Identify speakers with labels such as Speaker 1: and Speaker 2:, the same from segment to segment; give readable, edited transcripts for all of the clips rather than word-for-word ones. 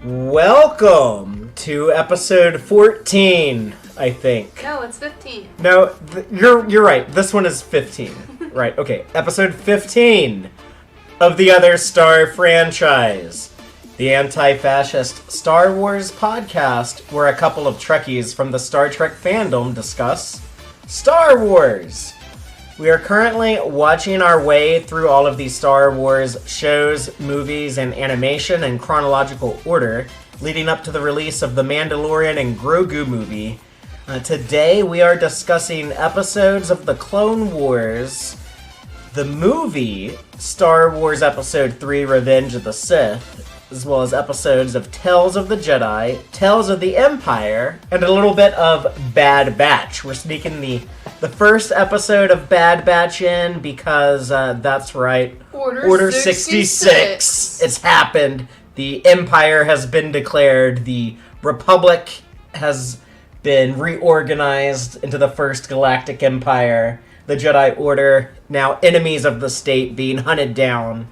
Speaker 1: Welcome to episode 14, I think.
Speaker 2: No, it's 15.
Speaker 1: No, you're right. This one is 15. Right, okay. Episode 15 of the Other Star franchise. The anti-fascist Star Wars podcast where a couple of Trekkies from the Star Trek fandom discuss Star Wars. We are currently watching our way through all of these Star Wars shows, movies, and animation in chronological order, leading up to the release of The Mandalorian and Grogu movie. Today we are discussing episodes of The Clone Wars, the movie Star Wars Episode 3 Revenge of the Sith, as well as episodes of Tales of the Jedi, Tales of the Empire, and a little bit of Bad Batch. We're sneaking the first episode of Bad Batch in because, that's right, Order 66. It's happened. The Empire has been declared. The Republic has been reorganized into the First Galactic Empire. The Jedi Order, now enemies of the state, being hunted down.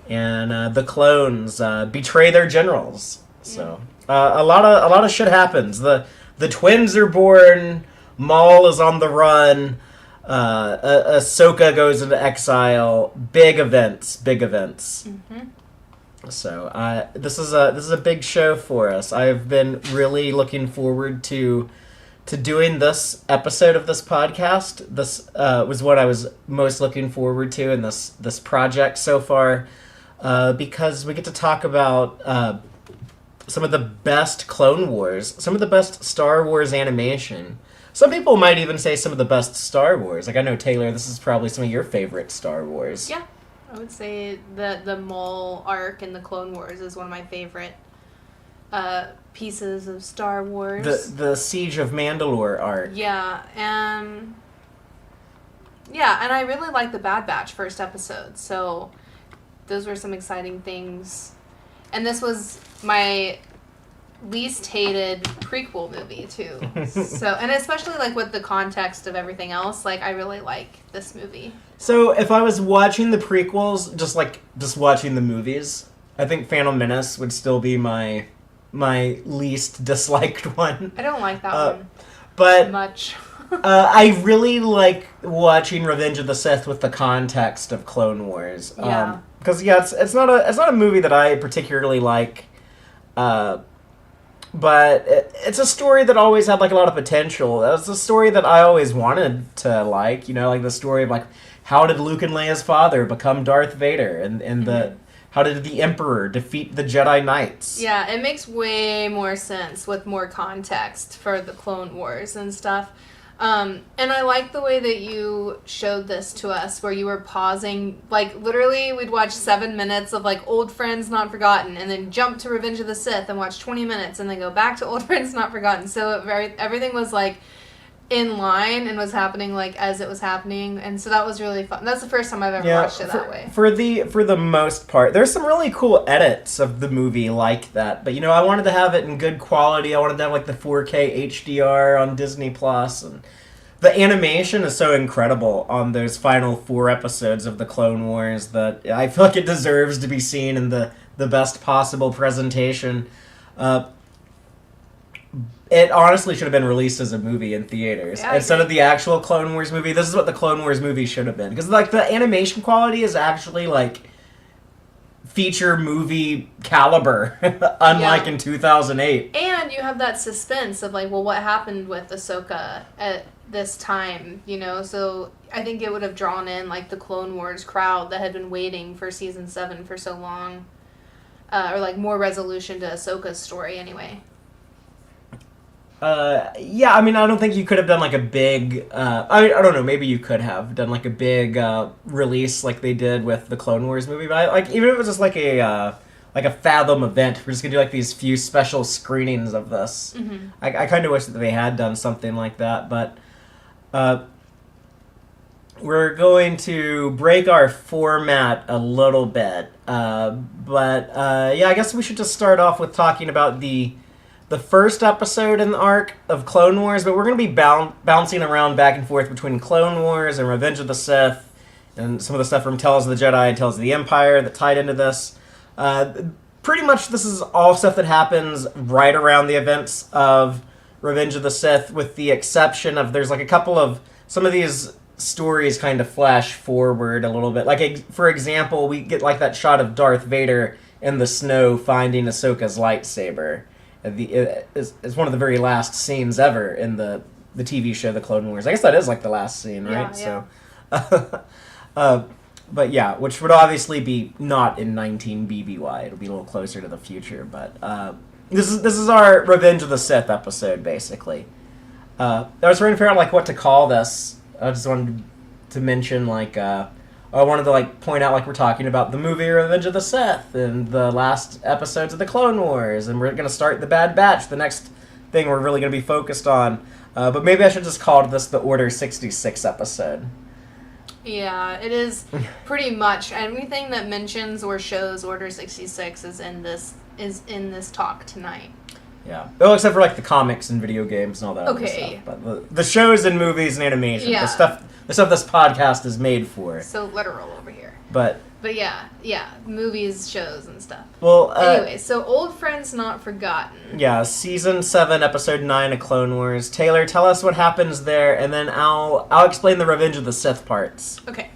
Speaker 1: And the clones betray their generals. So a lot of shit happens. The twins are born. Maul is on the run. Ahsoka goes into exile. Big events. Mm-hmm. So this is a big show for us. I've been really looking forward to doing this episode of this podcast. This was what I was most looking forward to in this project so far. Because we get to talk about some of the best Clone Wars, some of the best Star Wars animation. Some people might even say some of the best Star Wars. Like, I know, Taylor, this is probably some of your favorite Star Wars.
Speaker 2: Yeah, I would say the Maul arc in the Clone Wars is one of my favorite pieces of Star Wars.
Speaker 1: The Siege of Mandalore arc.
Speaker 2: Yeah, and I really like the Bad Batch first episode, so those were some exciting things. And this was my least hated prequel movie, too. So, and especially, like, with the context of everything else, like, I really like this movie.
Speaker 1: So, if I was watching the prequels, just watching the movies, I think Phantom Menace would still be my least disliked one.
Speaker 2: I don't like that one
Speaker 1: but
Speaker 2: much.
Speaker 1: I really like watching Revenge of the Sith with the context of Clone Wars.
Speaker 2: Yeah.
Speaker 1: Because it's not a movie that I particularly like, but it's a story that always had like a lot of potential. It was a story that I always wanted to like. You know, like the story of like how did Luke and Leia's father become Darth Vader, and how did the Emperor defeat the Jedi Knights?
Speaker 2: Yeah, it makes way more sense with more context for the Clone Wars and stuff. And I like the way that you showed this to us, where you were pausing, like, literally we'd watch 7 minutes of, like, Old Friends Not Forgotten, and then jump to Revenge of the Sith and watch 20 minutes, and then go back to Old Friends Not Forgotten. So everything was, like, in line and was happening, like, as it was happening, and so that was really fun. That's the first time I've ever watched it that way. For
Speaker 1: the most part, there's some really cool edits of the movie like that, but, you know, I wanted to have it in good quality. I wanted to have, like, the 4K HDR on Disney Plus, and the animation is so incredible on those final 4 episodes of the Clone Wars that I feel like it deserves to be seen in the best possible presentation. It honestly should have been released as a movie in theaters.
Speaker 2: Yeah,
Speaker 1: instead of the actual Clone Wars movie. This is what the Clone Wars movie should have been. Because, like, the animation quality is actually, like, feature movie caliber, unlike in 2008.
Speaker 2: And you have that suspense of, like, well, what happened with Ahsoka at this time, you know? So I think it would have drawn in, like, the Clone Wars crowd that had been waiting for Season 7 for so long. Or, like, more resolution to Ahsoka's story, anyway.
Speaker 1: Yeah, I mean, I don't think you could have done, like, a big, I don't know, maybe you could have done, like, a big, release like they did with the Clone Wars movie, but, like, even if it was just, like a Fathom event, we're just gonna do, like, these few special screenings of this.
Speaker 2: Mm-hmm.
Speaker 1: I kind of wish that they had done something like that, but, we're going to break our format a little bit, yeah, I guess we should just start off with talking about the first episode in the arc of Clone Wars, but we're going to be bouncing around back and forth between Clone Wars and Revenge of the Sith, and some of the stuff from Tales of the Jedi and Tales of the Empire that tied into this. pretty much this is all stuff that happens right around the events of Revenge of the Sith, with the exception of there's like a couple of some of these stories kind of flash forward a little bit. Like, for example, we get like that shot of Darth Vader in the snow finding Ahsoka's lightsaber. It's one of the very last scenes ever in the TV show The Clone Wars. I guess that is like the last scene, right?
Speaker 2: Yeah.
Speaker 1: So, but yeah, which would obviously be not in 19 BBY. It'll be a little closer to the future. But this is our Revenge of the Sith episode, basically. I was trying to figure out like what to call this. I just wanted to mention like I wanted to like point out like we're talking about the movie Revenge of the Sith and the last episodes of the Clone Wars, and we're gonna start the Bad Batch, the next thing we're really gonna be focused on. But maybe I should just call this the Order 66 episode.
Speaker 2: Yeah, it is pretty much everything that mentions or shows Order 66 is in this talk tonight.
Speaker 1: Yeah. Oh, except for like the comics and video games and all that other stuff. But the shows and movies and animation, the stuff this podcast is made for.
Speaker 2: So literal over here.
Speaker 1: But
Speaker 2: yeah, movies, shows, and stuff.
Speaker 1: Well,
Speaker 2: anyway, so Old Friends Not Forgotten.
Speaker 1: Yeah, Season 7, Episode 9 of Clone Wars. Taylor, tell us what happens there, and then I'll explain the Revenge of the Sith parts.
Speaker 2: Okay.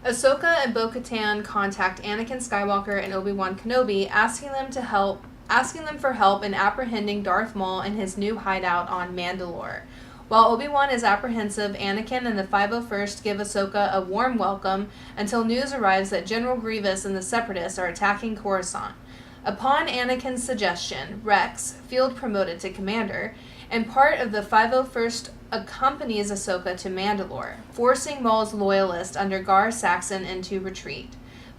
Speaker 2: Ahsoka and Bo-Katan contact Anakin Skywalker and Obi-Wan Kenobi, asking them for help in apprehending Darth Maul in his new hideout on Mandalore. While Obi-Wan is apprehensive, Anakin and the 501st give Ahsoka a warm welcome until news arrives that General Grievous and the Separatists are attacking Coruscant. Upon Anakin's suggestion, Rex, field promoted to commander, and part of the 501st accompanies Ahsoka to Mandalore, forcing Maul's loyalists under Gar Saxon into retreat.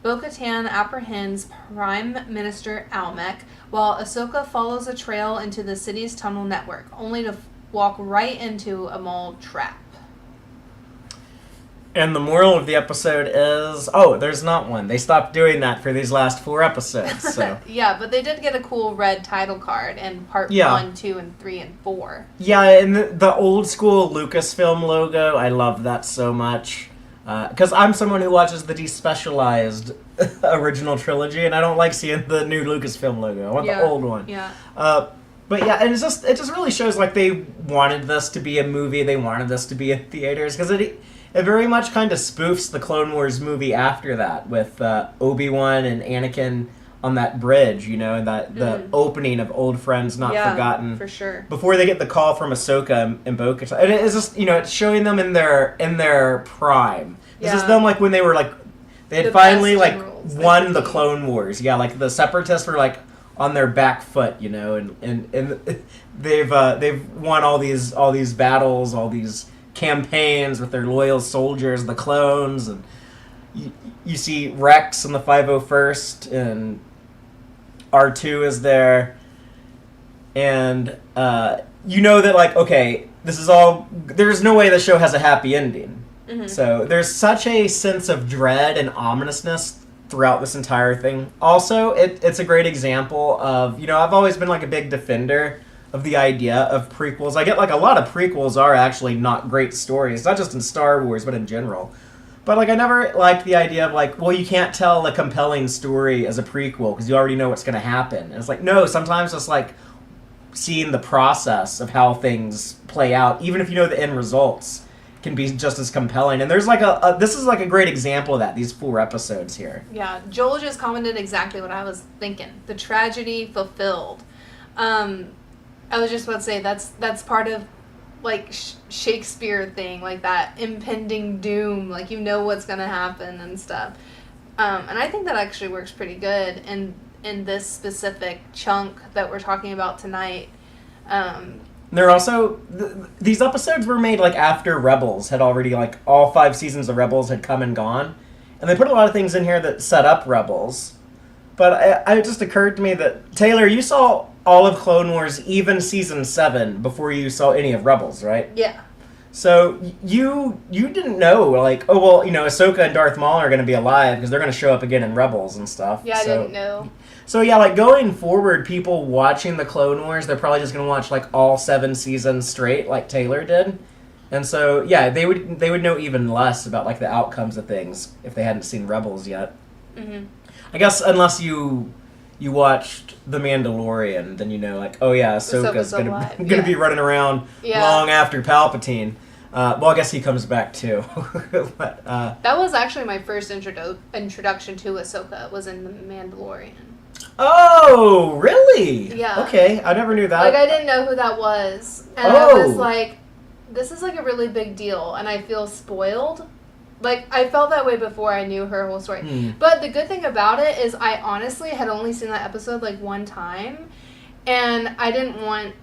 Speaker 2: Bo-Katan apprehends Prime Minister Almec, while Ahsoka follows a trail into the city's tunnel network, only to walk right into a Maul trap.
Speaker 1: And the moral of the episode is, there's not one. They stopped doing that for these last 4 episodes. So.
Speaker 2: Yeah, but they did get a cool red title card in part 1, 2, and 3, and 4.
Speaker 1: Yeah, and the old school Lucasfilm logo, I love that so much. Because I'm someone who watches the despecialized original trilogy, and I don't like seeing the new Lucasfilm logo. I want the old one.
Speaker 2: Yeah.
Speaker 1: But yeah, and it just really shows like they wanted this to be a movie. They wanted this to be in theaters because it very much kind of spoofs the Clone Wars movie after that with Obi-Wan and Anakin on that bridge, and the opening of Old Friends Not Forgotten.
Speaker 2: For sure.
Speaker 1: Before they get the call from Ahsoka and Bo-Katan. And it's just, it's showing them in their prime. This is them like when they were like, they had finally like won the Clone Wars. Yeah, like the Separatists were like on their back foot, and they've won all these battles, all these campaigns with their loyal soldiers, the clones, and you see Rex and the 501st, and R2 is there, and that like, okay, this is all, there's no way the show has a happy ending. Mm-hmm. So there's such a sense of dread and ominousness throughout this entire thing. Also, it's a great example of, I've always been like a big defender of the idea of prequels. I get like a lot of prequels are actually not great stories, not just in Star Wars, but in general. But like I never liked the idea of like, well, you can't tell a compelling story as a prequel because you already know what's going to happen. And it's like, no, sometimes it's like seeing the process of how things play out, even if you know the end results, can be just as compelling. And there's like this is like a great example of that, these 4 episodes here.
Speaker 2: Yeah, Joel just commented exactly what I was thinking. The tragedy fulfilled. I was just about to say that's part of like Shakespeare thing, like that impending doom, like what's gonna happen and stuff. And I think that actually works pretty good in this specific chunk that we're talking about tonight.
Speaker 1: They're also these episodes were made like after Rebels had already, like, all 5 seasons of Rebels had come and gone, and they put a lot of things in here that set up Rebels. But it just occurred to me that, Taylor, you saw all of Clone Wars, even season 7, before you saw any of Rebels, right?
Speaker 2: Yeah.
Speaker 1: So you didn't know, like, Ahsoka and Darth Maul are going to be alive because they're going to show up again in Rebels and stuff.
Speaker 2: Yeah, I didn't know.
Speaker 1: So yeah, like going forward, people watching the Clone Wars, they're probably just going to watch like all 7 seasons straight, like Taylor did. And so yeah, they would know even less about like the outcomes of things if they hadn't seen Rebels yet. Mm-hmm. I guess unless you you watched The Mandalorian, then you know, like, oh yeah, Ahsoka's gonna be running around long after Palpatine. Well, I guess he comes back too. But,
Speaker 2: that was actually my first introduction to Ahsoka, was in The Mandalorian.
Speaker 1: Oh, really?
Speaker 2: Yeah.
Speaker 1: Okay, I never knew that.
Speaker 2: Like, I didn't know who that was. And I was like, this is like a really big deal, and I feel spoiled. Like, I felt that way before I knew her whole story. But the good thing about it is I honestly had only seen that episode, like, one time, and I didn't want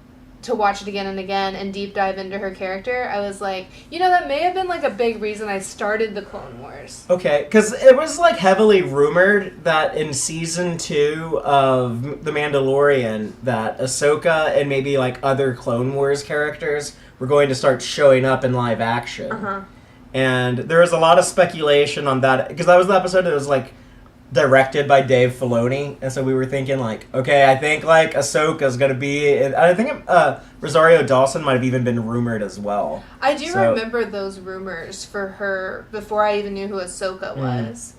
Speaker 2: to watch it again and again and deep dive into her character. I was like, that may have been, like, a big reason I started the Clone Wars.
Speaker 1: Okay, because it was, like, heavily rumored that in Season 2 of The Mandalorian that Ahsoka and maybe, like, other Clone Wars characters were going to start showing up in live action.
Speaker 2: Uh-huh.
Speaker 1: And there was a lot of speculation on that, because that was the episode that was, like, directed by Dave Filoni, and so we were thinking, like, okay, I think, like, Ahsoka's gonna be, and I think Rosario Dawson might have even been rumored as well.
Speaker 2: I do remember those rumors for her before I even knew who Ahsoka was.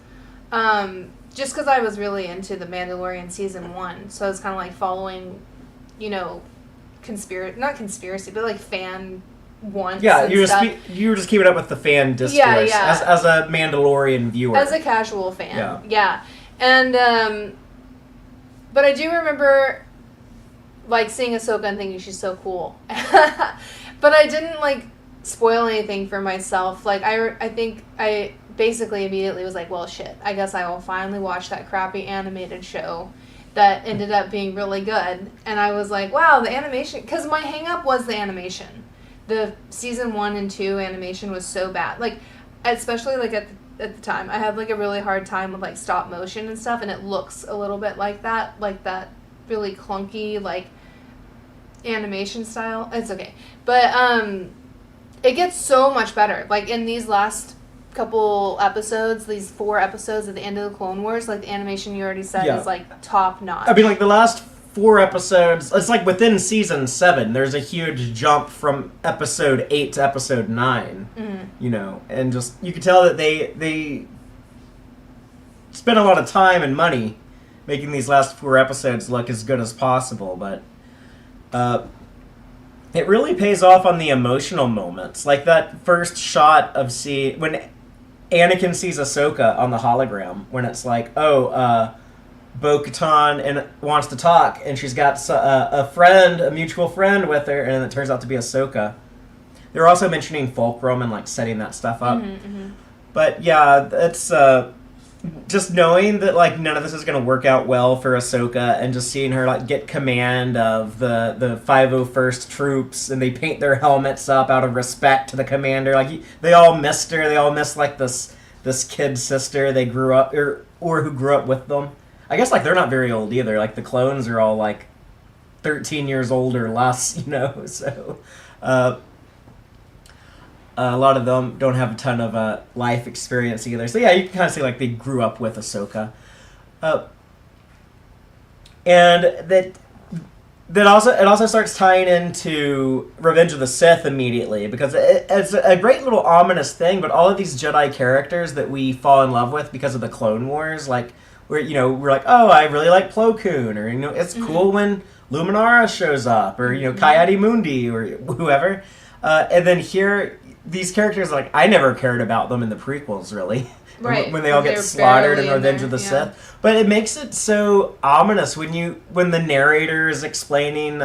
Speaker 2: Just because I was really into The Mandalorian Season 1, so I was kind of, like, following, not conspiracy, but, like, fan once. Yeah,
Speaker 1: you were just keeping up with the fan discourse as a Mandalorian viewer.
Speaker 2: As a casual fan. Yeah. And but I do remember like seeing Ahsoka and thinking she's so cool. But I didn't like spoil anything for myself. Like I think I basically immediately was like, well shit, I guess I will finally watch that crappy animated show that ended up being really good. And I was like, wow, the animation, cuz my hang up was the animation. The season 1 and 2 animation was so bad. Like, especially, like, at the time, I had, like, a really hard time with, like, stop motion and stuff, and it looks a little bit like that really clunky, like, animation style. It's okay. But, it gets so much better. Like, in these last couple episodes, these 4 episodes at the end of the Clone Wars, like, the animation you already said is, like, top notch.
Speaker 1: I mean, like, the last 4 episodes, it's like within season 7, there's a huge jump from episode 8 to episode 9, and just, you can tell that they spent a lot of time and money making these last 4 episodes look as good as possible, but it really pays off on the emotional moments, like that first shot of when Anakin sees Ahsoka on the hologram, when it's like, Bo-Katan and wants to talk, and she's got a mutual friend with her, and it turns out to be Ahsoka. They're also mentioning Fulcrum and like setting that stuff up. But yeah, it's just knowing that like none of this is going to work out well for Ahsoka, and just seeing her like get command of the 501st troops, and they paint their helmets up out of respect to the commander. Like they all missed her. They all missed like this kid sister they grew up or who grew up with them. I guess, like, they're not very old either. Like, the clones are all, like, 13 years old or less, so... a lot of them don't have a ton of life experience either. So, yeah, you can kind of see, like, they grew up with Ahsoka. And it also starts tying into Revenge of the Sith immediately, because it's a great little ominous thing, but all of these Jedi characters that we fall in love with because of the Clone Wars, like... we're like, oh, I really like Plo Koon, or, it's cool when Luminara shows up, or, Ki-Adi-Mundi, or whoever. And then here, these characters, like, I never cared about them in the prequels, really.
Speaker 2: Right.
Speaker 1: When they all get slaughtered in Revenge of the Sith. But it makes it so ominous when the narrator is explaining,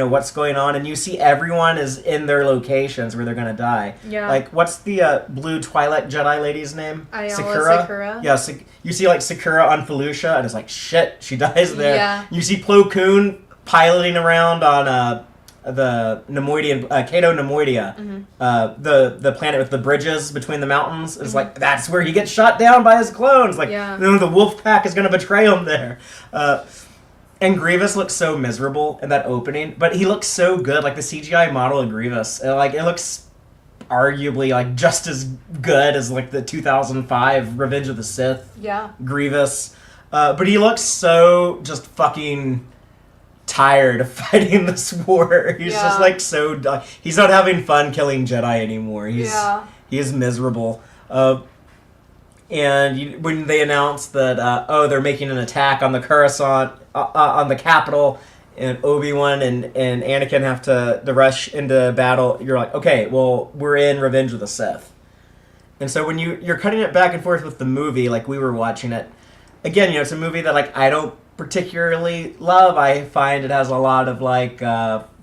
Speaker 1: what's going on, and you see everyone is in their locations where they're going to die. Yeah. Like, what's the blue Twilight Jedi lady's name?
Speaker 2: Sakura.
Speaker 1: Yeah, you see, like, Sakura on Felucia, and it's like, shit, she dies there.
Speaker 2: Yeah.
Speaker 1: You see Plo Koon piloting around on the Nemoidian, Cato Nemoidia, the planet with the bridges between the mountains. It's like, that's where he gets shot down by his clones. Like, the wolf pack is going to betray him there. And Grievous looks so miserable in that opening, but he looks so good. Like, the CGI model of Grievous, it looks arguably, like, just as good as, like, the 2005 Revenge of the Sith Grievous. But he looks so just fucking... tired of fighting this war. He's just like he's not having fun killing Jedi anymore. He is miserable. And when they announced that they're making an attack on the Coruscant, on the Capitol, and Obi-Wan and Anakin have to rush into battle, you're like, okay, well, we're in Revenge of the Sith. And so when you're cutting it back and forth with the movie, like we were watching it, again, it's a movie that like I don't particularly love. I find it has a lot of like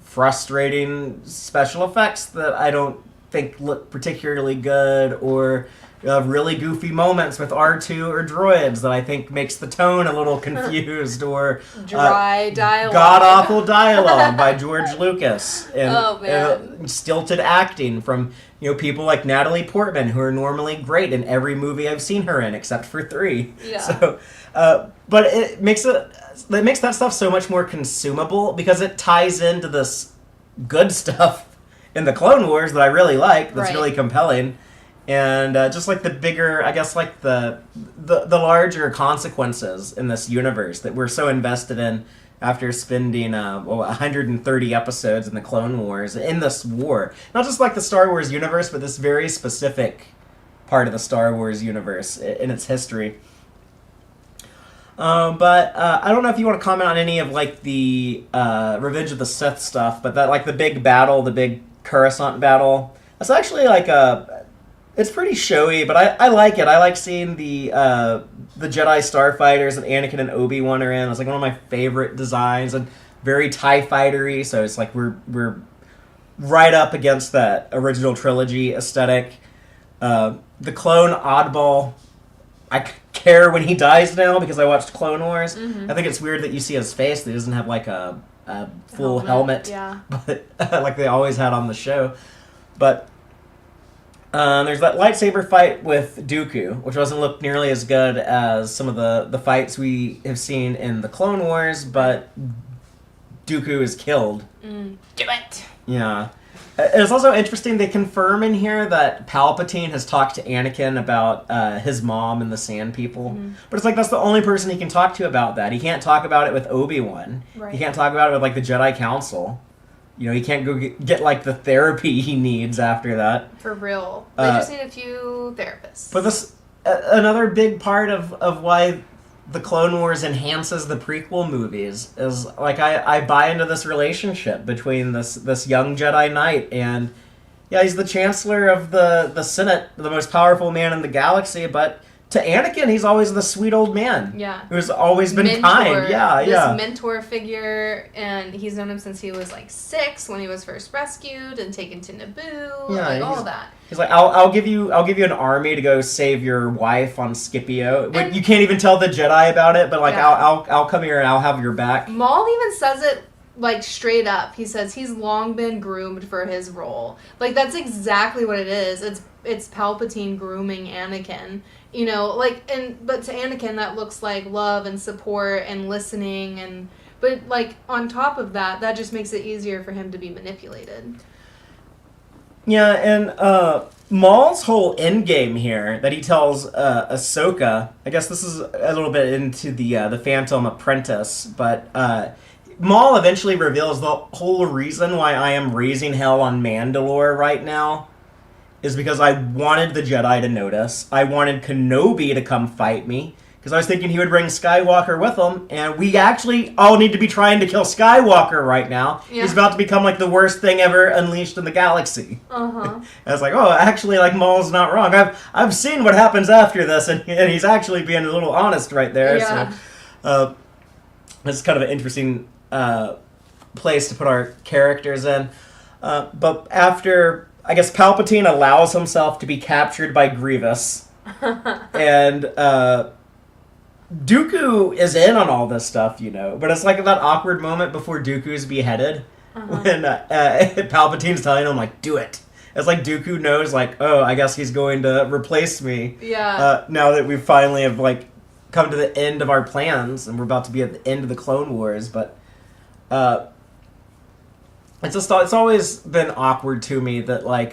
Speaker 1: frustrating special effects that I don't think look particularly good, or really goofy moments with R2 or droids that I think makes the tone a little confused, or
Speaker 2: dry dialogue,
Speaker 1: god-awful dialogue by George Lucas, and,
Speaker 2: man.
Speaker 1: Stilted acting from people like Natalie Portman, who are normally great in every movie I've seen her in except for 3.
Speaker 2: Yeah.
Speaker 1: So, but it makes that stuff so much more consumable because it ties into this good stuff in the Clone Wars that I really like. That's really compelling. And just like the bigger, I guess, like the larger consequences in this universe that we're so invested in after spending 130 episodes in the Clone Wars, in this war. Not just like the Star Wars universe, but this very specific part of the Star Wars universe in its history. But I don't know if you want to comment on any of like the Revenge of the Sith stuff, but that like the big battle, the big Coruscant battle, that's actually like it's pretty showy, but I like it. I like seeing the Jedi starfighters that Anakin and Obi-Wan are in. It's like one of my favorite designs, and very TIE fighter-y, so it's like we're right up against that original trilogy aesthetic. The clone oddball, I care when he dies now because I watched Clone Wars. Mm-hmm. I think it's weird that you see his face that he doesn't have like a full helmet, but like they always had on the show. But there's that lightsaber fight with Dooku, which doesn't look nearly as good as some of the fights we have seen in the Clone Wars, but Dooku is killed.
Speaker 2: Do it!
Speaker 1: Yeah. It's also interesting, they confirm in here that Palpatine has talked to Anakin about his mom and the Sand People. Mm-hmm. But it's like that's the only person he can talk to about that. He can't talk about it with Obi-Wan. Right. He can't talk about it with like the Jedi Council. He can't go get like the therapy he needs after that.
Speaker 2: For real. They just need a few therapists.
Speaker 1: But this another big part of why the Clone Wars enhances the prequel movies is like I buy into this relationship between this young Jedi Knight and he's the Chancellor of the Senate, the most powerful man in the galaxy, but to Anakin, he's always the sweet old man.
Speaker 2: Yeah.
Speaker 1: Who's always been kind. Yeah,
Speaker 2: this mentor figure, and he's known him since he was like 6 when he was first rescued and taken to Naboo. Yeah, all that.
Speaker 1: He's like, I'll give you an army to go save your wife on Scipio. And you can't even tell the Jedi about it, but like I'll come here and I'll have your back.
Speaker 2: Maul even says it like straight up. He says he's long been groomed for his role. Like that's exactly what it is. It's Palpatine grooming Anakin. But to Anakin that looks like love and support and listening, but like on top of that just makes it easier for him to be manipulated.
Speaker 1: Yeah, and Maul's whole endgame here that he tells Ahsoka, I guess this is a little bit into the Phantom Apprentice, but Maul eventually reveals the whole reason why I am raising hell on Mandalore right now is because I wanted the Jedi to notice. I wanted Kenobi to come fight me, because I was thinking he would bring Skywalker with him, and we actually all need to be trying to kill Skywalker right now. Yeah. He's about to become like the worst thing ever unleashed in the galaxy. I was like, actually, like Maul's not wrong. I've seen what happens after this, and he's actually being a little honest right there. Yeah. So it's kind of an interesting place to put our characters in. But after, I guess, Palpatine allows himself to be captured by Grievous, and Dooku is in on all this stuff, but it's like that awkward moment before Dooku's beheaded when Palpatine's telling him, like, do it. It's like Dooku knows, like, oh, I guess he's going to replace me. Yeah. Now that we finally have, like, come to the end of our plans, and we're about to be at the end of the Clone Wars, but it's always been awkward to me that, like,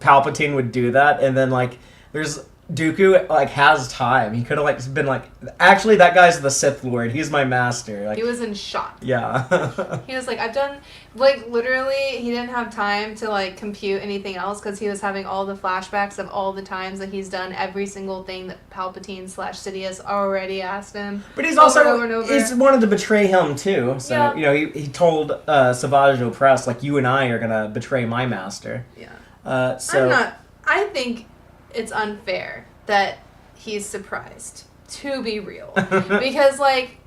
Speaker 1: Palpatine would do that, and then, like, there's Dooku like has time. He could have like been like, actually, that guy's the Sith Lord. He's my master. Like
Speaker 2: He was in shock.
Speaker 1: yeah.
Speaker 2: He was like, I've done, like, literally, he didn't have time to, like, compute anything else because he was having all the flashbacks of all the times that he's done every single thing that Palpatine/Sidious already asked him.
Speaker 1: But he's
Speaker 2: over
Speaker 1: also,
Speaker 2: and over and over.
Speaker 1: he's wanted to betray him too. So,
Speaker 2: Yeah.
Speaker 1: you know, he told Savage Opress, like, you and I are going to betray my master.
Speaker 2: Yeah.
Speaker 1: So
Speaker 2: I think it's unfair that he's surprised, to be real. Because, like,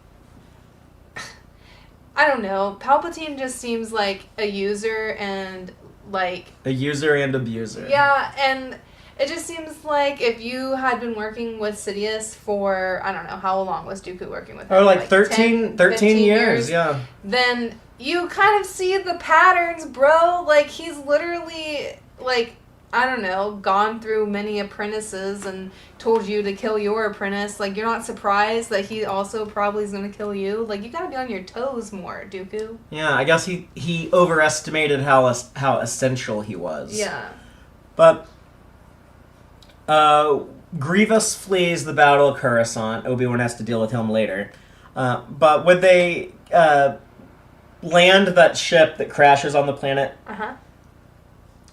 Speaker 2: I don't know, Palpatine just seems like a user and, like...
Speaker 1: a user and abuser.
Speaker 2: Yeah, and it just seems like if you had been working with Sidious for, I don't know, how long was Dooku working with him?
Speaker 1: Oh, like 13
Speaker 2: 15
Speaker 1: years, yeah.
Speaker 2: Then you kind of see the patterns, bro. Like, he's literally, like, I don't know, gone through many apprentices and told you to kill your apprentice. Like, you're not surprised that he also probably is going to kill you. Like, you got to be on your toes more, Dooku.
Speaker 1: Yeah, I guess he overestimated how essential he was.
Speaker 2: Yeah.
Speaker 1: But Grievous flees the Battle of Coruscant. Obi-Wan has to deal with him later. But when they land that ship that crashes on the planet...
Speaker 2: Uh-huh.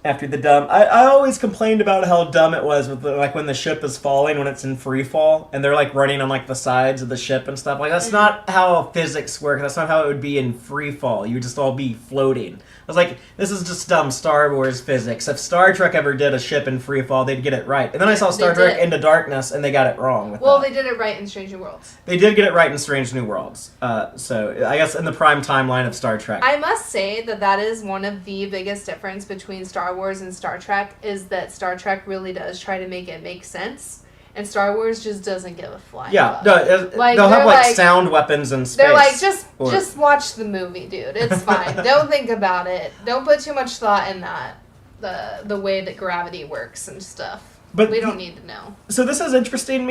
Speaker 1: After the dumb, I always complained about how dumb it was with like when the ship is falling when it's in free fall and they're like running on like the sides of the ship and stuff. Like that's not how physics work. That's not how it would be in free fall. You would just all be floating. I was like, this is just dumb Star Wars physics. If Star Trek ever did a ship in free fall, they'd get it right. And then I saw Star Trek Into Darkness and they got it wrong. With that.
Speaker 2: They did it right in Strange New Worlds.
Speaker 1: They did get it right in Strange New Worlds. So I guess in the prime timeline of Star Trek.
Speaker 2: I must say that is one of the biggest difference between Star Wars and Star Trek is that Star Trek really does try to make it make sense, and Star Wars just doesn't give a flying fuck.
Speaker 1: No,
Speaker 2: like,
Speaker 1: they'll have like sound weapons in space.
Speaker 2: They're like, just watch the movie, dude. It's fine. Don't think about it. Don't put too much thought in that. The way that gravity works and stuff. But we don't need to know.
Speaker 1: So this is interesting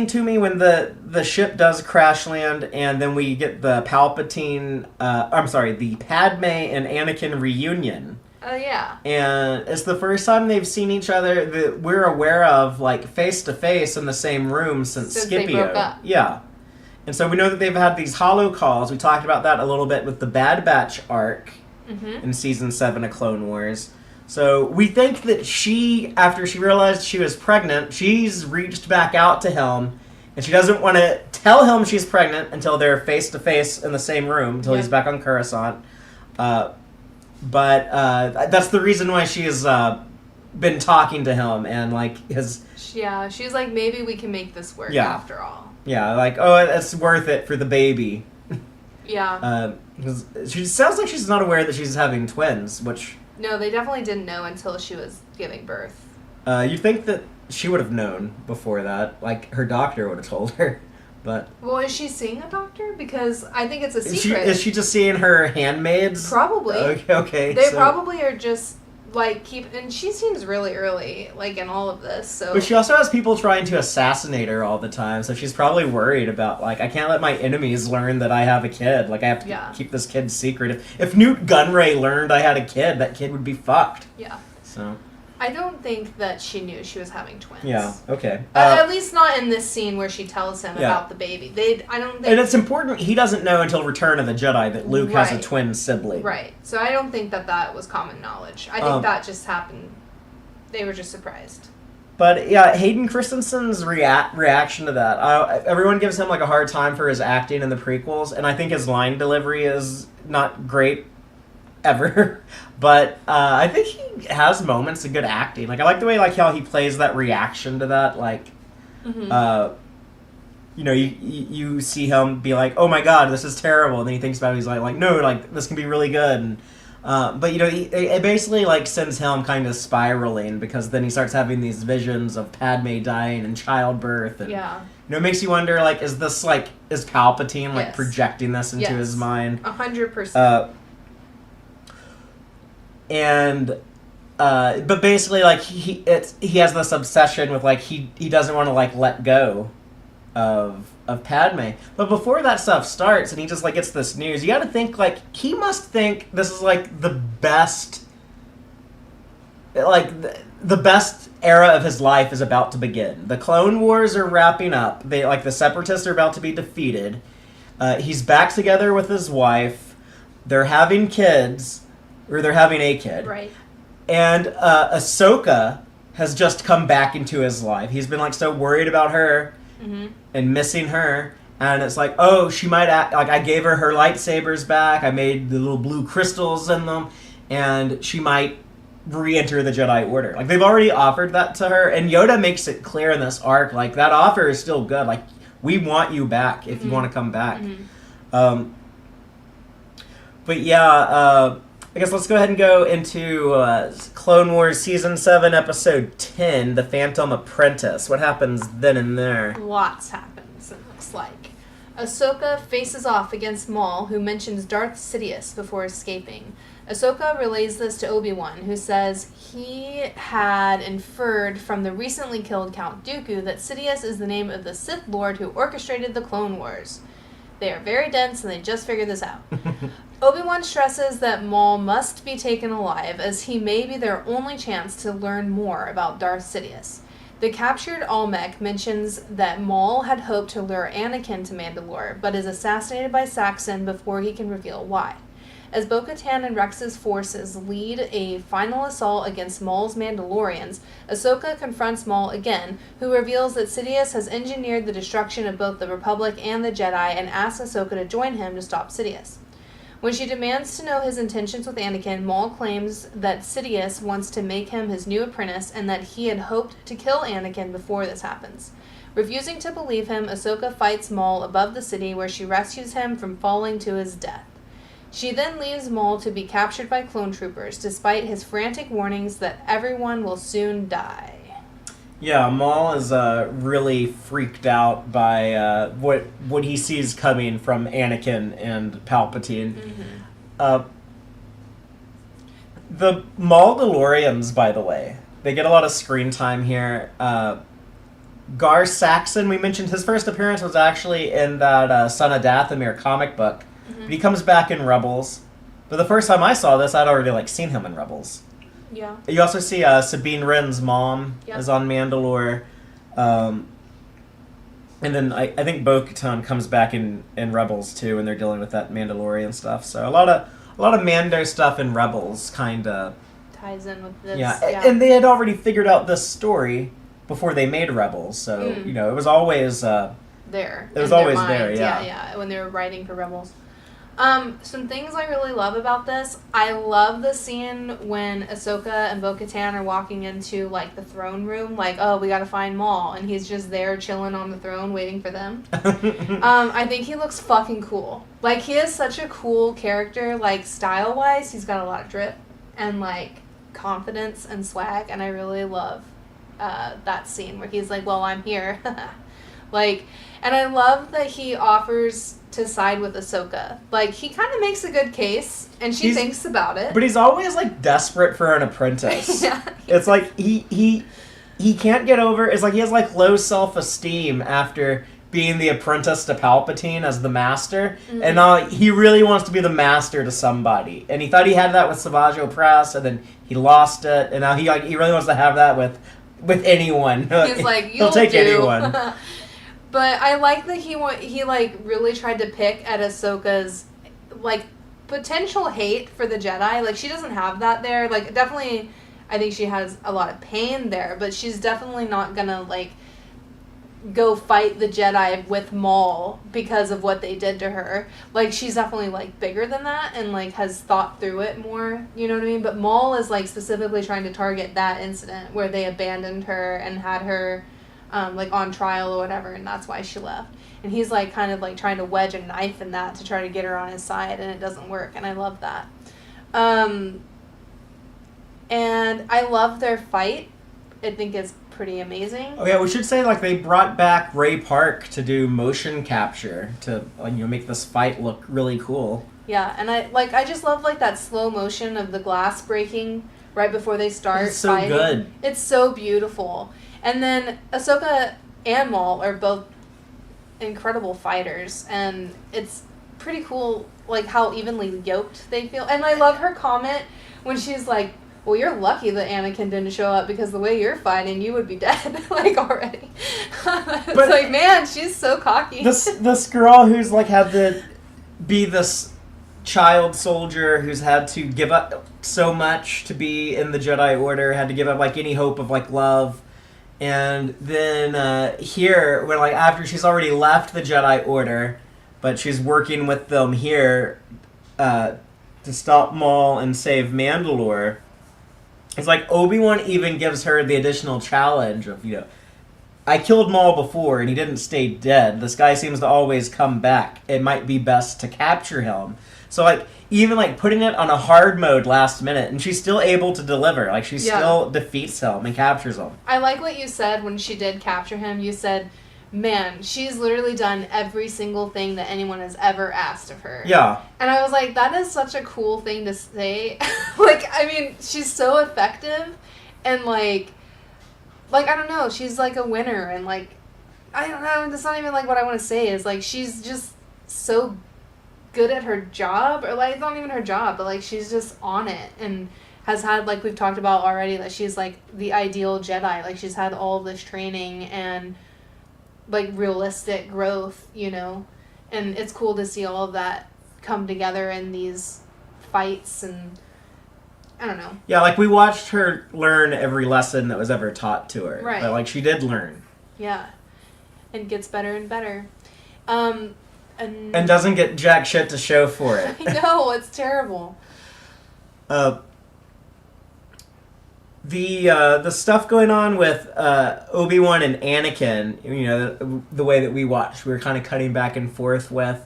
Speaker 1: to me when the ship does crash land and then we get the Palpatine, the Padme and Anakin reunion.
Speaker 2: Oh, yeah.
Speaker 1: And it's the first time they've seen each other that we're aware of, like, face-to-face in the same room since Scipio.
Speaker 2: They broke up.
Speaker 1: Yeah. And so we know that they've had these holo calls. We talked about that a little bit with the Bad Batch arc in Season 7 of Clone Wars. So we think that she, after she realized she was pregnant, she's reached back out to him, and she doesn't want to tell him she's pregnant until they're face-to-face in the same room, until he's back on Coruscant. But that's the reason why she has been talking to him and like his.
Speaker 2: Yeah, she's like, maybe we can make this work after all.
Speaker 1: Yeah, like, oh, it's worth it for the baby.
Speaker 2: Yeah.
Speaker 1: She sounds like she's not aware that she's having twins, which.
Speaker 2: No, they definitely didn't know until she was giving birth.
Speaker 1: You think that she would have known before that? Like her doctor would have told her. But
Speaker 2: well, is she seeing a doctor? Because I think it's a secret.
Speaker 1: Is she just seeing her handmaids?
Speaker 2: Probably.
Speaker 1: Okay.
Speaker 2: They probably are just like and she seems really early, like in all of this. So.
Speaker 1: But she also has people trying to assassinate her all the time, so she's probably worried about like, I can't let my enemies learn that I have a kid. Like I have to keep this kid secret. If Newt Gunray learned I had a kid, that kid would be fucked.
Speaker 2: Yeah.
Speaker 1: So.
Speaker 2: I don't think that she knew she was having twins.
Speaker 1: Yeah, okay.
Speaker 2: At least not in this scene where she tells him about the baby. I don't think...
Speaker 1: And it's important, he doesn't know until Return of the Jedi that Luke has a twin sibling.
Speaker 2: Right. So I don't think that was common knowledge. I think that just happened. They were just surprised.
Speaker 1: But yeah, Hayden Christensen's reaction to that. Everyone gives him like a hard time for his acting in the prequels, and I think his line delivery is not great ever. But I think he has moments of good acting. Like I like the way like how he plays that reaction to that. Like, you know, you see him be like, "Oh my God, this is terrible," and then he thinks about it. He's like, "No, like this can be really good." And, but you know, it basically like sends him kind of spiraling because then he starts having these visions of Padme dying and childbirth, and you know, it makes you wonder like, is Palpatine like projecting this into his mind?
Speaker 2: 100%.
Speaker 1: And but basically like he has this obsession with like he doesn't want to like let go of Padme. But before that stuff starts and he just like gets this news, you got to think like he must think this is like the best, like the best era of his life is about to begin. The Clone Wars are wrapping up. The Separatists are about to be defeated. He's back together with his wife. They're having kids, or they're having a kid.
Speaker 2: Right.
Speaker 1: And Ahsoka has just come back into his life. He's been so worried about her and missing her. And it's she might act I gave her lightsabers back. I made the little blue crystals in them, and she might re-enter the Jedi Order. They've already offered that to her, and Yoda makes it clear in this arc, that offer is still good. We want you back if you want to come back. But yeah, I guess let's go ahead and go into Clone Wars Season 7, Episode 10, The Phantom Apprentice. What happens then and there?
Speaker 2: Lots happens, it looks like. Ahsoka faces off against Maul, who mentions Darth Sidious before escaping. Ahsoka relays this to Obi-Wan, who says he had inferred from the recently killed Count Dooku that Sidious is the name of the Sith Lord who orchestrated the Clone Wars. They are very dense, and they just figured this out. Obi-Wan stresses that Maul must be taken alive, as he may be their only chance to learn more about Darth Sidious. The captured Olmec mentions that Maul had hoped to lure Anakin to Mandalore, but is assassinated by Saxon before he can reveal why. As Bo-Katan and Rex's forces lead a final assault against Maul's Mandalorians, Ahsoka confronts Maul again, who reveals that Sidious has engineered the destruction of both the Republic and the Jedi, and asks Ahsoka to join him to stop Sidious. When she demands to know his intentions with Anakin, Maul claims that Sidious wants to make him his new apprentice, and that he had hoped to kill Anakin before this happens. Refusing to believe him, Ahsoka fights Maul above the city, where she rescues him from falling to his death. She then leaves Maul to be captured by clone troopers, despite his frantic warnings that everyone will soon die.
Speaker 1: Yeah, Maul is really freaked out by what he sees coming from Anakin and Palpatine. The Mandalorians, by the way, they get a lot of screen time here. Gar Saxon, we mentioned his first appearance was actually in that Son of Dathomir comic book. But he comes back in Rebels. But the first time I saw this, I'd already seen him in Rebels.
Speaker 2: Yeah.
Speaker 1: You also see Sabine Wren's mom is on Mandalore. And then I think Bo-Katan comes back in Rebels too, and they're dealing with that Mandalorian stuff. So a lot of Mando stuff in Rebels kind of
Speaker 2: ties in with this.
Speaker 1: Yeah, and they had already figured out this story before they made Rebels, so it was always
Speaker 2: there.
Speaker 1: It was always there.
Speaker 2: Yeah, when they were writing for Rebels. Some things I really love about this. I love the scene when Ahsoka and Bo-Katan are walking into, the throne room. We gotta find Maul. And he's just there chilling on the throne waiting for them. I think he looks fucking cool. He is such a cool character. Style-wise, he's got a lot of drip and, confidence and swag. And I really love that scene where he's well, I'm here. And I love that he offers to side with Ahsoka. He kind of makes a good case, and she thinks about it.
Speaker 1: But he's always, desperate for an apprentice.
Speaker 2: Yeah.
Speaker 1: It's he can't get over... It's he has, low self-esteem after being the apprentice to Palpatine as the master. And now he really wants to be the master to somebody. And he thought he had that with Savage Opress, and then he lost it. And now he really wants to have that with anyone.
Speaker 2: He's
Speaker 1: he'll take anyone.
Speaker 2: But I like that he really tried to pick at Ahsoka's, potential hate for the Jedi. She doesn't have that there. Definitely, I think she has a lot of pain there, but she's definitely not gonna, go fight the Jedi with Maul because of what they did to her. She's definitely, bigger than that and, has thought through it more, you know what I mean? But Maul is, specifically trying to target that incident where they abandoned her and had her... on trial or whatever, and that's why she left. And he's, trying to wedge a knife in that to try to get her on his side, and it doesn't work, and I love that. And I love their fight. I think it's pretty amazing.
Speaker 1: Oh, yeah, we should say, they brought back Ray Park to do motion capture to, make this fight look really cool.
Speaker 2: Yeah, and I just love, that slow motion of the glass breaking right before they start
Speaker 1: fighting. It's so
Speaker 2: fighting.
Speaker 1: good.
Speaker 2: It's so beautiful. And then Ahsoka and Maul are both incredible fighters, and it's pretty cool, how evenly yoked they feel. And I love her comment when she's well, you're lucky that Anakin didn't show up because the way you're fighting, you would be dead, like, already. It's
Speaker 1: but
Speaker 2: like, man, she's so cocky.
Speaker 1: This girl who's, like, had to be this child soldier who's had to give up so much to be in the Jedi Order, had to give up, like, any hope of, like, love. And then here, when, like, after she's already left the Jedi Order, but she's working with them here to stop Maul and save Mandalore, it's like Obi-Wan even gives her the additional challenge of, you know, I killed Maul before and he didn't stay dead. This guy seems to always come back. It might be best to capture him. So, like, even, like, putting it on a hard mode last minute, and she's still able to deliver. Like, she still defeats him and captures him.
Speaker 2: I like what you said when she did capture him. You said, man, she's literally done every single thing that anyone has ever asked of her.
Speaker 1: Yeah.
Speaker 2: And I was like, that is such a cool thing to say. Like, I mean, she's so effective, and, like, I don't know, she's, like, a winner, and, like, I don't know, that's not even, like, what I want to say, is, like, she's just so good at her job, or, like, it's not even her job, but, like, she's just on it, and has had, like, we've talked about already, that she's, like, the ideal Jedi, like, she's had all this training, and, like, realistic growth, you know, and it's cool to see all of that come together in these fights, and I don't know.
Speaker 1: Yeah, like, we watched her learn every lesson that was ever taught to her.
Speaker 2: Right.
Speaker 1: But, like, she did learn.
Speaker 2: Yeah. And gets better and better. And
Speaker 1: doesn't get jack shit to show for it.
Speaker 2: I know, it's terrible.
Speaker 1: The stuff going on with Obi-Wan and Anakin, you know, the way that we watched, we were kind of cutting back and forth with.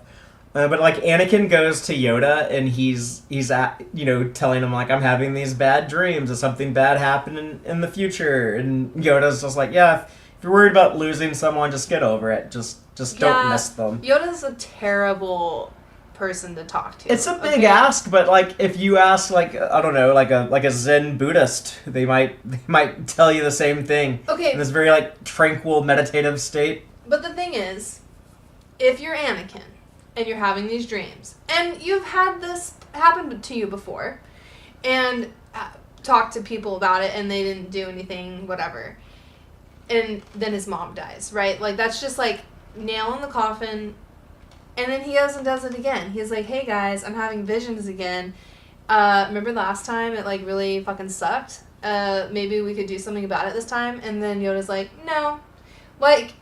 Speaker 1: But, like, Anakin goes to Yoda, and he's at, you know, telling him, like, I'm having these bad dreams of something bad happening in the future. And Yoda's just like, yeah, if you're worried about losing someone, just get over it. Just don't miss them.
Speaker 2: Yoda's a terrible person to talk to.
Speaker 1: It's a big ask, but, like, if you ask, like, I don't know, like a Zen Buddhist, they might tell you the same thing.
Speaker 2: Okay.
Speaker 1: In this very, like, tranquil, meditative state.
Speaker 2: But the thing is, if you're Anakin, and you're having these dreams, and you've had this happen to you before, and talked to people about it, and they didn't do anything, whatever, and then his mom dies, right? Like, that's just, like, nail in the coffin, and then he goes and does it again. He's like, hey, guys, I'm having visions again. Remember last time it, like, really fucking sucked? Maybe we could do something about it this time? And then Yoda's like, no. Like,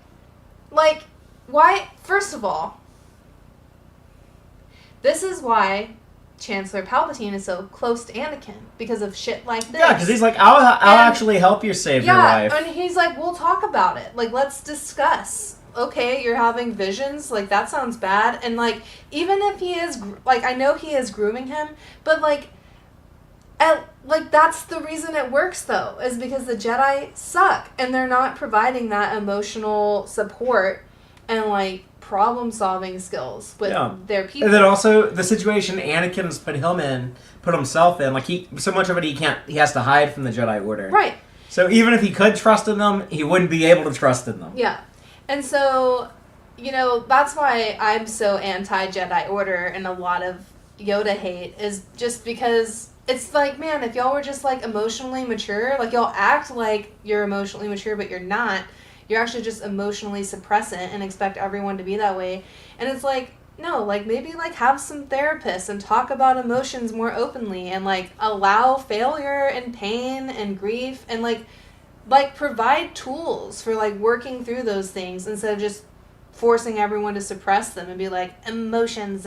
Speaker 2: why? First of all, this is why Chancellor Palpatine is so close to Anakin, because of shit like this.
Speaker 1: Yeah, because he's like, I'll actually help you save your life.
Speaker 2: Yeah, and he's like, we'll talk about it. Like, let's discuss. Okay, you're having visions? Like, that sounds bad. And, like, even if he is, like, I know he is grooming him, but, like, that's the reason it works, though, is because the Jedi suck, and they're not providing that emotional support and, like, problem-solving skills with their people.
Speaker 1: And then also, the situation Anakin's put himself in, like, so much of it he has to hide from the Jedi Order.
Speaker 2: Right.
Speaker 1: So even if he could trust in them, he wouldn't be able to trust in them.
Speaker 2: Yeah. And so, you know, that's why I'm so anti-Jedi Order, and a lot of Yoda hate is just because it's like, man, if y'all were just, like, emotionally mature, like, y'all act like you're emotionally mature, but you're not. You're actually just emotionally suppressant and expect everyone to be that way. And it's like, no, like, maybe, like, have some therapists and talk about emotions more openly, and, like, allow failure and pain and grief, and, like provide tools for, like, working through those things instead of just forcing everyone to suppress them and be like, emotions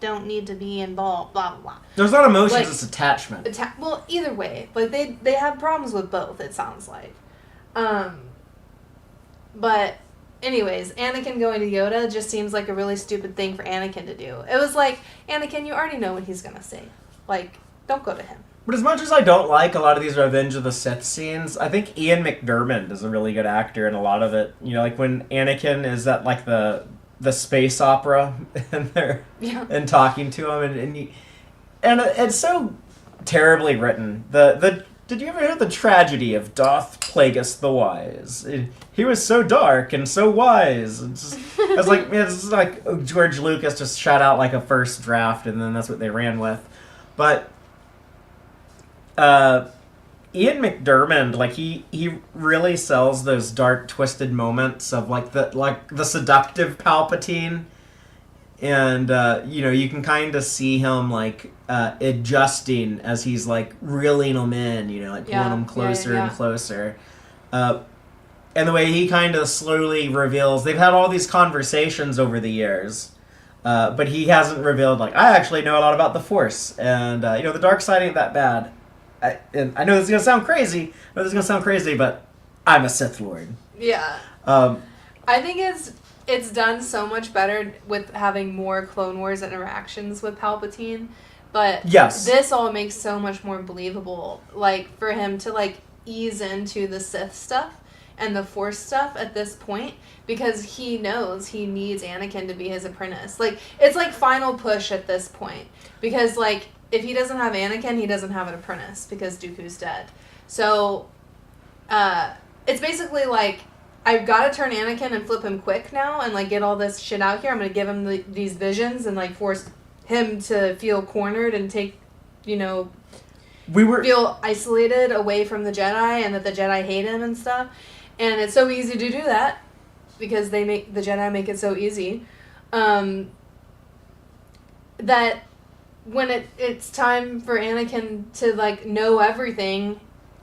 Speaker 2: don't need to be involved, blah, blah, blah.
Speaker 1: There's not emotions,
Speaker 2: like,
Speaker 1: it's attachment.
Speaker 2: Well, either way. Like, they have problems with both, it sounds like. But anyways, Anakin going to Yoda just seems like a really stupid thing for Anakin to do. It was like, Anakin, you already know what he's going to say. Like, don't go to him.
Speaker 1: But as much as I don't like a lot of these Revenge of the Sith scenes, I think Ian McDiarmid is a really good actor in a lot of it. You know, like when Anakin is at, like, the space opera and they're and talking to him, and it's so terribly written. Did you ever hear the tragedy of Darth Plagueis the Wise? He was so dark and so wise. It's like George Lucas just shot out, like, a first draft, and then that's what they ran with. But Ian McDiarmid, like he really sells those dark, twisted moments of like the seductive Palpatine, and you can kind of see him like adjusting as he's like reeling them in, like pulling them closer and closer. And the way he kind of slowly reveals, they've had all these conversations over the years, but he hasn't revealed, like, I actually know a lot about the Force, and, the dark side ain't that bad. I know this is going to sound crazy, but I'm a Sith Lord.
Speaker 2: Yeah. I think it's done so much better with having more Clone Wars interactions with Palpatine, but
Speaker 1: yes,
Speaker 2: this all makes so much more believable, like, for him to, like, ease into the Sith stuff and the Force stuff at this point, because he knows he needs Anakin to be his apprentice. Like, it's like final push at this point, because, like, if he doesn't have Anakin, he doesn't have an apprentice, because Dooku's dead. So, it's basically like, I've got to turn Anakin and flip him quick now, and, like, get all this shit out here. I'm going to give him these visions and, like, force him to feel cornered and take, feel isolated away from the Jedi, and that the Jedi hate him and stuff. And it's so easy to do that, because the Jedi make it so easy, that when it's time for Anakin to, like, know everything,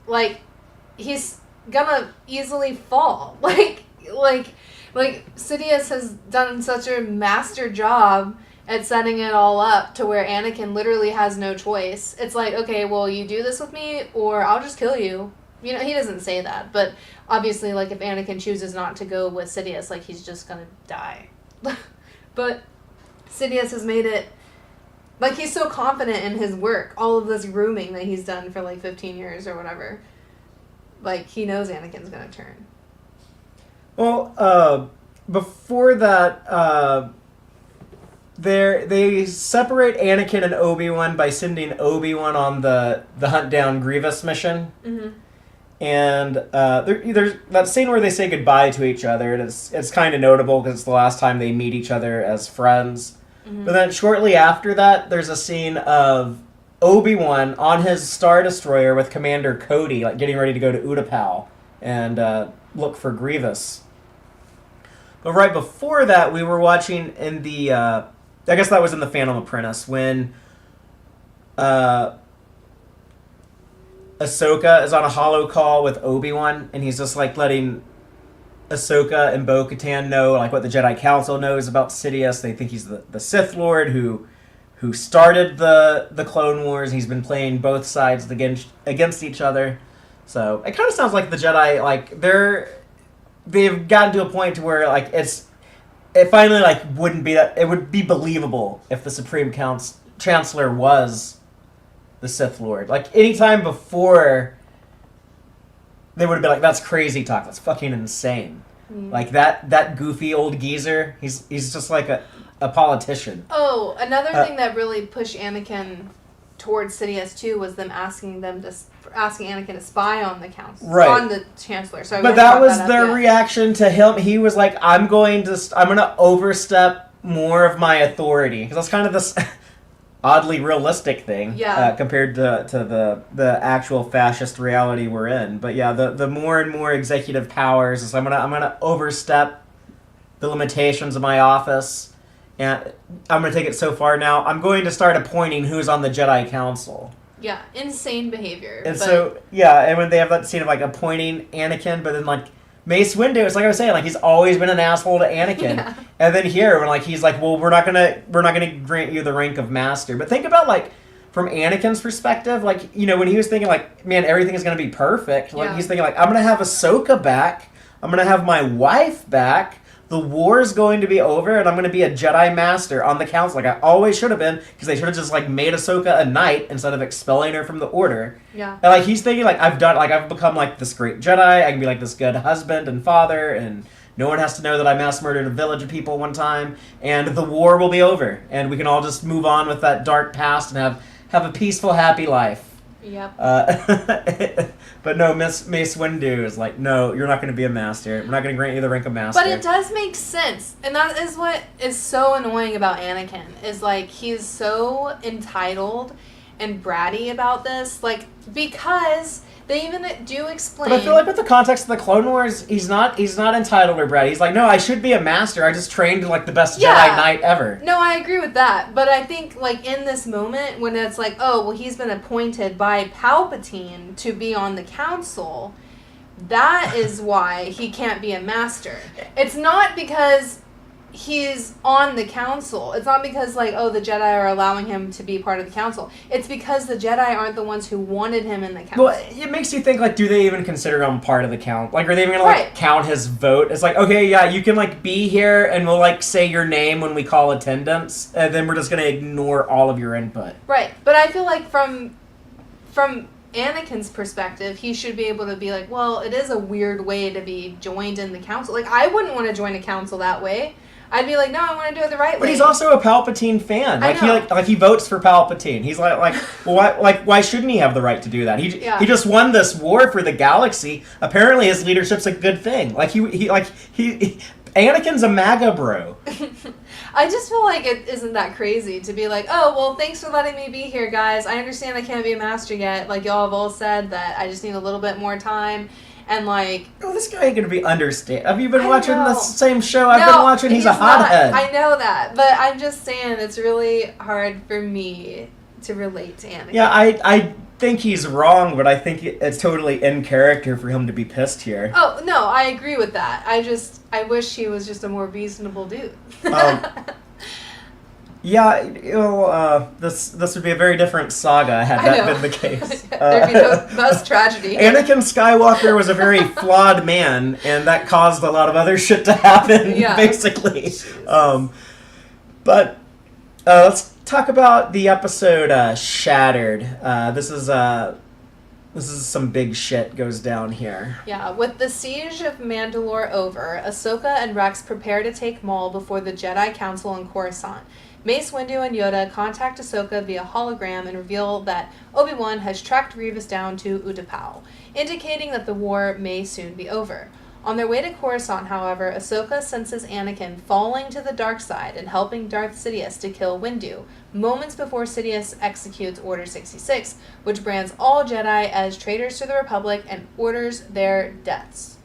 Speaker 2: like, he's gonna easily fall. Like Sidious has done such a master job at setting it all up to where Anakin literally has no choice. It's like, okay, well, you do this with me, or I'll just kill you. He doesn't say that, but obviously, like, if Anakin chooses not to go with Sidious, like, he's just gonna die. But Sidious has made it, like, he's so confident in his work, all of this grooming that he's done for, like, 15 years or whatever. Like, he knows Anakin's gonna turn.
Speaker 1: Well, before that, they separate Anakin and Obi-Wan by sending Obi-Wan on the hunt down Grievous mission. Mm-hmm. And there's that scene where they say goodbye to each other, and it's kind of notable because it's the last time they meet each other as friends. Mm-hmm. But then shortly after that, there's a scene of Obi-Wan on his Star Destroyer with Commander Cody, like getting ready to go to Utapau and look for Grievous. But right before that, we were watching in the I guess that was in The Phantom Apprentice, when Ahsoka is on a holo call with Obi-Wan, and he's just, like, letting Ahsoka and Bo-Katan know, like, what the Jedi Council knows about Sidious. They think he's the Sith Lord who started the Clone Wars. He's been playing both sides against each other. So it kind of sounds like the Jedi, like, they've gotten to a point to where, like, it finally, like, wouldn't be that, it would be believable if the Supreme Chancellor was the Sith Lord. Like, anytime before, they would have been like, that's crazy talk, that's fucking insane. Mm. Like, that goofy old geezer, he's just like a politician.
Speaker 2: Oh, another thing that really pushed Anakin towards Sidious too was them asking Anakin to spy on the council,
Speaker 1: right,
Speaker 2: on the Chancellor. So
Speaker 1: but that was their reaction to him. He was like, I'm gonna overstep more of my authority, because that's kind of this oddly realistic thing, compared to the actual fascist reality we're in. But yeah, the more and more executive powers is I'm gonna overstep the limitations of my office. And I'm going to take it so far now. I'm going to start appointing who's on the Jedi Council.
Speaker 2: Yeah, insane behavior.
Speaker 1: And and when they have that scene of, like, appointing Anakin, but then, like, Mace Windu, it's like I was saying, like, he's always been an asshole to Anakin. Yeah. And then here, when, like, he's like, well, we're not gonna grant you the rank of Master. But think about, like, from Anakin's perspective, like, when he was thinking, like, man, everything is going to be perfect. Like, he's thinking, like, I'm going to have Ahsoka back. I'm going to have my wife back. The war's going to be over, and I'm going to be a Jedi Master on the Council, like I always should have been, because they should have just, like, made Ahsoka a knight instead of expelling her from the Order. Yeah. And, like, he's thinking, like, I've become, like, this great Jedi, I can be, like, this good husband and father, and no one has to know that I mass murdered a village of people one time, and the war will be over, and we can all just move on with that dark past and have a peaceful, happy life. Yep. But no, Mace Windu is like, no, you're not going to be a master. We're not going to grant you the rank of master.
Speaker 2: But it does make sense. And that is what is so annoying about Anakin, is, like, he's so entitled and bratty about this, like, because they even do explain.
Speaker 1: But I feel like with the context of the Clone Wars, he's not entitled or bratty. He's like, no, I should be a master. I just trained like the best Jedi Knight ever.
Speaker 2: No, I agree with that. But I think, like, in this moment, when it's like, oh, well, he's been appointed by Palpatine to be on the council, that is why he can't be a master. It's not because he's on the council. It's not because, like, oh, the Jedi are allowing him to be part of the council. It's because the Jedi aren't the ones who wanted him in the council.
Speaker 1: Well, it makes you think, like, do they even consider him part of the count? Like, are they even gonna, like, count his vote? It's like, okay, yeah, you can, like, be here, and we'll, like, say your name when we call attendance, and then we're just gonna ignore all of your input.
Speaker 2: Right. But I feel like from Anakin's perspective, he should be able to be like, well, it is a weird way to be joined in the council. Like, I wouldn't want to join a council that way. I'd be like, no, I want to do it the right way.
Speaker 1: But he's also a Palpatine fan. Like he votes for Palpatine. He's like, well, why shouldn't he have the right to do that? He just won this war for the galaxy. Apparently, his leadership's a good thing. Anakin's a MAGA bro.
Speaker 2: I just feel like it isn't that crazy to be like, oh, well, thanks for letting me be here, guys. I understand I can't be a master yet. Like, y'all have all said that I just need a little bit more time. And, like...
Speaker 1: Oh, this guy ain't going to be understand. Have you been watching the same show I've been watching? He's a hothead.
Speaker 2: I know that. But I'm just saying it's really hard for me to relate to Anakin.
Speaker 1: Yeah, I think he's wrong, but I think it's totally in character for him to be pissed here.
Speaker 2: Oh, no, I agree with that. I wish he was just a more reasonable dude.
Speaker 1: Yeah, this would be a very different saga had that been the case.
Speaker 2: There'd be no bus tragedy.
Speaker 1: Anakin Skywalker was a very flawed man, and that caused a lot of other shit to happen, basically. But let's talk about the episode Shattered. This is some big shit goes down here.
Speaker 2: Yeah, with the siege of Mandalore over, Ahsoka and Rex prepare to take Maul before the Jedi Council in Coruscant. Mace Windu and Yoda contact Ahsoka via hologram and reveal that Obi-Wan has tracked Grievous down to Utapau, indicating that the war may soon be over. On their way to Coruscant, however, Ahsoka senses Anakin falling to the dark side and helping Darth Sidious to kill Windu, moments before Sidious executes Order 66, which brands all Jedi as traitors to the Republic and orders their deaths.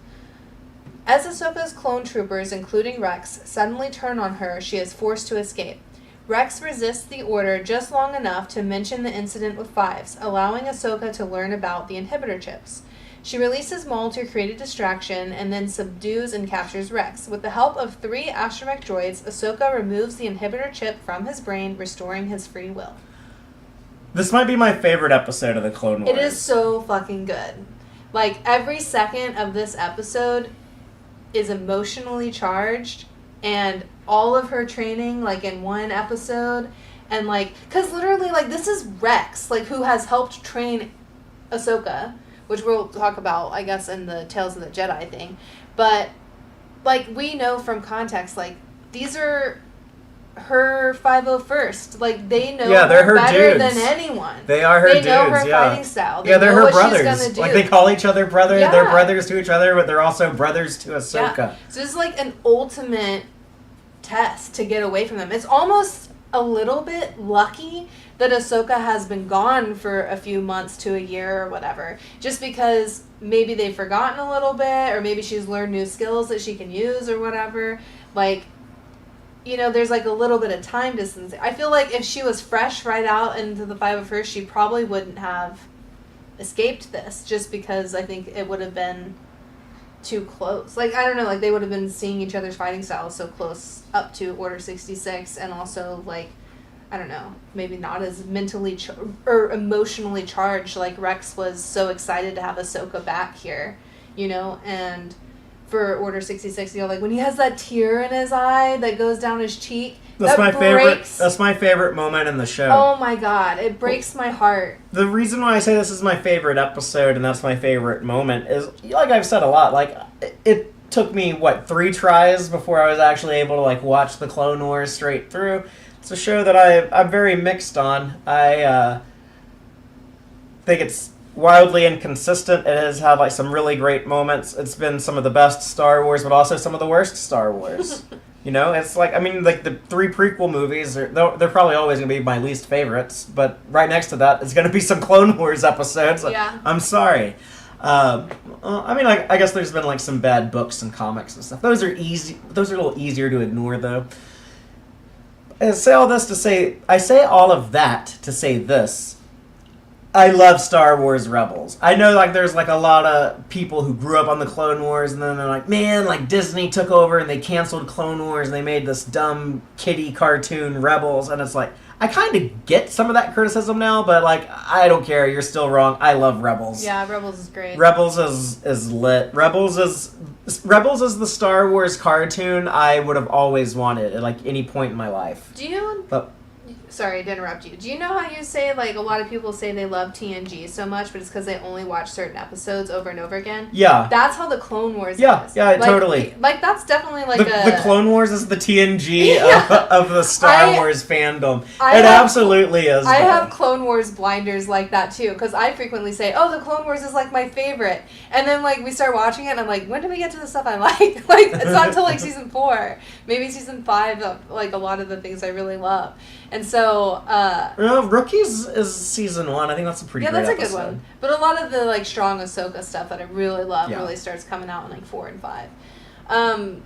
Speaker 2: As Ahsoka's clone troopers, including Rex, suddenly turn on her, she is forced to escape. Rex resists the order just long enough to mention the incident with Fives, allowing Ahsoka to learn about the inhibitor chips. She releases Maul to create a distraction and then subdues and captures Rex. With the help of 3 astromech droids, Ahsoka removes the inhibitor chip from his brain, restoring his free will.
Speaker 1: This might be my favorite episode of the Clone Wars.
Speaker 2: It is so fucking good. Like, every second of this episode is emotionally charged, and all of her training, like, in one episode, and, like, because literally, like, this is Rex, like, who has helped train Ahsoka, which we'll talk about, I guess, in the Tales of the Jedi thing, but, like, we know from context, like, these are her 501st. Like, they know her better than anyone.
Speaker 1: They are her dudes,
Speaker 2: They know her fighting style.
Speaker 1: They're her brothers.
Speaker 2: She's gonna do.
Speaker 1: Like, they call each other brother. Yeah. They're brothers to each other, but they're also brothers to Ahsoka.
Speaker 2: Yeah. So this is like an ultimate test to get away from them. It's almost a little bit lucky that Ahsoka has been gone for a few months to a year or whatever, just because maybe they've forgotten a little bit, or maybe she's learned new skills that she can use or whatever. Like, you know, there's like a little bit of time distance. I feel like if she was fresh right out into the 501st, she probably wouldn't have escaped this, just because I think it would have been too close. Like, I don't know, like, they would have been seeing each other's fighting styles so close up to Order 66, and also, like, I don't know, maybe not as mentally or emotionally charged. Like, Rex was so excited to have Ahsoka back here, you know, and for Order 66, you know, like, when he has that tear in his eye that goes down his cheek,
Speaker 1: that's my favorite moment in the show.
Speaker 2: Oh my god, it breaks my heart.
Speaker 1: The reason why I say this is my favorite episode and that's my favorite moment is, like I've said a lot, like, it took me, 3 tries before I was actually able to, like, watch the Clone Wars straight through. It's a show that I'm very mixed on. I think it's wildly inconsistent. It has had like some really great moments. It's been some of the best Star Wars, but also some of the worst Star Wars. You know, it's like, I mean, like the 3 prequel movies, they're probably always going to be my least favorites, but right next to that is going to be some Clone Wars episodes.
Speaker 2: Yeah.
Speaker 1: I'm sorry. I mean, like, I guess there's been like some bad books and comics and stuff. Those are a little easier to ignore, though. I say all of that to say this. I love Star Wars Rebels. I know, like, there's, like, a lot of people who grew up on the Clone Wars, and then they're like, man, like, Disney took over, and they canceled Clone Wars, and they made this dumb kiddie cartoon Rebels, and it's like, I kind of get some of that criticism now, but, like, I don't care. You're still wrong. I love Rebels.
Speaker 2: Yeah, Rebels is great.
Speaker 1: Rebels is lit. Rebels is the Star Wars cartoon I would have always wanted at, like, any point in my life.
Speaker 2: Do you... Sorry to interrupt you. Do you know how you say, like, a lot of people say they love TNG so much, but it's because they only watch certain episodes over and over again?
Speaker 1: Yeah.
Speaker 2: That's how the Clone Wars is.
Speaker 1: Yeah,
Speaker 2: like,
Speaker 1: totally.
Speaker 2: Like, that's definitely, like,
Speaker 1: the Clone Wars is the TNG of the Star Wars fandom. Absolutely is.
Speaker 2: I have Clone Wars blinders like that, too, because I frequently say, oh, the Clone Wars is, like, my favorite. And then, like, we start watching it, and I'm like, when do we get to the stuff I like? Like, it's not until, like, season 4. Maybe season 5, like, a lot of the things I really love. And so,
Speaker 1: Rookies is season 1. I think that's a pretty great episode.
Speaker 2: That's a good one. But a lot of the, like, strong Ahsoka stuff that I really love really starts coming out in, like, 4 and 5.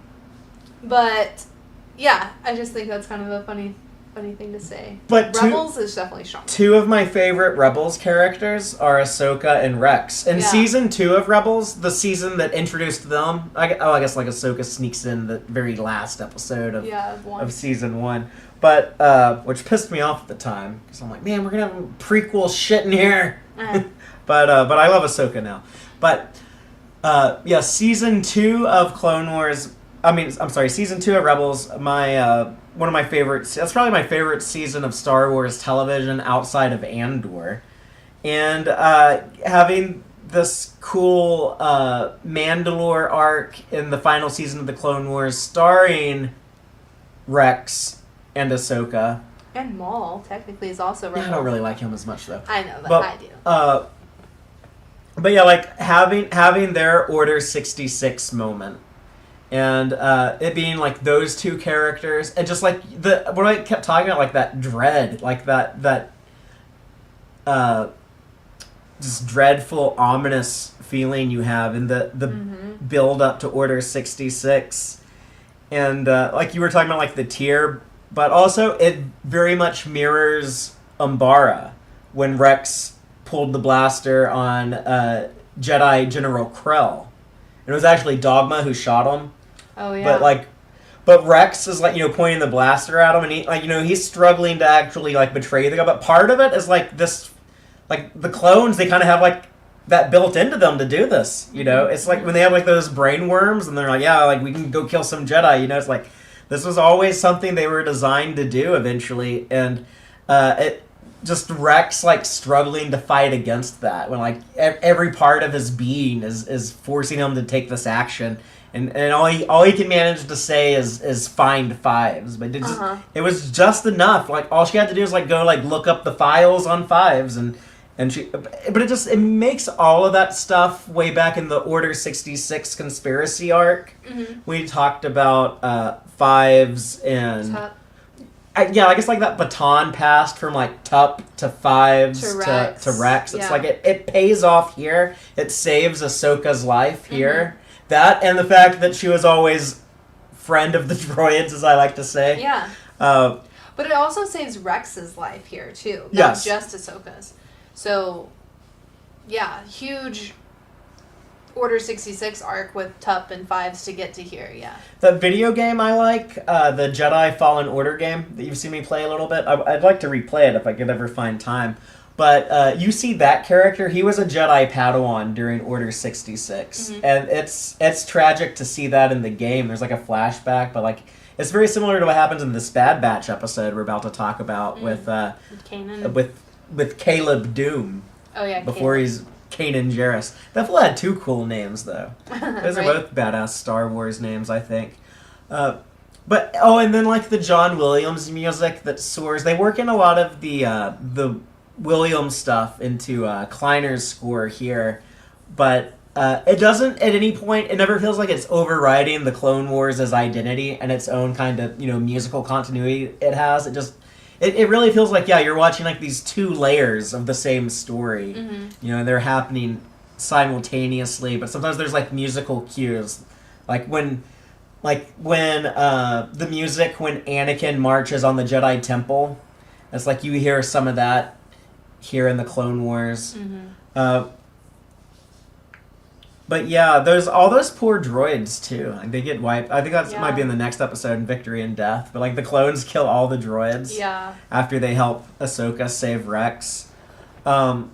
Speaker 2: But, yeah, I just think that's kind of a funny thing to say.
Speaker 1: But
Speaker 2: Rebels is definitely strong. 2
Speaker 1: of my favorite Rebels characters are Ahsoka and Rex. In season 2 of Rebels, the season that introduced them, I guess, like, Ahsoka sneaks in the very last episode of season 1. But, which pissed me off at the time, because I'm like, man, we're going to have prequel shit in here. But I love Ahsoka now. But, season 2 of Clone Wars, season 2 of Rebels, one of my favorites, that's probably my favorite season of Star Wars television outside of Andor. And, having this cool, Mandalore arc in the final season of the Clone Wars starring Rex and Ahsoka.
Speaker 2: And Maul, technically, is also Rebels.
Speaker 1: I don't really like him as much, though.
Speaker 2: I know, but I do.
Speaker 1: But yeah, like, having their Order 66 moment, and it being, like, those 2 characters, and just, like, what I kept talking about, like, that dread, like, that just dreadful, ominous feeling you have in the build up to Order 66. And, like, you were talking about, like, the tier. But also, it very much mirrors Umbara when Rex pulled the blaster on Jedi General Krell. It was actually Dogma who shot him.
Speaker 2: Oh, yeah.
Speaker 1: But Rex is, like, pointing the blaster at him, and he, like, he's struggling to actually, like, betray the guy. But part of it is, like, this, like, the clones, they kind of have, like, that built into them to do this, It's like when they have, like, those brain worms, and they're like, yeah, like, we can go kill some Jedi, It's like... This was always something they were designed to do eventually, and it just Rex, like, struggling to fight against that when, like, every part of his being is forcing him to take this action, and all he can manage to say is find 5s, but it was just enough. Like, all she had to do is, like, go, like, look up the files on 5s, but it makes all of that stuff way back in the Order 66 conspiracy arc. We talked about 5s and I guess, like, that baton passed from, like, Tup to 5s to Rex. It's like it pays off here. It saves Ahsoka's life here. That and the fact that she was always friend of the droids, as I like to say.
Speaker 2: Yeah. But it also saves Rex's life here too, not just Ahsoka's. So, yeah, huge Order 66 arc with Tup and 5s to get to here, yeah.
Speaker 1: The video game I like, the Jedi Fallen Order game that you've seen me play a little bit, I'd like to replay it if I could ever find time. But you see that character, he was a Jedi Padawan during Order 66. And it's tragic to see that in the game. There's, like, a flashback, but, like, it's very similar to what happens in this Bad Batch episode we're about to talk about with Kanan. With Caleb Doom.
Speaker 2: Oh, yeah,
Speaker 1: before
Speaker 2: Caleb.
Speaker 1: He's Kanan Jarrus. That fool had 2 cool names, though. Those are both badass Star Wars names, I think. And then, like, the John Williams music that soars. They work in a lot of the Williams stuff into Kleiner's score here, but it doesn't at any point. It never feels like it's overriding the Clone Wars as identity and its own kind of musical continuity it has. It really feels like you're watching like these two layers of the same story. And they're happening simultaneously, but sometimes there's like musical cues, like when the music when Anakin marches on the Jedi Temple. It's like you hear some of that here in the Clone Wars. But yeah, there's all those poor droids too. Like, they get wiped. I think that might be in the next episode in Victory and Death. But like the clones kill all the droids.
Speaker 2: Yeah.
Speaker 1: After they help Ahsoka save Rex. And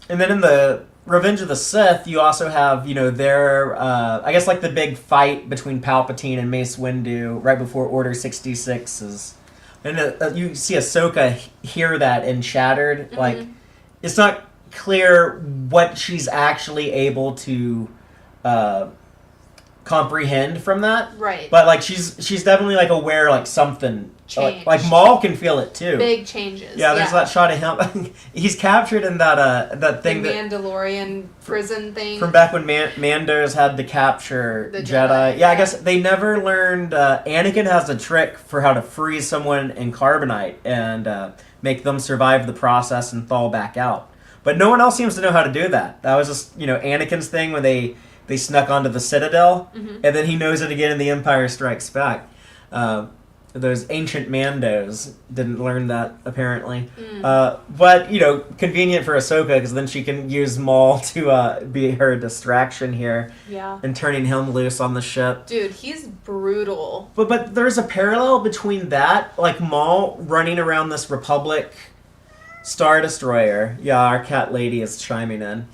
Speaker 1: then in the Revenge of the Sith, you also have their I guess like the big fight between Palpatine and Mace Windu right before Order 66 is. And you see Ahsoka hear that in Shattered. Like, it's not clear what she's actually able to comprehend from that.
Speaker 2: Right.
Speaker 1: But like she's definitely like aware like something
Speaker 2: changed.
Speaker 1: Like Maul can feel it too.
Speaker 2: Big changes.
Speaker 1: Yeah, there's that shot of him. He's captured in that thing,
Speaker 2: the Mandalorian prison thing
Speaker 1: from back when Mandos had to capture
Speaker 2: the
Speaker 1: Jedi. Yeah, I guess they never learned. Anakin has a trick for how to freeze someone in carbonite and make them survive the process and thaw back out. But no one else seems to know how to do that. That was just Anakin's thing when they snuck onto the Citadel, and then he knows it again in The Empire Strikes Back. Those ancient Mandos didn't learn that, apparently. But, convenient for Ahsoka, because then she can use Maul to be her distraction here.
Speaker 2: Yeah. And
Speaker 1: turning him loose on the ship.
Speaker 2: Dude, he's brutal.
Speaker 1: But there's a parallel between that, like Maul running around this Republic Star Destroyer. Yeah, our cat lady is chiming in.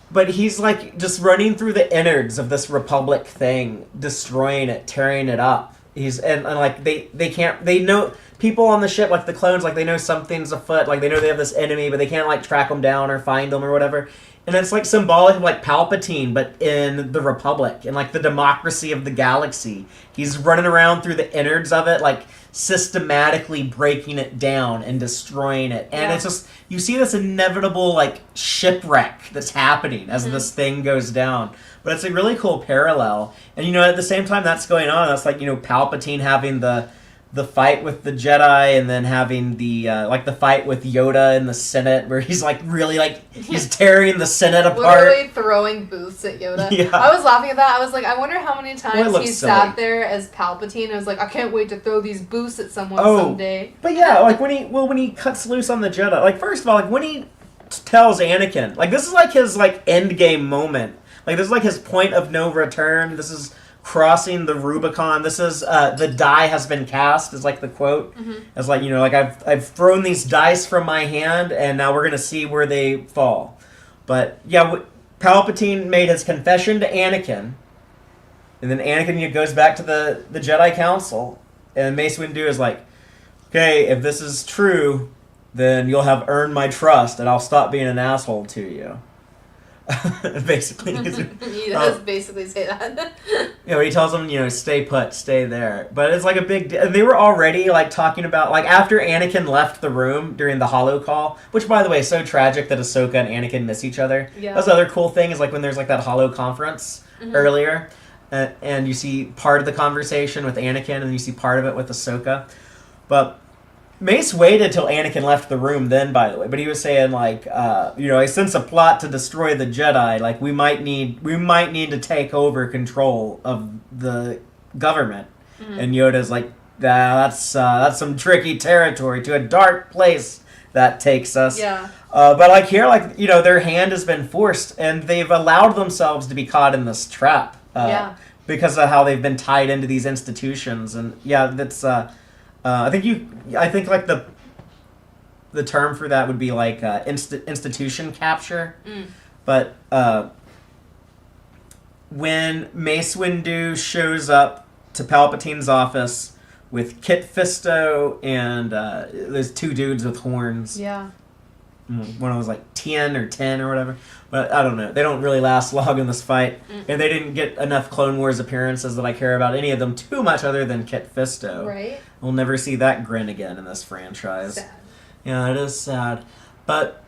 Speaker 1: But he's like just running through the innards of this Republic thing, destroying it, tearing it up. And like they know people on the ship, like the clones, like they know something's afoot, like they know they have this enemy, but they can't like track them down or find them or whatever. And it's like symbolic of like Palpatine, but in the Republic and like the democracy of the galaxy. He's running around through the innards of it, like systematically breaking it down and destroying it. And it's just, you see this inevitable like shipwreck that's happening as this thing goes down. But it's a really cool parallel. And at the same time that's going on, that's like, Palpatine having the fight with the Jedi, and then having the like the fight with Yoda in the Senate, where he's like really like he's tearing the Senate apart,
Speaker 2: literally throwing booths at Yoda. Yeah. I was laughing at that. I was like, I wonder how many times he sat there as Palpatine. I was like, I can't wait to throw these booths at someone someday.
Speaker 1: But yeah, like when he cuts loose on the Jedi, like first of all, like when he tells Anakin, like this is like his like end game moment. Like this is like his point of no return. This is crossing the Rubicon. This is the die has been cast, is like the quote. It's like, like I've thrown these dice from my hand, and now we're gonna see where they fall. But yeah, Palpatine made his confession to Anakin, and then Anakin goes back to the Jedi Council, and Mace Windu is like, okay, if this is true, then you'll have earned my trust, and I'll stop being an asshole to you. Basically.
Speaker 2: He does basically say that.
Speaker 1: He tells them, stay put, stay there. But it's like a big deal. They were already like talking about, like after Anakin left the room during the holo call, which by the way is so tragic that Ahsoka and Anakin miss each other. Yeah. That's the other cool thing is like when there's like that holo conference earlier, and you see part of the conversation with Anakin and you see part of it with Ahsoka. But Mace waited till Anakin left the room then, by the way, but he was saying like, I sense a plot to destroy the Jedi. Like we might need to take over control of the government. And Yoda's like, that's some tricky territory, to a dark place that takes us.
Speaker 2: Yeah.
Speaker 1: But like here, like their hand has been forced, and they've allowed themselves to be caught in this trap. Because of how they've been tied into these institutions, and that's. I think like the term for that would be like institution capture. But when Mace Windu shows up to Palpatine's office with Kit Fisto and those two dudes with horns.
Speaker 2: Yeah.
Speaker 1: One was like 10 or 10 or whatever. But I don't know. They don't really last long in this fight. And they didn't get enough Clone Wars appearances that I care about any of them too much other than Kit Fisto.
Speaker 2: Right.
Speaker 1: We'll never see that grin again in this franchise.
Speaker 2: Sad.
Speaker 1: Yeah, it is sad. But,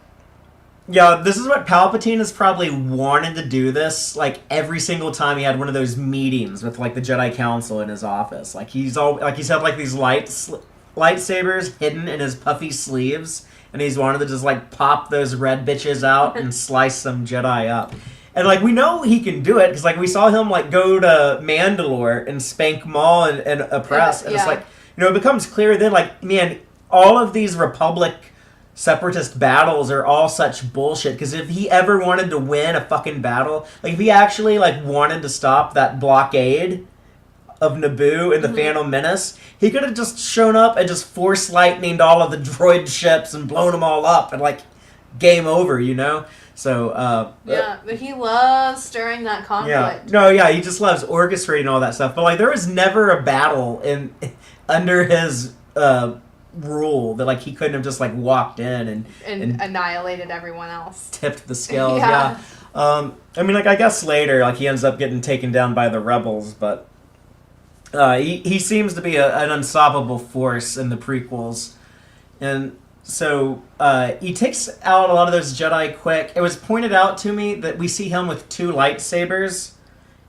Speaker 1: yeah, this is what Palpatine has probably wanted to do this, like, every single time he had one of those meetings with, like, the Jedi Council in his office. Like, he's had, like, these lightsabers hidden in his puffy sleeves, and he's wanted to just, like, pop those red bitches out and slice some Jedi up. And, like, we know he can do it, because, like, we saw him, like, go to Mandalore and spank Maul and oppress, and it's like, you know, it becomes clear then, like, man, all of these Republic separatist battles are all such bullshit, because if he ever wanted to win a fucking battle, like, if he actually, like, wanted to stop that blockade of Naboo and the Phantom Menace, he could have just shown up and just force lightninged all of the droid ships and blown them all up and, like, game over, you know? So,
Speaker 2: but he loves stirring that conflict.
Speaker 1: He just loves orchestrating all that stuff. But, like, there was never a battle under his rule that, like, he couldn't have just, like, walked in and
Speaker 2: annihilated everyone else.
Speaker 1: Tipped the scales, yeah. I mean, like, I guess later, like, he ends up getting taken down by the rebels, but he seems to be an unstoppable force in the prequels. And so he takes out a lot of those Jedi quick. It was pointed out to me that we see him with 2 lightsabers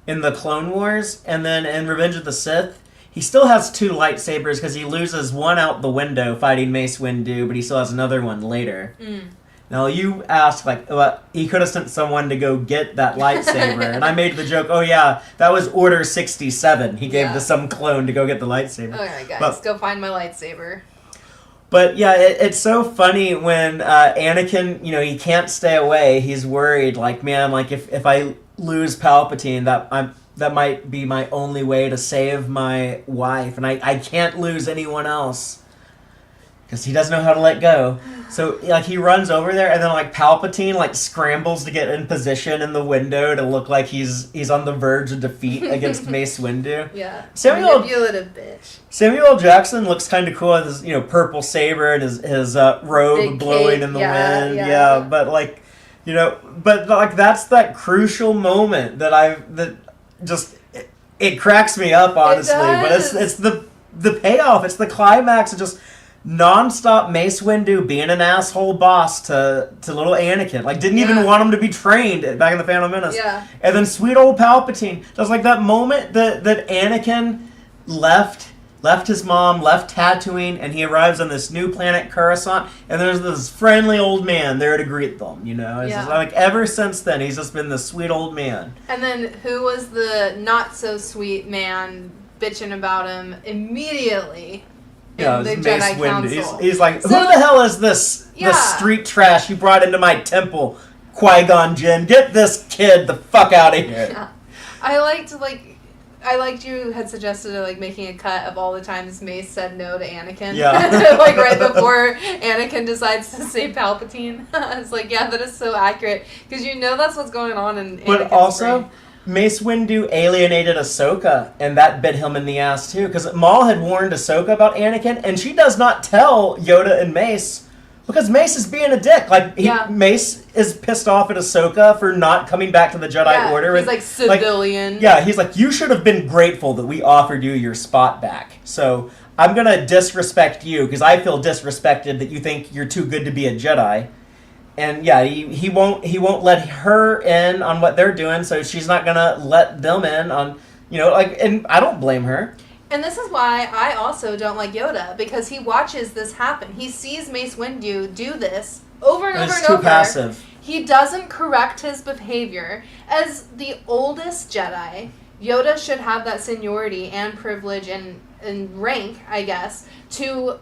Speaker 1: in the Clone Wars, and then in Revenge of the Sith, he still has 2 lightsabers because he loses one out the window fighting Mace Windu, but he still has another one later. Now, you asked, like, he could have sent someone to go get that lightsaber, and I made the joke, oh yeah, that was Order 67. He gave to some clone to go get the lightsaber.
Speaker 2: Alright, guys, go find my lightsaber.
Speaker 1: But yeah, it's so funny when Anakin, you know, he can't stay away. He's worried, like, man, like, if I lose Palpatine, that might be my only way to save my wife, and I can't lose anyone else. Because he doesn't know how to let go. So, like, he runs over there, and then, like, Palpatine, like, scrambles to get in position in the window to look like he's on the verge of defeat against Mace Windu.
Speaker 2: Yeah.
Speaker 1: Manipulative bitch. Samuel L. Jackson looks kind of cool with his, you know, purple saber and his robe big blowing cape in the wind. Yeah, but, like, you know, that's that crucial moment that it cracks me up, honestly. But it's the payoff. It's the climax of just non-stop Mace Windu being an asshole boss to little Anakin. Like, didn't even want him to be trained back in the Phantom Menace. Yeah. And then sweet old Palpatine. Just like that moment that Anakin left his mom, left Tatooine, and he arrives on this new planet, Coruscant, and there's this friendly old man there to greet them, you know? It's just like, ever since then, he's just been this sweet old man.
Speaker 2: And then who was the not-so-sweet man bitching about him immediately?
Speaker 1: Yeah, the Jedi Council. He's like, who the hell is this street trash you brought into my temple, Qui-Gon Jinn? Get this kid the fuck out of here.
Speaker 2: Yeah. I liked you had suggested like making a cut of all the times Mace said no to Anakin. Yeah. Like right before Anakin decides to save Palpatine. I was like, yeah, that is so accurate. Because you know that's what's going on in Anakin's
Speaker 1: But also,
Speaker 2: brain.
Speaker 1: Mace Windu alienated Ahsoka, and that bit him in the ass too. Because Maul had warned Ahsoka about Anakin, and she does not tell Yoda and Mace. Because Mace is being a dick. Like, Mace is pissed off at Ahsoka for not coming back to the Jedi Order.
Speaker 2: He's like, civilian.
Speaker 1: He's like, you should have been grateful that we offered you your spot back. So, I'm going to disrespect you, because I feel disrespected that you think you're too good to be a Jedi. And, he won't let her in on what they're doing, so she's not going to let them in on, and I don't blame her.
Speaker 2: And this is why I also don't like Yoda, because he watches this happen. He sees Mace Windu do this over and over and over.
Speaker 1: He's too passive.
Speaker 2: He doesn't correct his behavior. As the oldest Jedi, Yoda should have that seniority and privilege and rank, I guess, to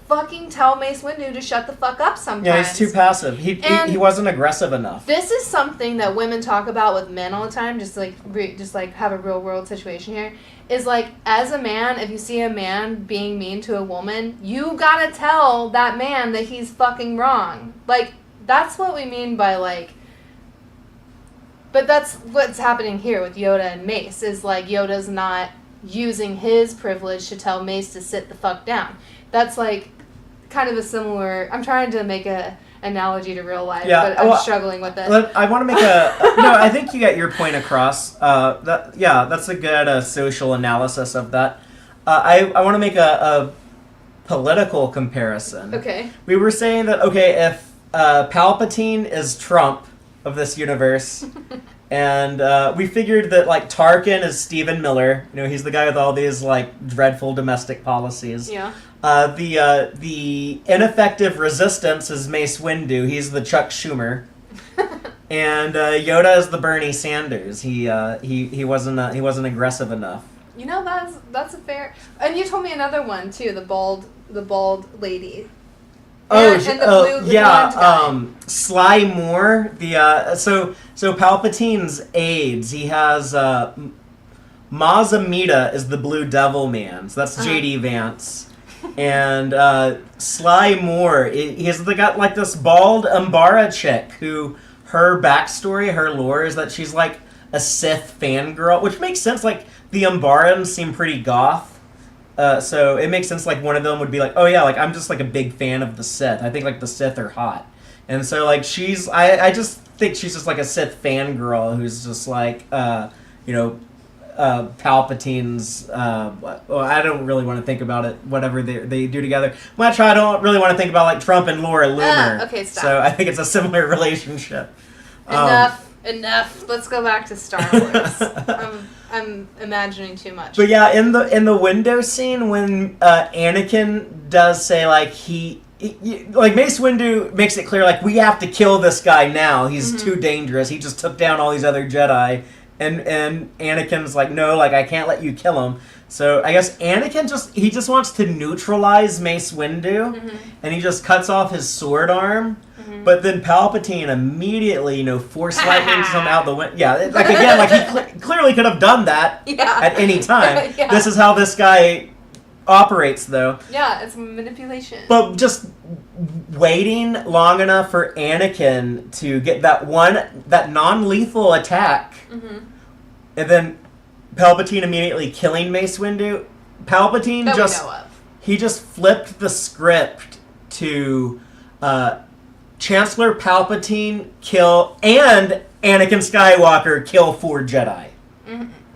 Speaker 2: fucking tell Mace Windu to shut the fuck up sometimes.
Speaker 1: Yeah, he's too passive. He wasn't aggressive enough.
Speaker 2: This is something that women talk about with men all the time, just like have a real world situation here. Is like, as a man, if you see a man being mean to a woman, you gotta tell that man that he's fucking wrong. Like, that's what we mean by, like... But that's what's happening here with Yoda and Mace, is, like, Yoda's not using his privilege to tell Mace to sit the fuck down. That's, like, kind of a similar... I'm trying to make a analogy to real life, but I'm struggling with it.
Speaker 1: I want to make I think you got your point across. That's a good social analysis of that. I want to make a political comparison.
Speaker 2: Okay.
Speaker 1: We were saying that, okay, if Palpatine is Trump of this universe, and we figured that, like, Tarkin is Stephen Miller. You know, he's the guy with all these, like, dreadful domestic policies.
Speaker 2: Yeah.
Speaker 1: The ineffective resistance is Mace Windu. He's the Chuck Schumer. And Yoda is the Bernie Sanders. He wasn't aggressive enough.
Speaker 2: You know, that's a fair. And you told me another one too. The bald lady. And the blonde guy.
Speaker 1: Sly Moore. So Palpatine's aides. He has Maz Amida is the Blue Devil Man. So that's J.D. Vance. And Sly Moore. He's got like this bald Umbara chick who. Her backstory, her lore is that she's like a Sith fangirl, which makes sense. Like the Umbarans seem pretty goth, so it makes sense. Like one of them would be like, "Oh yeah, like I'm just like a big fan of the Sith. I think like the Sith are hot," and so like she's. I just think she's just like a Sith fangirl who's just like Palpatine's. Well, I don't really want to think about it. Whatever they do together. Much I don't really want to think about like Trump and Laura Loomer.
Speaker 2: Okay, stop.
Speaker 1: So I think it's a similar relationship.
Speaker 2: Enough. Let's go back to Star Wars. I'm imagining too much.
Speaker 1: But yeah, in the window scene when Anakin does say like he like Mace Windu makes it clear like we have to kill this guy now. He's too dangerous. He just took down all these other Jedi. And Anakin's like, no, like I can't let you kill him. So I guess Anakin just wants to neutralize Mace Windu, and he just cuts off his sword arm. But then Palpatine immediately, force lightnings him out the window. Yeah, like again, like he clearly could have done that at any time.
Speaker 2: Yeah.
Speaker 1: This is how this guy operates, though.
Speaker 2: Yeah, it's manipulation.
Speaker 1: But just waiting long enough for Anakin to get that non-lethal attack, and then Palpatine immediately killing Mace Windu. Palpatine he just flipped the script to Chancellor Palpatine kill and Anakin Skywalker kill 4 Jedi.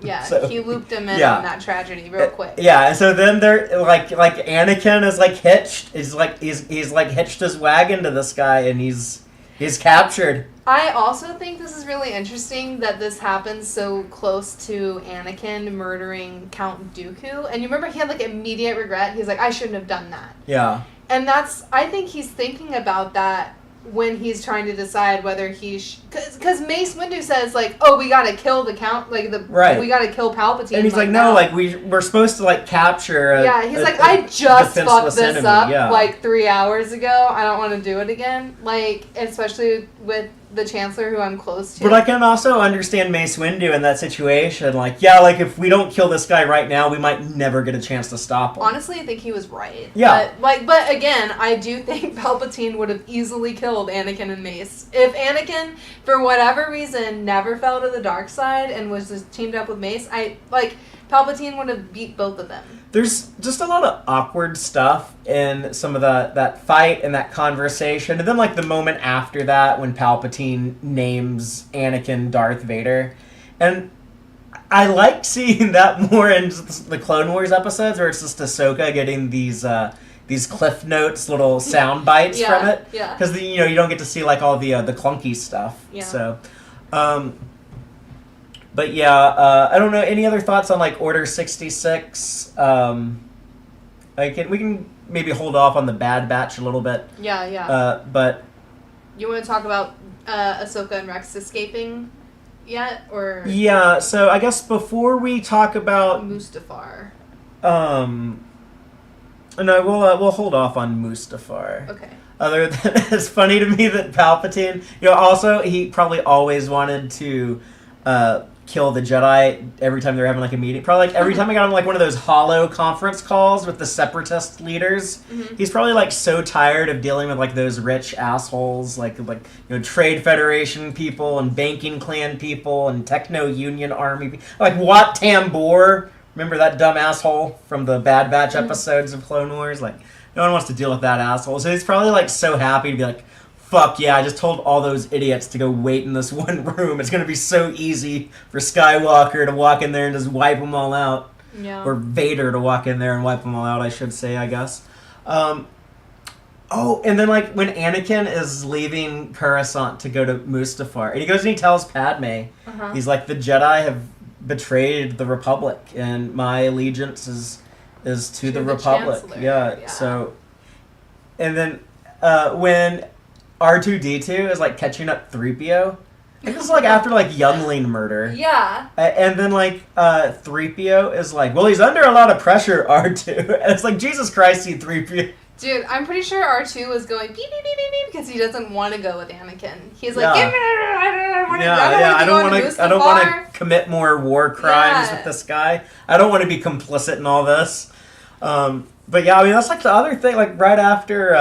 Speaker 2: Yeah, so, he looped him in on that tragedy real quick.
Speaker 1: Yeah, and so then they're like Anakin is like hitched. He's like hitched his wagon to this guy, and he's captured.
Speaker 2: I also think this is really interesting that this happens so close to Anakin murdering Count Dooku. And you remember he had like immediate regret. He's like, I shouldn't have done that. Yeah. And I think he's thinking about that when he's trying to decide whether because Mace Windu says like, oh, we gotta kill the count, we gotta kill Palpatine,
Speaker 1: and he's like no, like we're supposed to like capture
Speaker 2: he's like I just fucked this up like 3 hours ago. I don't want to do it again, like especially with the Chancellor who I'm close to.
Speaker 1: But I can also understand Mace Windu in that situation. Like, yeah, like if we don't kill this guy right now, we might never get a chance to stop him.
Speaker 2: Honestly, I think he was right.
Speaker 1: Yeah.
Speaker 2: But again, I do think Palpatine would have easily killed Anakin and Mace. If Anakin, for whatever reason, never fell to the dark side and was just teamed up with Mace, Palpatine would have beat both of them.
Speaker 1: There's just a lot of awkward stuff in some of that fight and that conversation. And then, like, the moment after that when Palpatine names Anakin Darth Vader. And I like seeing that more in the Clone Wars episodes where it's just Ahsoka getting these Cliff Notes, little sound bites from it.
Speaker 2: Yeah.
Speaker 1: Because, you don't get to see, like, all the clunky stuff.
Speaker 2: Yeah.
Speaker 1: So, but yeah, I don't know. Any other thoughts on like Order 66? We can maybe hold off on the Bad Batch a little bit.
Speaker 2: Yeah.
Speaker 1: But
Speaker 2: you want to talk about Ahsoka and Rex escaping yet, or
Speaker 1: yeah? So I guess before we talk about
Speaker 2: Mustafar.
Speaker 1: No, we'll hold off on Mustafar.
Speaker 2: Okay.
Speaker 1: Other than it's funny to me that Palpatine, also he probably always wanted to kill the Jedi every time they're having like a meeting. Probably like every time I got on like one of those hollow conference calls with the separatist leaders, he's probably like so tired of dealing with like those rich assholes, like Trade Federation people and banking clan people and techno union army, like Wat Tambor. Remember that dumb asshole from the Bad Batch episodes of Clone Wars? Like no one wants to deal with that asshole. So he's probably like so happy to be like, fuck yeah, I just told all those idiots to go wait in this one room. It's going to be so easy for Skywalker to walk in there and just wipe them all out.
Speaker 2: Yeah.
Speaker 1: Or Vader to walk in there and wipe them all out, I should say, I guess. Oh, and then like when Anakin is leaving Coruscant to go to Mustafar, and he goes and he tells Padme, he's like, the Jedi have betrayed the Republic, and my allegiance is to the Republic. Yeah. So, and then when R2-D2 is like catching up 3PO, and this is like after like youngling murder.
Speaker 2: Yeah.
Speaker 1: And then like 3PO is like, well, he's under a lot of pressure, R2. And it's like, Jesus Christ, you 3PO.
Speaker 2: Dude, I'm pretty sure R2 was going beep, beep, beep, beep, beep, because he doesn't want to go with Anakin. He's like, I don't want to commit more war crimes with this guy. I don't want to be complicit in all this. But yeah, I mean, that's like the other thing. Like right after,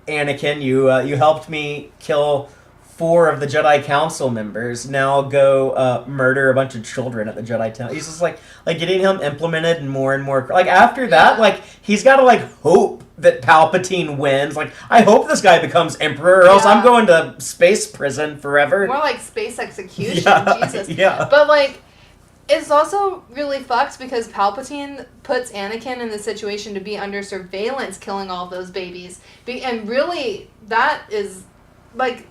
Speaker 2: Anakin, you helped me kill 4 of the Jedi Council members. Now go murder a bunch of children at the Jedi Temple. He's just like getting him implemented and more. Like after that, like he's got to like hope that Palpatine wins. Like I hope this guy becomes Emperor, or else I'm going to space prison forever. More like space execution. Jesus.
Speaker 1: Yeah.
Speaker 2: But like, it's also really fucked because Palpatine puts Anakin in the situation to be under surveillance, killing all those babies. And really, that is. Like,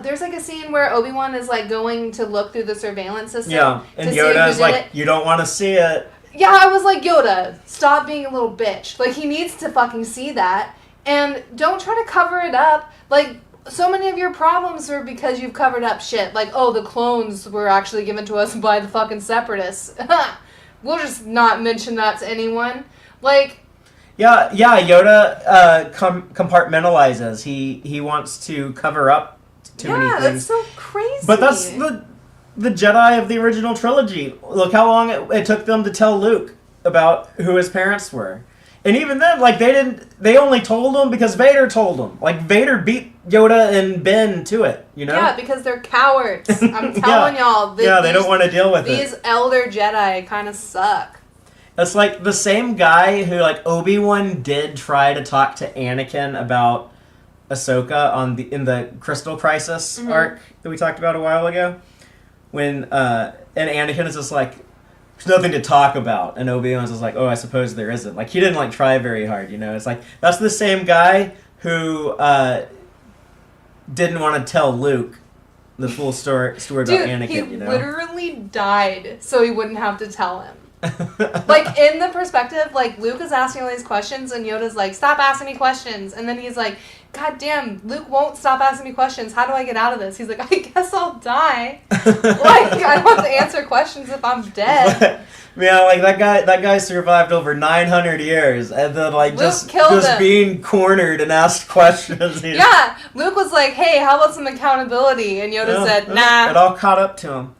Speaker 2: there's like a scene where Obi-Wan is like going to look through the surveillance system.
Speaker 1: Yeah, and Yoda's like, you don't want to see it.
Speaker 2: Yeah, I was like, Yoda, stop being a little bitch. Like, he needs to fucking see that. And don't try to cover it up. Like, so many of your problems are because you've covered up shit. Like, oh, the clones were actually given to us by the fucking separatists. We'll just not mention that to anyone. Like...
Speaker 1: Yeah, Yoda compartmentalizes. He wants to cover up too many things.
Speaker 2: Yeah, that's so crazy.
Speaker 1: But that's the Jedi of the original trilogy. Look how long it took them to tell Luke about who his parents were. And even then, like, they only told him because Vader told them. Like, Vader beat Yoda and Ben to it, you know?
Speaker 2: Yeah, because they're cowards. I'm telling y'all.
Speaker 1: They don't want to deal with it.
Speaker 2: These elder Jedi kind of suck.
Speaker 1: It's like the same guy who, like, Obi-Wan did try to talk to Anakin about Ahsoka in the Crystal Crisis arc that we talked about a while ago. When, and Anakin is just like, there's nothing to talk about. And Obi-Wan's just like, oh, I suppose there isn't. Like, he didn't, like, try very hard, you know? It's like, that's the same guy who didn't want to tell Luke the full story about Anakin, you know?
Speaker 2: He literally died so he wouldn't have to tell him. Like, in the perspective, like, Luke is asking all these questions, and Yoda's like, stop asking me questions. And then he's like, God damn, Luke won't stop asking me questions. How do I get out of this? He's like, I guess I'll die. Like, I don't have to answer questions if I'm dead.
Speaker 1: Yeah, like, that guy survived over 900 years, and then, like,
Speaker 2: Luke
Speaker 1: just
Speaker 2: him.
Speaker 1: being cornered and asked questions.
Speaker 2: Yeah, Luke was like, hey, how about some accountability? And Yoda said, nah.
Speaker 1: It all caught up to him.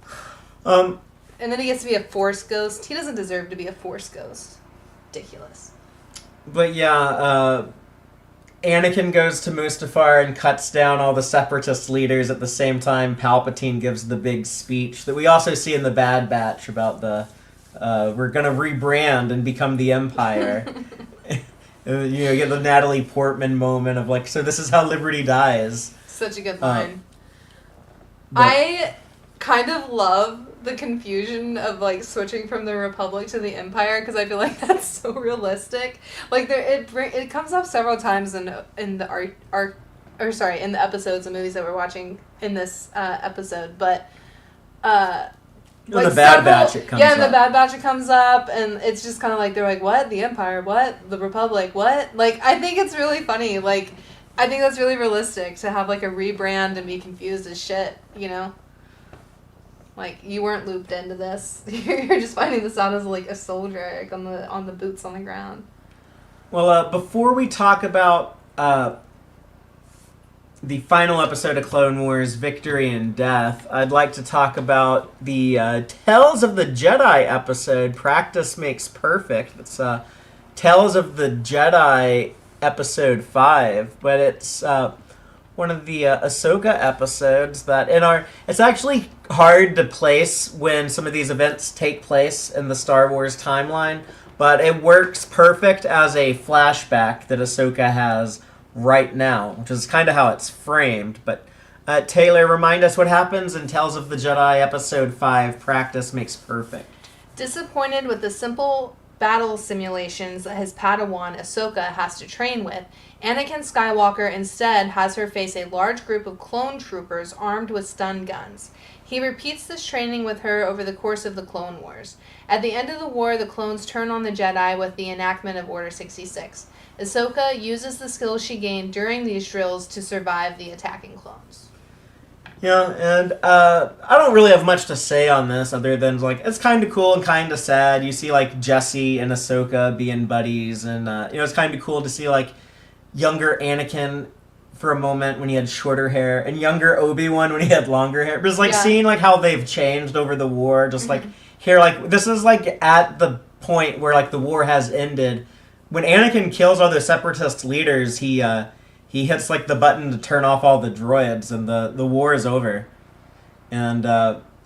Speaker 2: And then he gets to be a Force ghost. He doesn't deserve to be a Force ghost. Ridiculous.
Speaker 1: But yeah, Anakin goes to Mustafar and cuts down all the Separatist leaders at the same time Palpatine gives the big speech that we also see in the Bad Batch about we're going to rebrand and become the Empire. You know, you get the Natalie Portman moment of like, so this is how liberty dies.
Speaker 2: Such a good line. I kind of love the confusion of like switching from the Republic to the Empire because I feel like that's so realistic. Like it comes up several times in the in the episodes and movies that we're watching in this episode, but
Speaker 1: in the Bad Batch it comes up.
Speaker 2: In the Bad Batch it comes up, and it's just kind of like they're like, what? The Empire? What? The Republic? What? Like, I think it's really funny. Like, I think that's really realistic to have like a rebrand and be confused as shit, you know? Like, you weren't looped into this. You're just finding this out as like a soldier, like on the boots on the ground.
Speaker 1: Well, before we talk about the final episode of Clone Wars, Victory and Death, I'd like to talk about the Tales of the Jedi episode, Practice Makes Perfect. It's Tales of the Jedi episode 5, but it's one of the Ahsoka episodes that it's actually hard to place when some of these events take place in the Star Wars timeline, but it works perfect as a flashback that Ahsoka has right now, which is kind of how it's framed. But Taylor, remind us what happens in Tales of the Jedi episode 5, Practice Makes Perfect.
Speaker 2: Disappointed with the simple battle simulations that his Padawan Ahsoka has to train with, Anakin Skywalker instead has her face a large group of clone troopers armed with stun guns. He repeats this training with her over the course of the Clone Wars. At the end of the war, the clones turn on the Jedi with the enactment of Order 66. Ahsoka uses the skills she gained during these drills to survive the attacking clones.
Speaker 1: Yeah, and I don't really have much to say on this other than, like, it's kind of cool and kind of sad. You see, like, Jesse and Ahsoka being buddies, and, it's kind of cool to see, like, younger Anakin for a moment when he had shorter hair, and younger Obi-Wan when he had longer hair. But it's, like, seeing, like, how they've changed over the war, just, like, here, like, this is, like, at the point where, like, the war has ended. When Anakin kills all the Separatist leaders, he hits, like, the button to turn off all the droids, and the war is over. And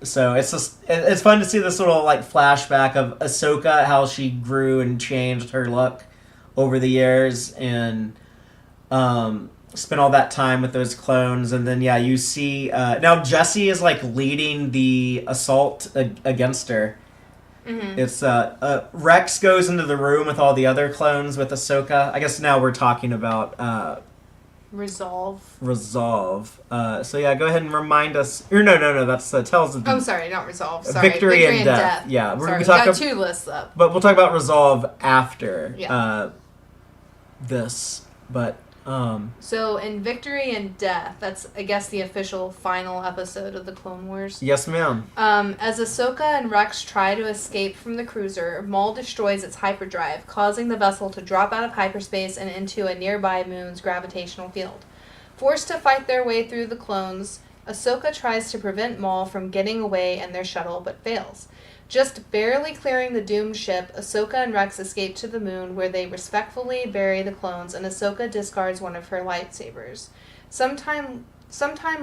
Speaker 1: so it's fun to see this little, like, flashback of Ahsoka, how she grew and changed her look over the years, and spent all that time with those clones. And then, you see... now, Jesse is, like, leading the assault against her. Mm-hmm. It's Rex goes into the room with all the other clones with Ahsoka. I guess now we're talking about...
Speaker 2: Resolve.
Speaker 1: So go ahead and remind us. Or no, that's Tales of...
Speaker 2: I'm sorry, not Resolve. Sorry.
Speaker 1: Victory and Death. Yeah,
Speaker 2: we're going to talk about two lists up.
Speaker 1: But we'll talk about Resolve after this. But
Speaker 2: so in Victory and Death, that's, I guess, the official final episode of the Clone Wars.
Speaker 1: Yes, ma'am.
Speaker 2: As Ahsoka and Rex try to escape from the cruiser, Maul destroys its hyperdrive, causing the vessel to drop out of hyperspace and into a nearby moon's gravitational field. Forced to fight their way through the clones, Ahsoka tries to prevent Maul from getting away in their shuttle, but fails. Just barely clearing the doomed ship, Ahsoka and Rex escape to the moon, where they respectfully bury the clones, and Ahsoka discards one of her lightsabers. Sometime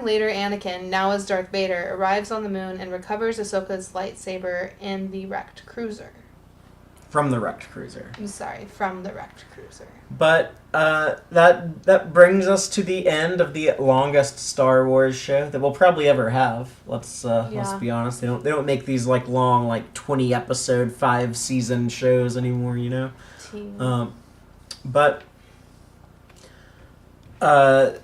Speaker 2: later, Anakin, now as Darth Vader, arrives on the moon and recovers Ahsoka's lightsaber in the wrecked cruiser.
Speaker 1: From the wrecked cruiser.
Speaker 2: I'm sorry, from the wrecked cruiser.
Speaker 1: But that brings us to the end of the longest Star Wars show that we'll probably ever have. Let's be honest. They don't make these, like, long, like, 20 episode 5 season shows anymore, you know. But I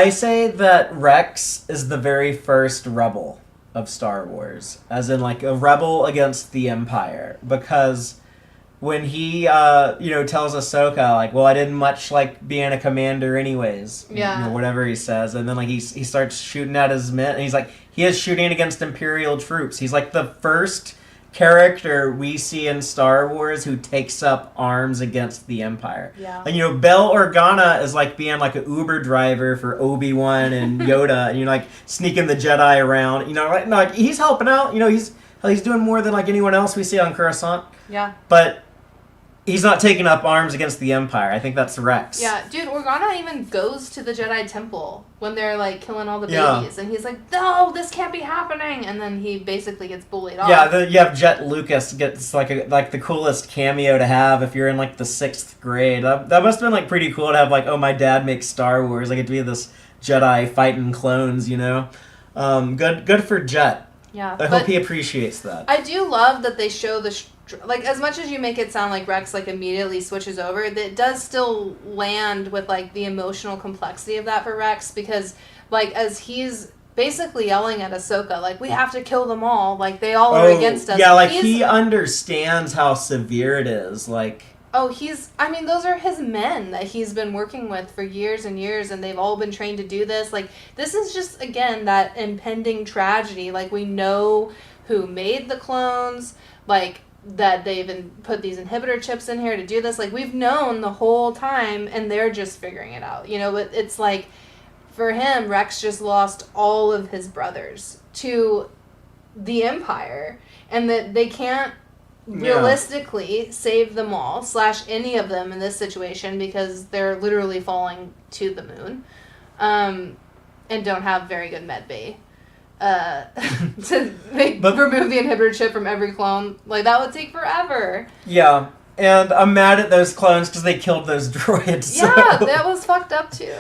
Speaker 1: say that Rex is the very first rebel of Star Wars, as in, like, a rebel against the Empire, because when he tells Ahsoka, like, well, I didn't much like being a commander anyways, whatever he says, and then, like, he starts shooting at his men, and he's like, he is shooting against Imperial troops. He's, like, the first character we see in Star Wars who takes up arms against the Empire.
Speaker 2: Yeah.
Speaker 1: And, Bail Organa is, like, being, like, an Uber driver for Obi-Wan and Yoda, and, like, sneaking the Jedi around, like, he's helping out, he's doing more than, like, anyone else we see on Coruscant.
Speaker 2: Yeah.
Speaker 1: But he's not taking up arms against the Empire. I think that's Rex.
Speaker 2: Yeah, dude, Organa even goes to the Jedi Temple when they're, like, killing all the babies. And he's like, no, this can't be happening. And then he basically gets bullied off.
Speaker 1: Yeah, you have Jet Lucas gets, like the coolest cameo to have if you're in, like, the 6th grade. That must have been, like, pretty cool to have, like, oh, my dad makes Star Wars. I get to be this Jedi fighting clones, Good for Jet.
Speaker 2: Yeah.
Speaker 1: I hope he appreciates that.
Speaker 2: I do love that they show like, as much as you make it sound like Rex, like, immediately switches over, it does still land with, like, the emotional complexity of that for Rex, because, like, as he's basically yelling at Ahsoka, like, we have to kill them all, like, they all are against us.
Speaker 1: Yeah, like, he understands how severe it is, like...
Speaker 2: those are his men that he's been working with for years and years, and they've all been trained to do this. Like, this is just, again, that impending tragedy. Like, we know who made the clones, like, that they've put these inhibitor chips in here to do this. Like, we've known the whole time, and they're just figuring it out. But it's like, for him, Rex just lost all of his brothers to the Empire, and that they can't realistically save them all, / any of them in this situation, because they're literally falling to the moon, and don't have very good med bay. To remove the inhibitor chip from every clone. Like, that would take forever.
Speaker 1: Yeah, and I'm mad at those clones because they killed those droids.
Speaker 2: Yeah, that was fucked up too.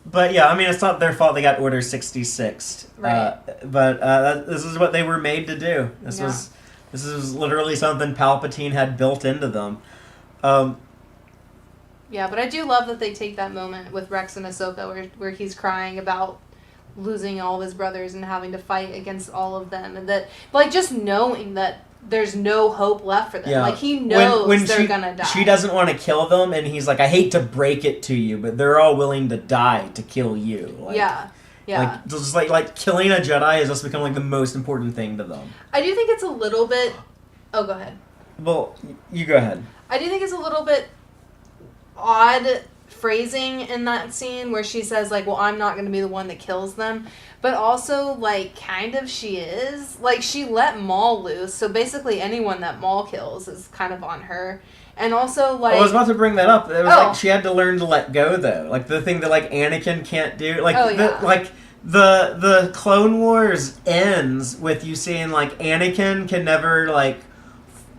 Speaker 1: But yeah, it's not their fault they got Order 66.
Speaker 2: Right.
Speaker 1: But this is what they were made to do. This was This is literally something Palpatine had built into them. Um,
Speaker 2: Yeah, but I do love that they take that moment with Rex and Ahsoka where he's crying about losing all of his brothers and having to fight against all of them, and that, like, just knowing that there's no hope left for them.
Speaker 1: Yeah.
Speaker 2: Like, he knows
Speaker 1: when
Speaker 2: they're gonna die.
Speaker 1: She doesn't want to kill them, and he's like, I hate to break it to you, but they're all willing to die to kill you. Like,
Speaker 2: yeah.
Speaker 1: Like, just like killing a Jedi has just become like the most important thing to them.
Speaker 2: I do think it's a little bit... Oh, go ahead.
Speaker 1: Well, you go ahead.
Speaker 2: I do think it's a little bit odd phrasing in that scene where she says, like, well, I'm not going to be the one that kills them. But also, like, kind of she is. Like, she let Maul loose, so basically anyone that Maul kills is kind of on her. And also, like...
Speaker 1: I was about to bring that up. It was like she had to learn to let go, though. Like, the thing that, like, Anakin can't do. Like, the Clone Wars ends with you seeing, like, Anakin can never, like...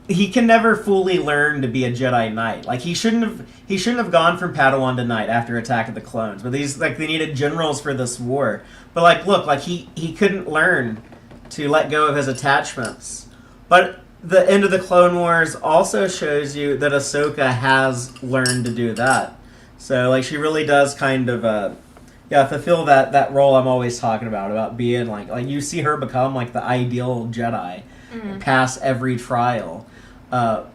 Speaker 1: He can never fully learn to be a Jedi Knight. Like, he shouldn't have gone from Padawan to Knight after Attack of the Clones. But these, like, they needed generals for this war. But, like, look, like, he couldn't learn to let go of his attachments. But the end of the Clone Wars also shows you that Ahsoka has learned to do that. So, like, she really does kind of, fulfill that role I'm always talking about being, like, you see her become, like, the ideal Jedi. Mm-hmm. Pass every trial. I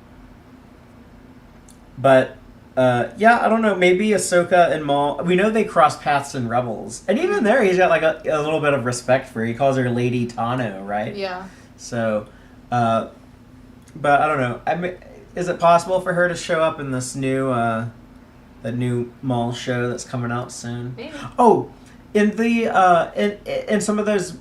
Speaker 1: don't know. Maybe Ahsoka and Maul. We know they cross paths in Rebels, and even there, he's got like a little bit of respect for her. He calls her Lady Tano, right?
Speaker 2: Yeah.
Speaker 1: So, but I don't know. I mean, is it possible for her to show up in this new, the new Maul show that's coming out soon?
Speaker 2: Maybe.
Speaker 1: Oh, in the in some of those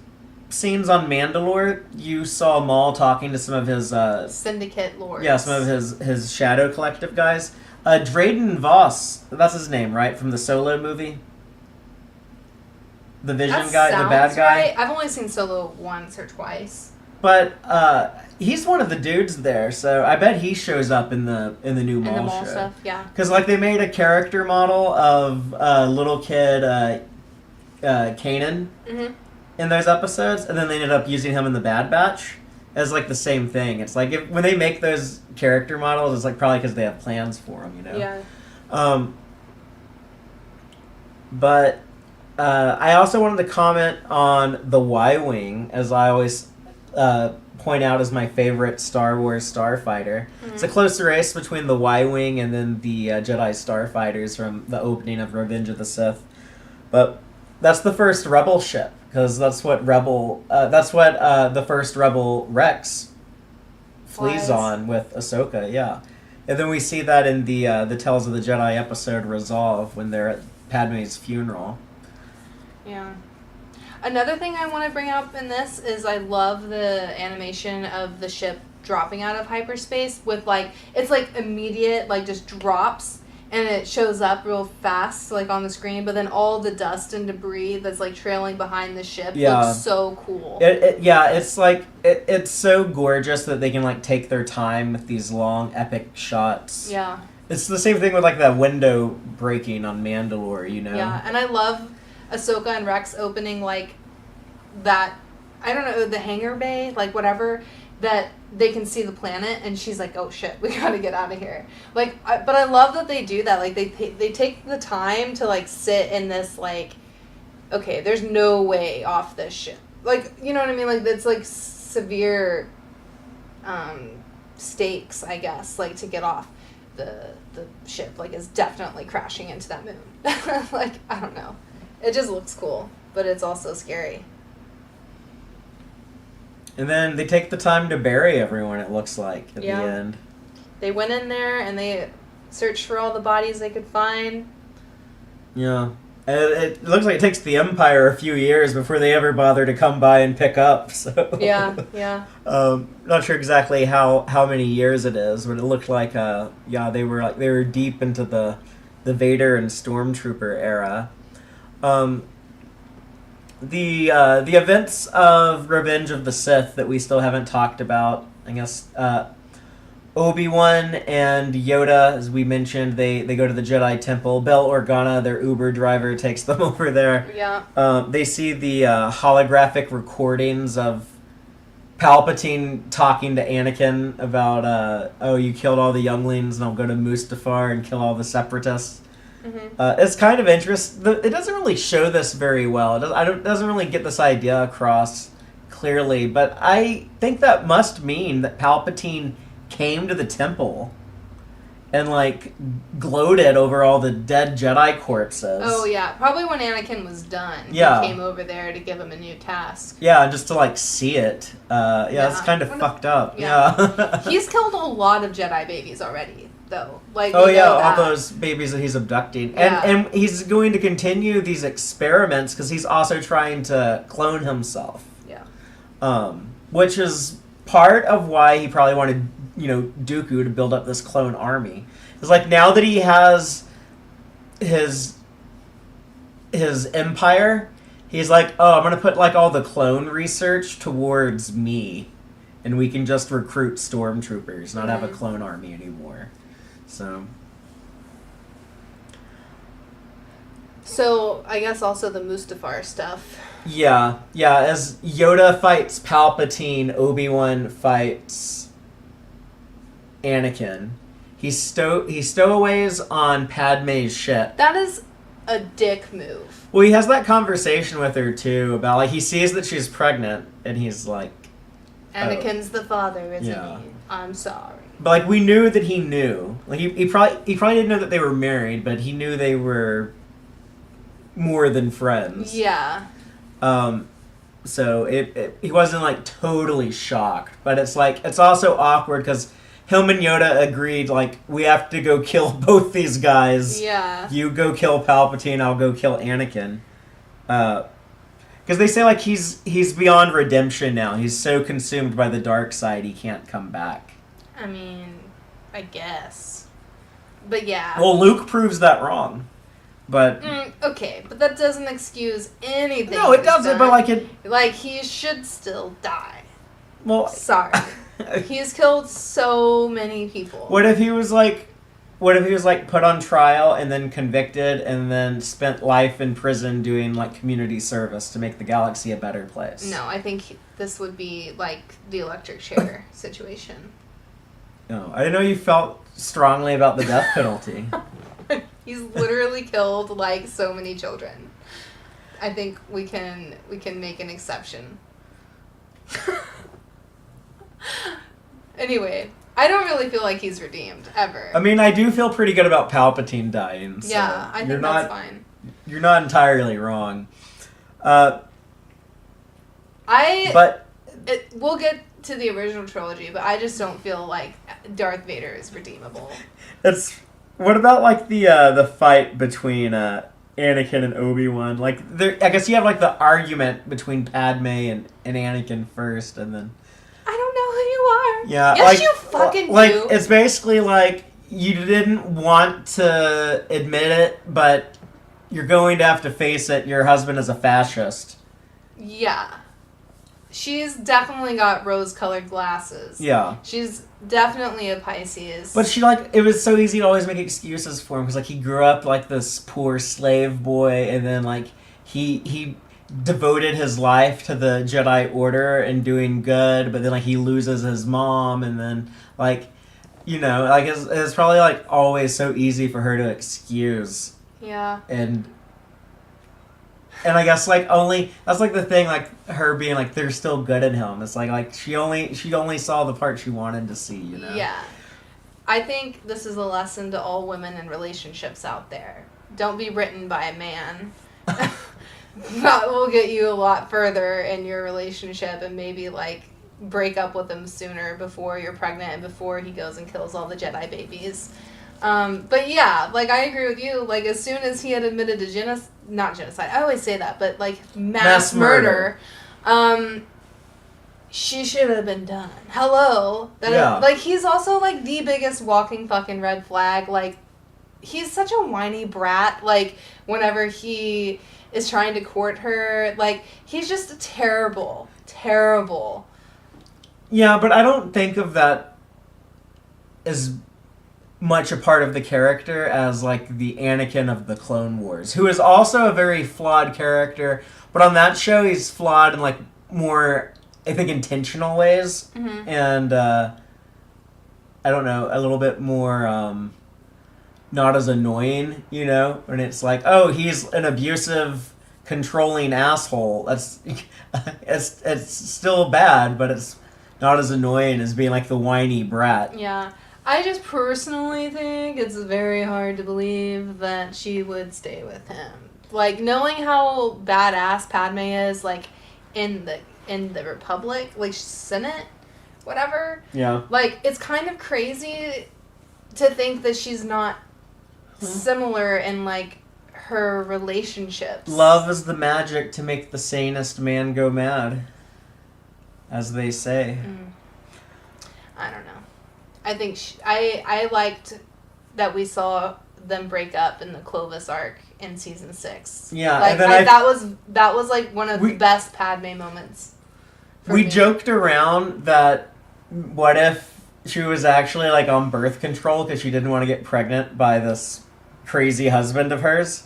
Speaker 1: scenes on Mandalore, you saw Maul talking to some of his
Speaker 2: Syndicate lords.
Speaker 1: Yeah, some of his Shadow Collective guys. Drayden Voss, that's his name, right? From the Solo movie? The Vision guy, the bad guy?
Speaker 2: Right. I've only seen Solo once or twice.
Speaker 1: But he's one of the dudes there, so I bet he shows up in the new Maul show. In the Maul
Speaker 2: stuff, yeah.
Speaker 1: Because, like, they made a character model of little kid Kanan. Mm-hmm. In those episodes, and then they ended up using him in the Bad Batch as, like, the same thing. It's like, when they make those character models, it's, like, probably because they have plans for them, you know?
Speaker 2: Yeah.
Speaker 1: But I also wanted to comment on the Y-Wing, as I always point out as my favorite Star Wars starfighter. Mm-hmm. It's a close race between the Y-Wing and then the Jedi starfighters from the opening of Revenge of the Sith. But that's the first Rebel ship. Because that's what the first Rebel Rex flees on with Ahsoka, yeah. And then we see that in the Tales of the Jedi episode Resolve when they're at Padme's funeral.
Speaker 2: Yeah. Another thing I want to bring up in this is I love the animation of the ship dropping out of hyperspace with, like, it's, like, immediate, like, just drops. And it shows up real fast, like, on the screen, but then all the dust and debris that's, like, trailing behind the ship looks so cool.
Speaker 1: It's, like, it's so gorgeous that they can, like, take their time with these long, epic shots.
Speaker 2: Yeah.
Speaker 1: It's the same thing with, like, that window breaking on Mandalore, you know?
Speaker 2: Yeah, and I love Ahsoka and Rex opening, like, that, I don't know, the hangar bay, like, whatever, that they can see the planet, and she's like, oh shit, we gotta get out of here. Like, but I love that they do that. Like, they take the time to, like, sit in this, like, okay, there's no way off this ship. Like, you know what I mean? Like, it's, like, severe stakes, I guess, like, to get off the ship. Like, is definitely crashing into that moon. Like, I don't know. It just looks cool, but it's also scary.
Speaker 1: And then they take the time to bury everyone, it looks like, at the end.
Speaker 2: They went in there and they searched for all the bodies they could find.
Speaker 1: Yeah. It looks like it takes the Empire a few years before they ever bother to come by and pick up. So
Speaker 2: Yeah.
Speaker 1: Not sure exactly how many years it is, but it looked like they were deep into the Vader and Stormtrooper era. The events of Revenge of the Sith that we still haven't talked about, I guess, Obi-Wan and Yoda, as we mentioned, they go to the Jedi Temple. Bail Organa, their Uber driver, takes them over there.
Speaker 2: Yeah.
Speaker 1: They see the holographic recordings of Palpatine talking to Anakin about, you killed all the younglings, and I'll go to Mustafar and kill all the Separatists. Mm-hmm. It's kind of interesting. It doesn't really show this very well. It doesn't really get this idea across clearly, but I think that must mean that Palpatine came to the temple and, like, gloated over all the dead Jedi corpses.
Speaker 2: Oh, yeah. Probably when Anakin was done.
Speaker 1: Yeah.
Speaker 2: He came over there to give him a new task.
Speaker 1: Yeah, just to, like, see it. It's kind of fucked up. Yeah.
Speaker 2: He's killed a lot of Jedi babies already, though. Like,
Speaker 1: all those babies that he's abducting.
Speaker 2: Yeah.
Speaker 1: And he's going to continue these experiments because he's also trying to clone himself. Yeah. Which is part of why he probably wanted Dooku to build up this clone army. It's like, now that he has his empire, he's like, I'm gonna put, like, all the clone research towards me, and we can just recruit stormtroopers, not have a clone army anymore.
Speaker 2: So I guess also the Mustafar stuff.
Speaker 1: Yeah, as Yoda fights Palpatine, Obi-Wan fights Anakin. He stowaways on Padme's ship.
Speaker 2: That is a dick move.
Speaker 1: Well, he has that conversation with her, too, about, like, he sees that she's pregnant, and he's like...
Speaker 2: Anakin's the father, isn't he? I'm sorry.
Speaker 1: But, like, we knew that he knew. Like, he probably didn't know that they were married, but he knew they were more than friends.
Speaker 2: Yeah.
Speaker 1: So he wasn't, like, totally shocked. But it's, like, it's also awkward because him and Yoda agreed, like, we have to go kill both these guys.
Speaker 2: Yeah.
Speaker 1: You go kill Palpatine, I'll go kill Anakin. Because they say, like, he's beyond redemption now. He's so consumed by the dark side, he can't come back.
Speaker 2: I mean, I guess. But yeah.
Speaker 1: Well, Luke proves that wrong. But...
Speaker 2: okay, but that doesn't excuse anything.
Speaker 1: No, it doesn't, but, like, it...
Speaker 2: Like, he should still die.
Speaker 1: Well...
Speaker 2: Sorry. He's killed so many people.
Speaker 1: What if he was, like, put on trial and then convicted and then spent life in prison doing, like, community service to make the galaxy a better place?
Speaker 2: No, I think this would be, like, the electric chair situation.
Speaker 1: No, I didn't know you felt strongly about the death penalty.
Speaker 2: He's literally killed, like, so many children. I think we can make an exception. Anyway, I don't really feel like he's redeemed, ever.
Speaker 1: I mean, I do feel pretty good about Palpatine dying. So
Speaker 2: yeah, I think that's fine.
Speaker 1: You're not entirely wrong.
Speaker 2: We'll get to the original trilogy, but I just don't feel like Darth Vader is redeemable.
Speaker 1: What about, like, the fight between Anakin and Obi-Wan? Like, I guess you have, like, the argument between Padme and Anakin first, and then...
Speaker 2: I don't know who you are.
Speaker 1: Yeah,
Speaker 2: yes,
Speaker 1: like,
Speaker 2: you fucking do.
Speaker 1: Like, it's basically like you didn't want to admit it, but you're going to have to face it. Your husband is a fascist.
Speaker 2: Yeah. She's definitely got rose-colored glasses.
Speaker 1: Yeah.
Speaker 2: She's definitely a Pisces.
Speaker 1: But she, like, it was so easy to always make excuses for him, because, like, he grew up like this poor slave boy, and then, like, he devoted his life to the Jedi Order and doing good, but then, like, he loses his mom, and then, like, like, it's probably, like, always so easy for her to excuse.
Speaker 2: Yeah.
Speaker 1: And I guess, like, that's, like, the thing, like, her being, like, they're still good in him. It's like she only saw the part she wanted to see,
Speaker 2: Yeah. I think this is a lesson to all women in relationships out there. Don't be written by a man. That will get you a lot further in your relationship, and maybe, like, break up with him sooner before you're pregnant and before he goes and kills all the Jedi babies. But yeah, like, I agree with you. Like, as soon as he had admitted to not genocide, I always say that, but, like, mass murder, she should have been done. Hello. Like, he's also, like, the biggest walking fucking red flag. Like, he's such a whiny brat. Like, whenever he is trying to court her, like, he's just terrible.
Speaker 1: Yeah, but I don't think of that as much a part of the character as, like, the Anakin of the Clone Wars, who is also a very flawed character, but on that show he's flawed in, like, more I think, intentional ways, and I don't know, a little bit more not as annoying, you know, when it's like, oh, he's an abusive, controlling asshole. That's it's still bad, but it's not as annoying as being like the whiny brat.
Speaker 2: Yeah. I just personally think it's very hard to believe that she would stay with him. Like, knowing how badass Padme is, like, in the Republic, like, Senate, whatever.
Speaker 1: Yeah.
Speaker 2: Like, it's kind of crazy to think that she's not similar in, like, her relationships.
Speaker 1: Love is the magic to make the sanest man go mad, as they say.
Speaker 2: I don't know. I think I liked that we saw them break up in the Clovis arc in season 6.
Speaker 1: Yeah,
Speaker 2: like
Speaker 1: and then
Speaker 2: that was like one of the best Padme moments.
Speaker 1: We joked around that what if she was actually like on birth control because she didn't want to get pregnant by this crazy husband of hers.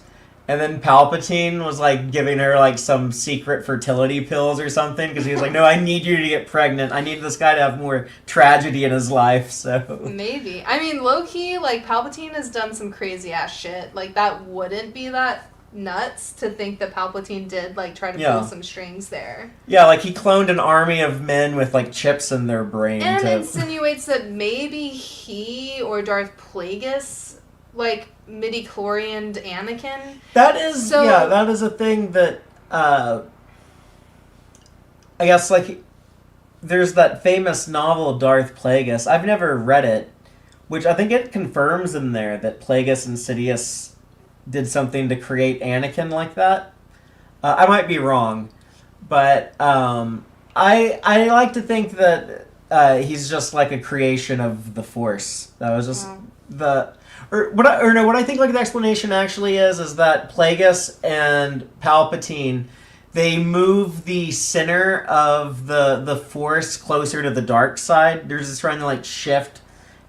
Speaker 1: And then Palpatine was, like, giving her, like, some secret fertility pills or something, because he was like, no, I need you to get pregnant. I need this guy to have more tragedy in his life, so...
Speaker 2: Maybe. I mean, low-key, like, Palpatine has done some crazy-ass shit. Like, that wouldn't be that nuts to think that Palpatine did, like, try to pull some strings there.
Speaker 1: Yeah, like, he cloned an army of men with, like, chips in their brain.
Speaker 2: And insinuates that maybe he or Darth Plagueis, like, midi-chlorianed Anakin.
Speaker 1: That is, that is a thing that, I guess, like, there's that famous novel, Darth Plagueis. I've never read it, which I think it confirms in there that Plagueis and Sidious did something to create Anakin like that. I might be wrong, but I like to think that he's just like a creation of the Force. That was just what I think like the explanation actually is that Plagueis and Palpatine, they move the center of the Force closer to the dark side. They're just trying to like shift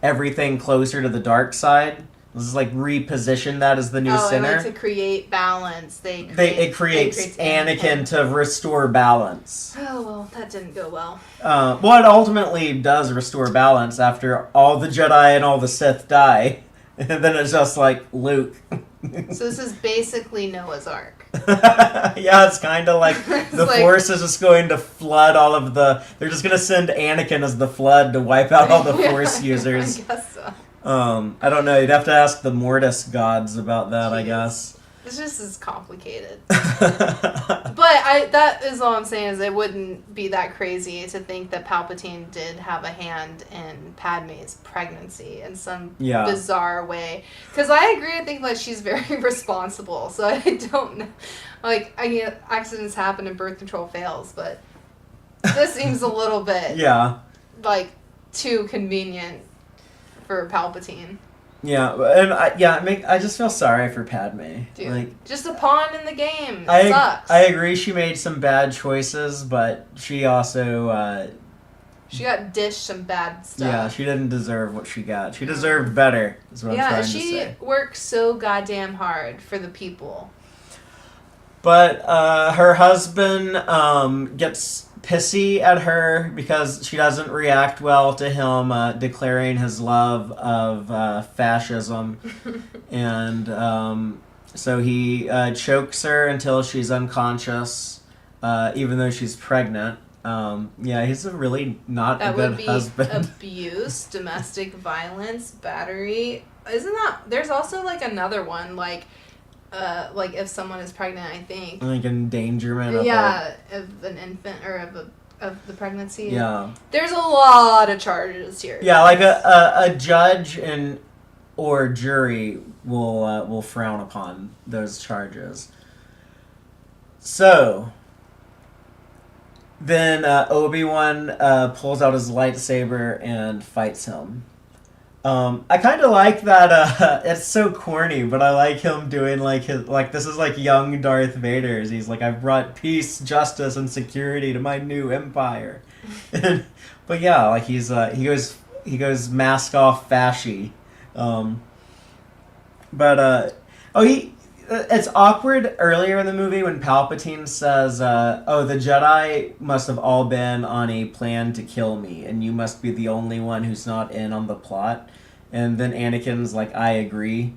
Speaker 1: everything closer to the dark side. This is like reposition that as the new center.
Speaker 2: And like to create balance,
Speaker 1: it creates Anakin to restore balance.
Speaker 2: Oh well, that didn't go well.
Speaker 1: Well, it ultimately does restore balance after all the Jedi and all the Sith die. And then it's just like Luke.
Speaker 2: So this is basically Noah's Ark.
Speaker 1: Yeah, it's kind of like the Force is just going to flood all of the... They're just going to send Anakin as the flood to wipe out all the Force users.
Speaker 2: I guess so.
Speaker 1: I don't know. You'd have to ask the Mortis gods about that, I guess.
Speaker 2: It's just as complicated. But that is all I'm saying is it wouldn't be that crazy to think that Palpatine did have a hand in Padme's pregnancy in some bizarre way. Because I agree, I think like she's very responsible. So I don't know. Like, I mean, accidents happen and birth control fails, but this seems a little bit like too convenient for Palpatine.
Speaker 1: Yeah, and I just feel sorry for Padme.
Speaker 2: Dude,
Speaker 1: like,
Speaker 2: just a pawn in the game. It sucks.
Speaker 1: I agree she made some bad choices, but she also...
Speaker 2: she got dished some bad stuff.
Speaker 1: Yeah, she didn't deserve what she got. She deserved better, is what I'm trying to say.
Speaker 2: Yeah, she worked so goddamn hard for the people.
Speaker 1: But her husband gets pissy at her because she doesn't react well to him declaring his love of fascism. And so he chokes her until she's unconscious, even though she's pregnant. He's a really not a good husband.
Speaker 2: That would be abuse, domestic violence, battery. Isn't that... There's also, like, another one, like if someone is pregnant, I think.
Speaker 1: Like endangerment of
Speaker 2: of an infant or of the pregnancy.
Speaker 1: Yeah.
Speaker 2: There's a lot of charges here.
Speaker 1: Yeah, like a judge or jury will frown upon those charges. So then Obi-Wan pulls out his lightsaber and fights him. I kind of like that, it's so corny, but I like him doing, like, this is, like, young Darth Vader. He's like, I've brought peace, justice, and security to my new empire. But yeah, like, he goes mask off fashy. it's awkward earlier in the movie when Palpatine says, "Oh, the Jedi must have all been on a plan to kill me, and you must be the only one who's not in on the plot." And then Anakin's like, "I agree."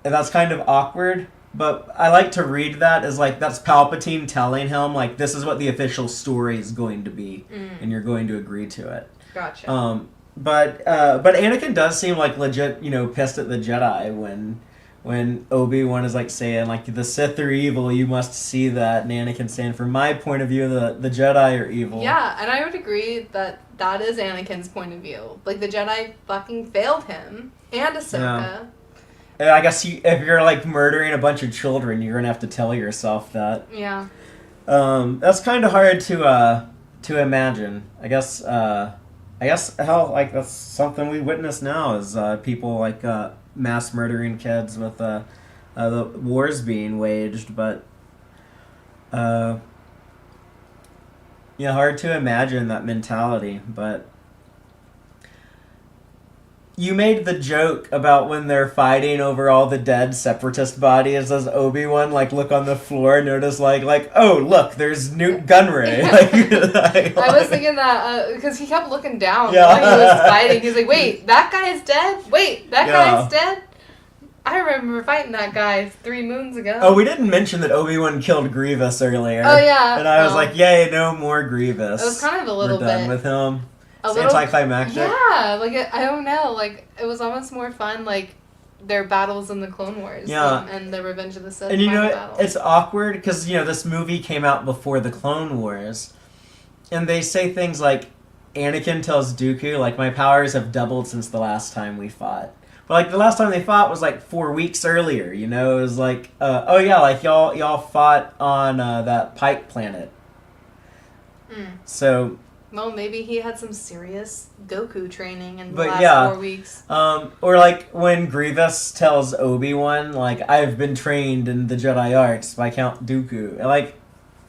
Speaker 1: And that's kind of awkward, but I like to read that as like that's Palpatine telling him like this is what the official story is going to be, and you're going to agree to it.
Speaker 2: Gotcha.
Speaker 1: But Anakin does seem like legit, pissed at the Jedi when Obi-Wan is like saying like the Sith are evil, you must see that, and Anakin saying from my point of view the Jedi are evil.
Speaker 2: Yeah, and I would agree that is Anakin's point of view. Like the Jedi fucking failed him and Ahsoka.
Speaker 1: Yeah. I guess if you're like murdering a bunch of children, you're gonna have to tell yourself that.
Speaker 2: Yeah.
Speaker 1: That's kind of hard to imagine. I guess hell, like that's something we witness now is people like mass murdering kids with the wars being waged, but hard to imagine that mentality. But you made the joke about when they're fighting over all the dead separatist bodies as Obi-Wan like look on the floor and notice like oh look there's Newt Gunray.
Speaker 2: I was thinking that because he kept looking down while he was fighting. He's like, wait, that guy is dead? Wait, that guy's dead? I remember fighting that guy 3 moons ago.
Speaker 1: Oh, we didn't mention that Obi-Wan killed Grievous earlier.
Speaker 2: Oh yeah.
Speaker 1: And I was like, yay, no more Grievous.
Speaker 2: It was kind of a little
Speaker 1: We're done with him. It's anticlimactic.
Speaker 2: Yeah, like I don't know, like it was almost more fun, like their battles in the Clone Wars, and the Revenge of the Sith.
Speaker 1: And it's awkward because this movie came out before the Clone Wars, and they say things like, Anakin tells Dooku like my powers have doubled since the last time we fought. But like the last time they fought was like 4 weeks earlier. It was like, oh yeah, like y'all fought on that Pike planet. So.
Speaker 2: Well, maybe he had some serious Goku training in the last 4 weeks.
Speaker 1: Or like when Grievous tells Obi-Wan, like, I've been trained in the Jedi arts by Count Dooku. And, like,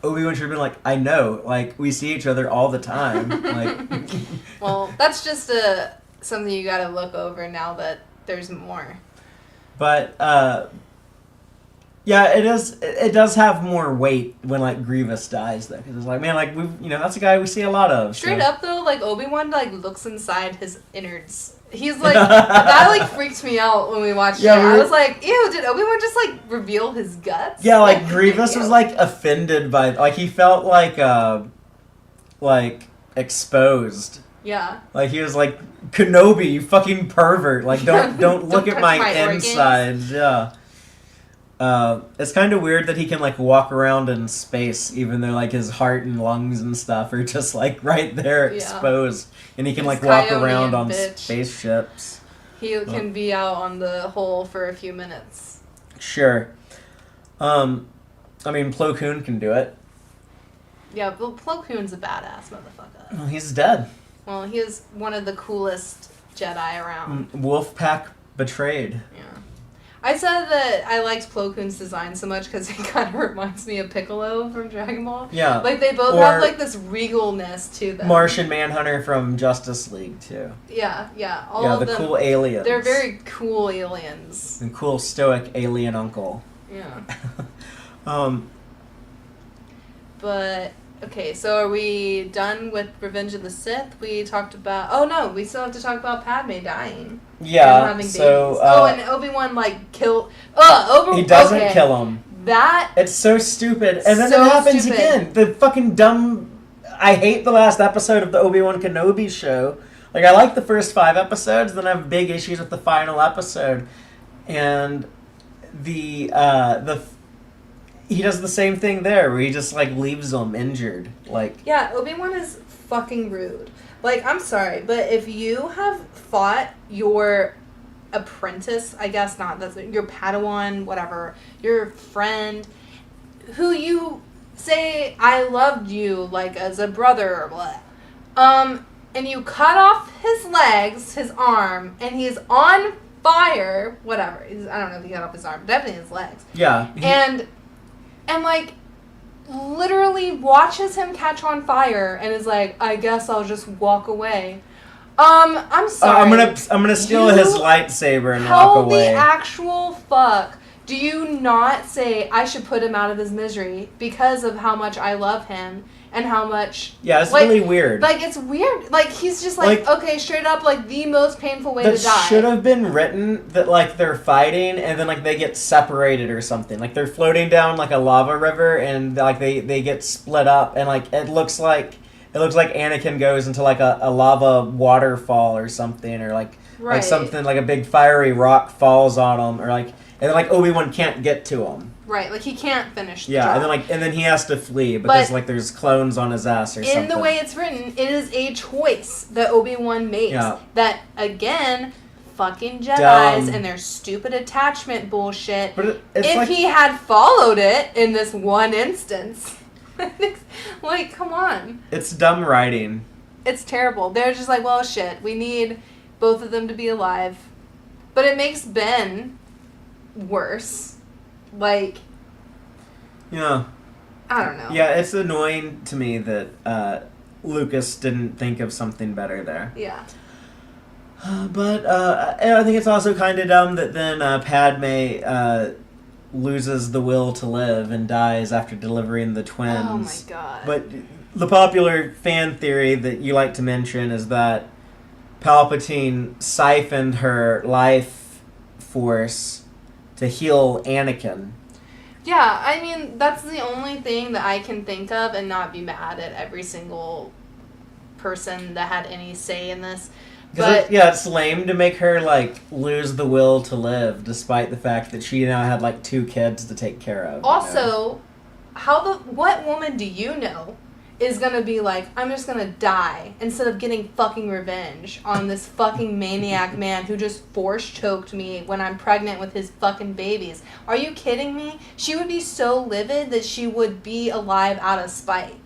Speaker 1: Obi-Wan should have been like, I know, like, we see each other all the time. Like,
Speaker 2: well, that's just something you gotta look over now that there's more.
Speaker 1: But, yeah, it does have more weight when, like, Grievous dies, though. Because it's like, man, like, that's a guy we see a lot of.
Speaker 2: Straight up, though, like, Obi-Wan, like, looks inside his innards. He's, like, that, like, freaked me out when we watched it. I was like, ew, did Obi-Wan just, like, reveal his guts?
Speaker 1: Yeah, like, Grievous was, like, offended by, like, he felt like, exposed.
Speaker 2: Yeah.
Speaker 1: Like, he was like, Kenobi, you fucking pervert. Like, don't look at my insides. Yeah. It's kind of weird that he can, like, walk around in space, even though, like, his heart and lungs and stuff are just, like, right there exposed. And he can, like, walk around on spaceships.
Speaker 2: He can be out on the hole for a few minutes.
Speaker 1: Sure. I mean, Plo Koon can do it.
Speaker 2: Yeah, but Plo Koon's a badass motherfucker.
Speaker 1: Well, he's dead.
Speaker 2: Well, he is one of the coolest Jedi around.
Speaker 1: Wolfpack betrayed.
Speaker 2: Yeah. I said that I liked Plo Koon's design so much because it kind of reminds me of Piccolo from Dragon Ball.
Speaker 1: Yeah.
Speaker 2: Like, they both have, like, this regalness to them.
Speaker 1: Martian Manhunter from Justice League, too.
Speaker 2: Yeah. All of them.
Speaker 1: Yeah, the cool aliens.
Speaker 2: They're very cool aliens.
Speaker 1: And cool stoic alien uncle.
Speaker 2: Yeah. But, okay, so are we done with Revenge of the Sith? We talked about... Oh, no, we still have to talk about Padme dying.
Speaker 1: Yeah,
Speaker 2: having
Speaker 1: so...
Speaker 2: and Obi-Wan, like, killed... Obi-Wan...
Speaker 1: He doesn't kill him.
Speaker 2: That...
Speaker 1: It's so stupid. And then it happens again. The fucking dumb... I hate the last episode of the Obi-Wan Kenobi show. Like, I like the first 5 episodes, then I have big issues with the final episode. And he does the same thing there, where he just, like, leaves them injured. Like...
Speaker 2: Yeah, Obi-Wan is fucking rude. Like, I'm sorry, but if you have fought your apprentice, I guess not, that's your Padawan, whatever, your friend, who you say, I loved you, like, as a brother, or blah, and you cut off his legs, his arm, and he's on fire, whatever, I don't know if he cut off his arm, definitely his legs.
Speaker 1: Yeah.
Speaker 2: And like, literally watches him catch on fire and is like, I guess I'll just walk away. I'm sorry.
Speaker 1: I'm gonna steal his lightsaber and walk away.
Speaker 2: How the actual fuck Do you not say, I should put him out of his misery because of how much I love him and how much...
Speaker 1: Yeah, it's really weird.
Speaker 2: Like, it's weird. Like, he's just like, okay, straight up, like, the most painful way to die.
Speaker 1: That should have been written that, like, they're fighting and then, like, they get separated or something. Like, they're floating down, like, a lava river and, like, they get split up and, like, it looks like Anakin goes into, like, a lava waterfall or something, or, like something, like, a big fiery rock falls on him, or, like, and then, like, Obi-Wan can't get to him.
Speaker 2: Right, like, he can't finish the
Speaker 1: job.
Speaker 2: job.
Speaker 1: And then he has to flee because, like, there's clones on his ass or something.
Speaker 2: In the way it's written, it is a choice that Obi-Wan makes. Yeah. That, again, fucking Jedis and their stupid attachment bullshit.
Speaker 1: But
Speaker 2: if he had followed it in this one instance... like, come on.
Speaker 1: It's dumb writing.
Speaker 2: It's terrible. They're just like, well, shit, we need both of them to be alive. But it makes Ben worse. Like...
Speaker 1: Yeah.
Speaker 2: I don't know.
Speaker 1: Yeah, it's annoying to me that Lucas didn't think of something better there.
Speaker 2: Yeah.
Speaker 1: But I think it's also kind of dumb that then Padme... loses the will to live and dies after delivering the twins.
Speaker 2: Oh my god.
Speaker 1: But the popular fan theory that you like to mention is that Palpatine siphoned her life force to heal Anakin.
Speaker 2: Yeah, I mean, that's the only thing that I can think of and not be mad at every single person that had any say in this. But
Speaker 1: it's lame to make her, like, lose the will to live, despite the fact that she now had, like, 2 kids to take care of.
Speaker 2: Also, what woman do you know is gonna be like, I'm just gonna die, instead of getting fucking revenge on this fucking maniac man who just force choked me when I'm pregnant with his fucking babies? Are you kidding me? She would be so livid that she would be alive out of spite.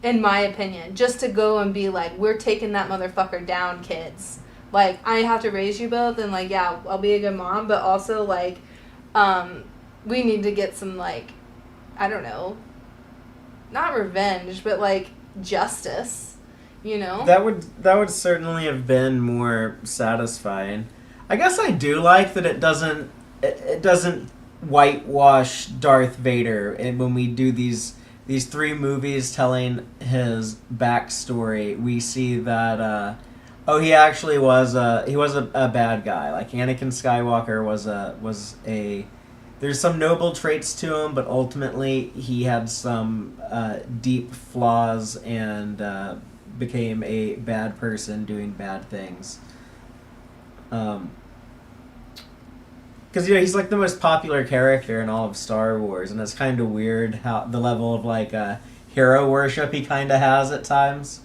Speaker 2: In my opinion, just to go and be like, we're taking that motherfucker down, kids. Like, I have to raise you both, and, like, yeah, I'll be a good mom, but also, like, we need to get some, like, I don't know, not revenge, but, like, justice, you know?
Speaker 1: That would certainly have been more satisfying. I guess I do like that it doesn't whitewash Darth Vader, and when we do these 3 movies telling his backstory, we see that he actually was a bad guy. Like, Anakin Skywalker was a there's some noble traits to him, but ultimately he had some deep flaws and became a bad person doing bad things. Because, he's, like, the most popular character in all of Star Wars, and it's kind of weird how the level of, like, hero worship he kind of has at times.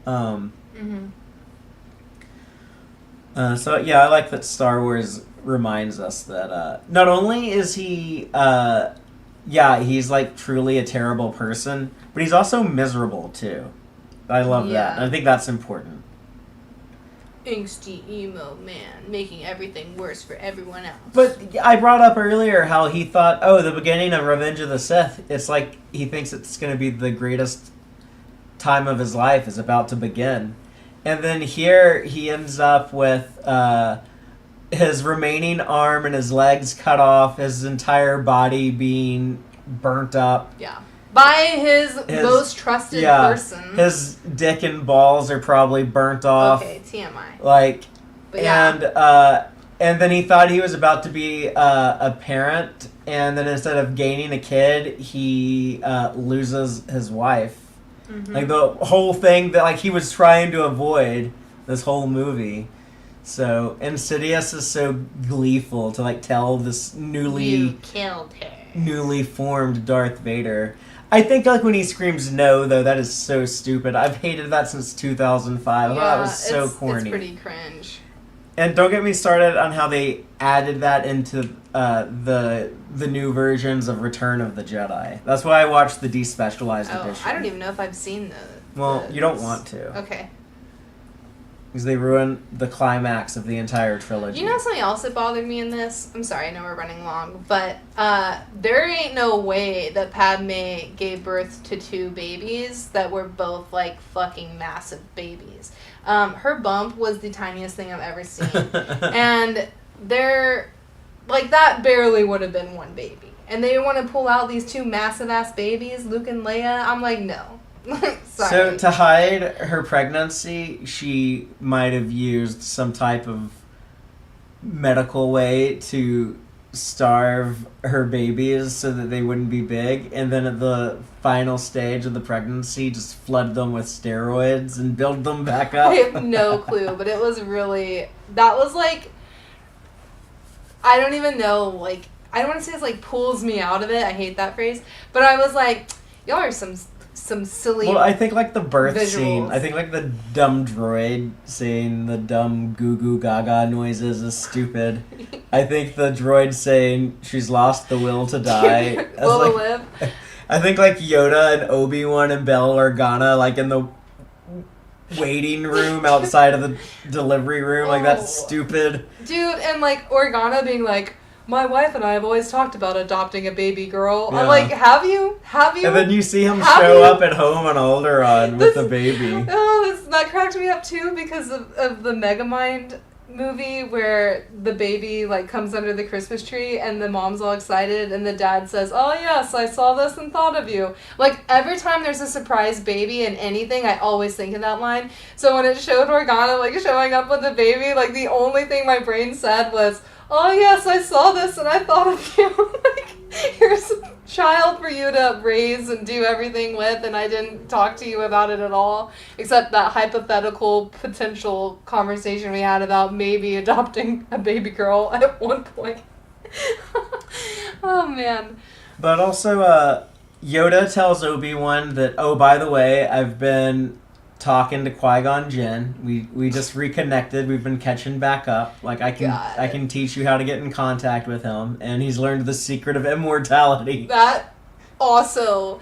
Speaker 1: So, yeah, I like that Star Wars reminds us that not only is he, he's, like, truly a terrible person, but he's also miserable, too. I love that. And I think that's important.
Speaker 2: Angsty emo man making everything worse for everyone else.
Speaker 1: But I brought up earlier how he thought, the beginning of Revenge of the Sith, it's like he thinks it's going to be the greatest time of his life is about to begin. And then here he ends up with his remaining arm and his legs cut off, his entire body being burnt up.
Speaker 2: Yeah. By his most trusted person.
Speaker 1: His dick and balls are probably burnt off.
Speaker 2: Okay, TMI.
Speaker 1: Like,
Speaker 2: but yeah.
Speaker 1: And then he thought he was about to be a parent, and then instead of gaining a kid, he loses his wife. Mm-hmm. Like, the whole thing that, like, he was trying to avoid this whole movie. So Insidious is so gleeful to, like, tell this
Speaker 2: You killed her.
Speaker 1: newly formed Darth Vader. I think, like, when he screams no, though, that is so stupid. I've hated that since 2005. I thought that was so corny.
Speaker 2: It's pretty cringe.
Speaker 1: And don't get me started on how they added that into the new versions of Return of the Jedi. That's why I watched the despecialized edition.
Speaker 2: I don't even know if I've seen
Speaker 1: you don't want to.
Speaker 2: Okay.
Speaker 1: Because they ruin the climax of the entire trilogy.
Speaker 2: You know something else that bothered me in this? I'm sorry, I know we're running long, but there ain't no way that Padme gave birth to 2 babies that were both, like, fucking massive babies. Her bump was the tiniest thing I've ever seen. And like, that barely would have been one baby. And they want to pull out these two massive-ass babies, Luke and Leia. I'm like, no. Sorry.
Speaker 1: So, to hide her pregnancy, she might have used some type of medical way to starve her babies so that they wouldn't be big, and then at the final stage of the pregnancy just flood them with steroids and build them back up.
Speaker 2: I have no clue, but it was really, that was like, I don't even know, like, I don't want to say it's like pulls me out of it. I hate that phrase, but I was like, y'all are some silly.
Speaker 1: Well, I think like the birth
Speaker 2: visuals.
Speaker 1: scene, I think like the dumb droid saying the dumb goo goo gaga noises is stupid. I think the droid saying she's lost the will to die.
Speaker 2: Will to live.
Speaker 1: I think like Yoda and Obi-Wan and Bail Organa like in the waiting room outside of the delivery room, like that's stupid.
Speaker 2: Dude, and like Organa being like, my wife and I have always talked about adopting a baby girl. Yeah. I'm like, have you? And
Speaker 1: then you see him show up at home on Alderaan with the baby.
Speaker 2: Oh, that cracked me up too because of the Megamind movie where the baby like comes under the Christmas tree and the mom's all excited and the dad says, oh yes, I saw this and thought of you. Like every time there's a surprise baby in anything, I always think of that line. So when it showed Organa like showing up with the baby, like the only thing my brain said was, oh yes, I saw this and I thought of you. Like, here's a child for you to raise and do everything with, and I didn't talk to you about it at all, except that hypothetical potential conversation we had about maybe adopting a baby girl at one point. Oh man.
Speaker 1: But also, Yoda tells Obi-Wan that, oh, by the way, I've been talking to Qui-Gon Jinn. We just reconnected. We've been catching back up. Like I can teach you how to get in contact with him, and he's learned the secret of immortality.
Speaker 2: That also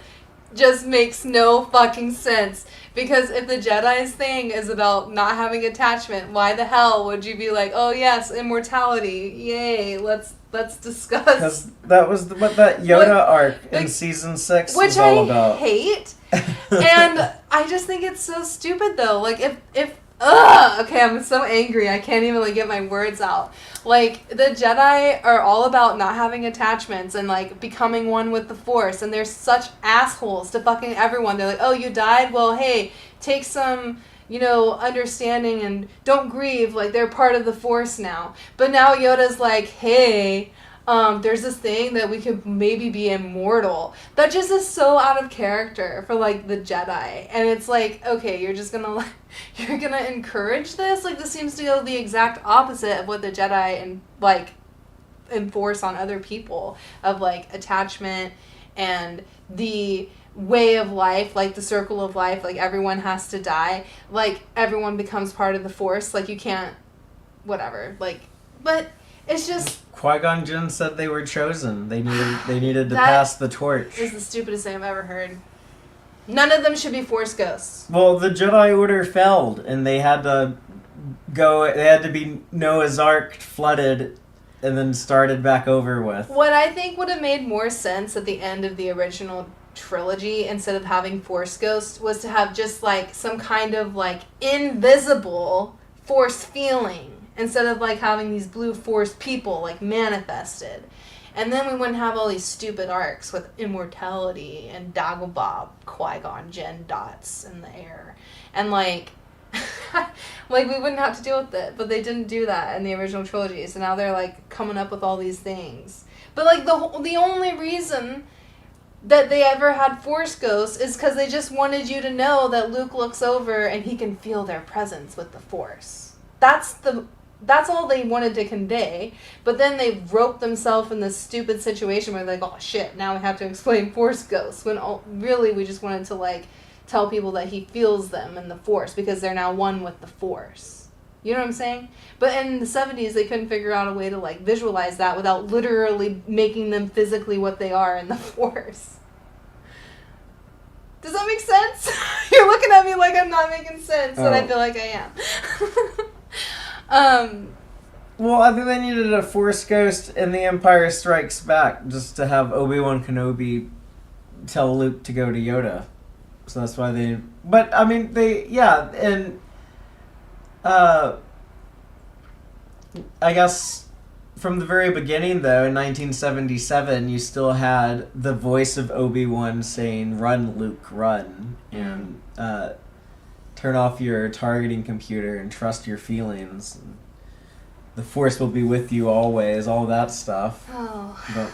Speaker 2: just makes no fucking sense. Because if the Jedi's thing is about not having attachment, why the hell would you be like, oh yes, immortality, yay, let's discuss. Because
Speaker 1: that was what that Yoda arc in season 6 was all about.
Speaker 2: Which I hate. And I just think it's so stupid though. Like okay, I'm so angry. I can't even like get my words out. Like the Jedi are all about not having attachments and like becoming one with the Force, and they're such assholes to fucking everyone. They're like, "Oh, you died? Well, hey, take some, understanding and don't grieve. Like they're part of the Force now." But now Yoda's like, "Hey, there's this thing that we could maybe be immortal." That just is so out of character for like the Jedi. And it's like, okay, you're gonna encourage this? Like this seems to go the exact opposite of what the Jedi enforce on other people, of like attachment and the way of life, like the circle of life, like everyone has to die, like everyone becomes part of the Force, like you can't whatever, like, but it's just
Speaker 1: Qui-Gon Jinn said they were chosen. They needed to pass the torch.
Speaker 2: Is the stupidest thing I've ever heard. None of them should be Force ghosts.
Speaker 1: Well, the Jedi Order failed, and they had to go. They had to be Noah's Ark flooded, and then started back over with.
Speaker 2: What I think would have made more sense at the end of the original trilogy, instead of having Force ghosts, was to have just like some kind of like invisible Force feeling. Instead of, like, having these blue Force people, like, manifested. And then we wouldn't have all these stupid arcs with immortality and Dagobah, Qui-Gon Jinn dots in the air. And, like, we wouldn't have to deal with it. But they didn't do that in the original trilogy. So now they're, like, coming up with all these things. But, like, the only reason that they ever had Force ghosts is because they just wanted you to know that Luke looks over and he can feel their presence with the Force. That's all they wanted to convey, but then they roped themselves in this stupid situation where they're like, oh shit, now we have to explain Force ghosts, when really we just wanted to like tell people that he feels them in the Force because they're now one with the Force. You know what I'm saying? But in the 70s, they couldn't figure out a way to like visualize that without literally making them physically what they are in the Force. Does that make sense? You're looking at me like I'm not making sense, and I feel like I am.
Speaker 1: Well, I think they needed a Force ghost in The Empire Strikes Back just to have Obi-Wan Kenobi tell Luke to go to Yoda. So that's why they... But, I mean, and... I guess from the very beginning, though, in 1977, you still had the voice of Obi-Wan saying, "Run, Luke, run," and turn off your targeting computer and trust your feelings. The Force will be with you always, all that stuff.
Speaker 2: Oh,
Speaker 1: but,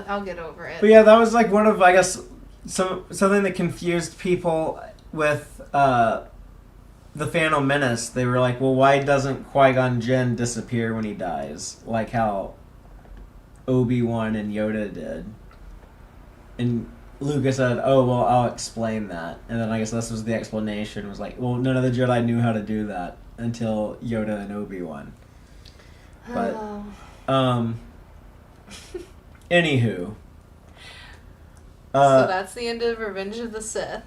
Speaker 2: I'll get over it.
Speaker 1: But yeah, that was like one of, I guess, something that confused people with the Phantom Menace. They were like, well, why doesn't Qui-Gon Jinn disappear when he dies? Like how Obi-Wan and Yoda did. And Lucas said, oh, well, I'll explain that. And then I guess this was the explanation. It was like, well, none of the Jedi knew how to do that until Yoda and Obi-Wan. But, anywho.
Speaker 2: So that's the end of Revenge of the Sith.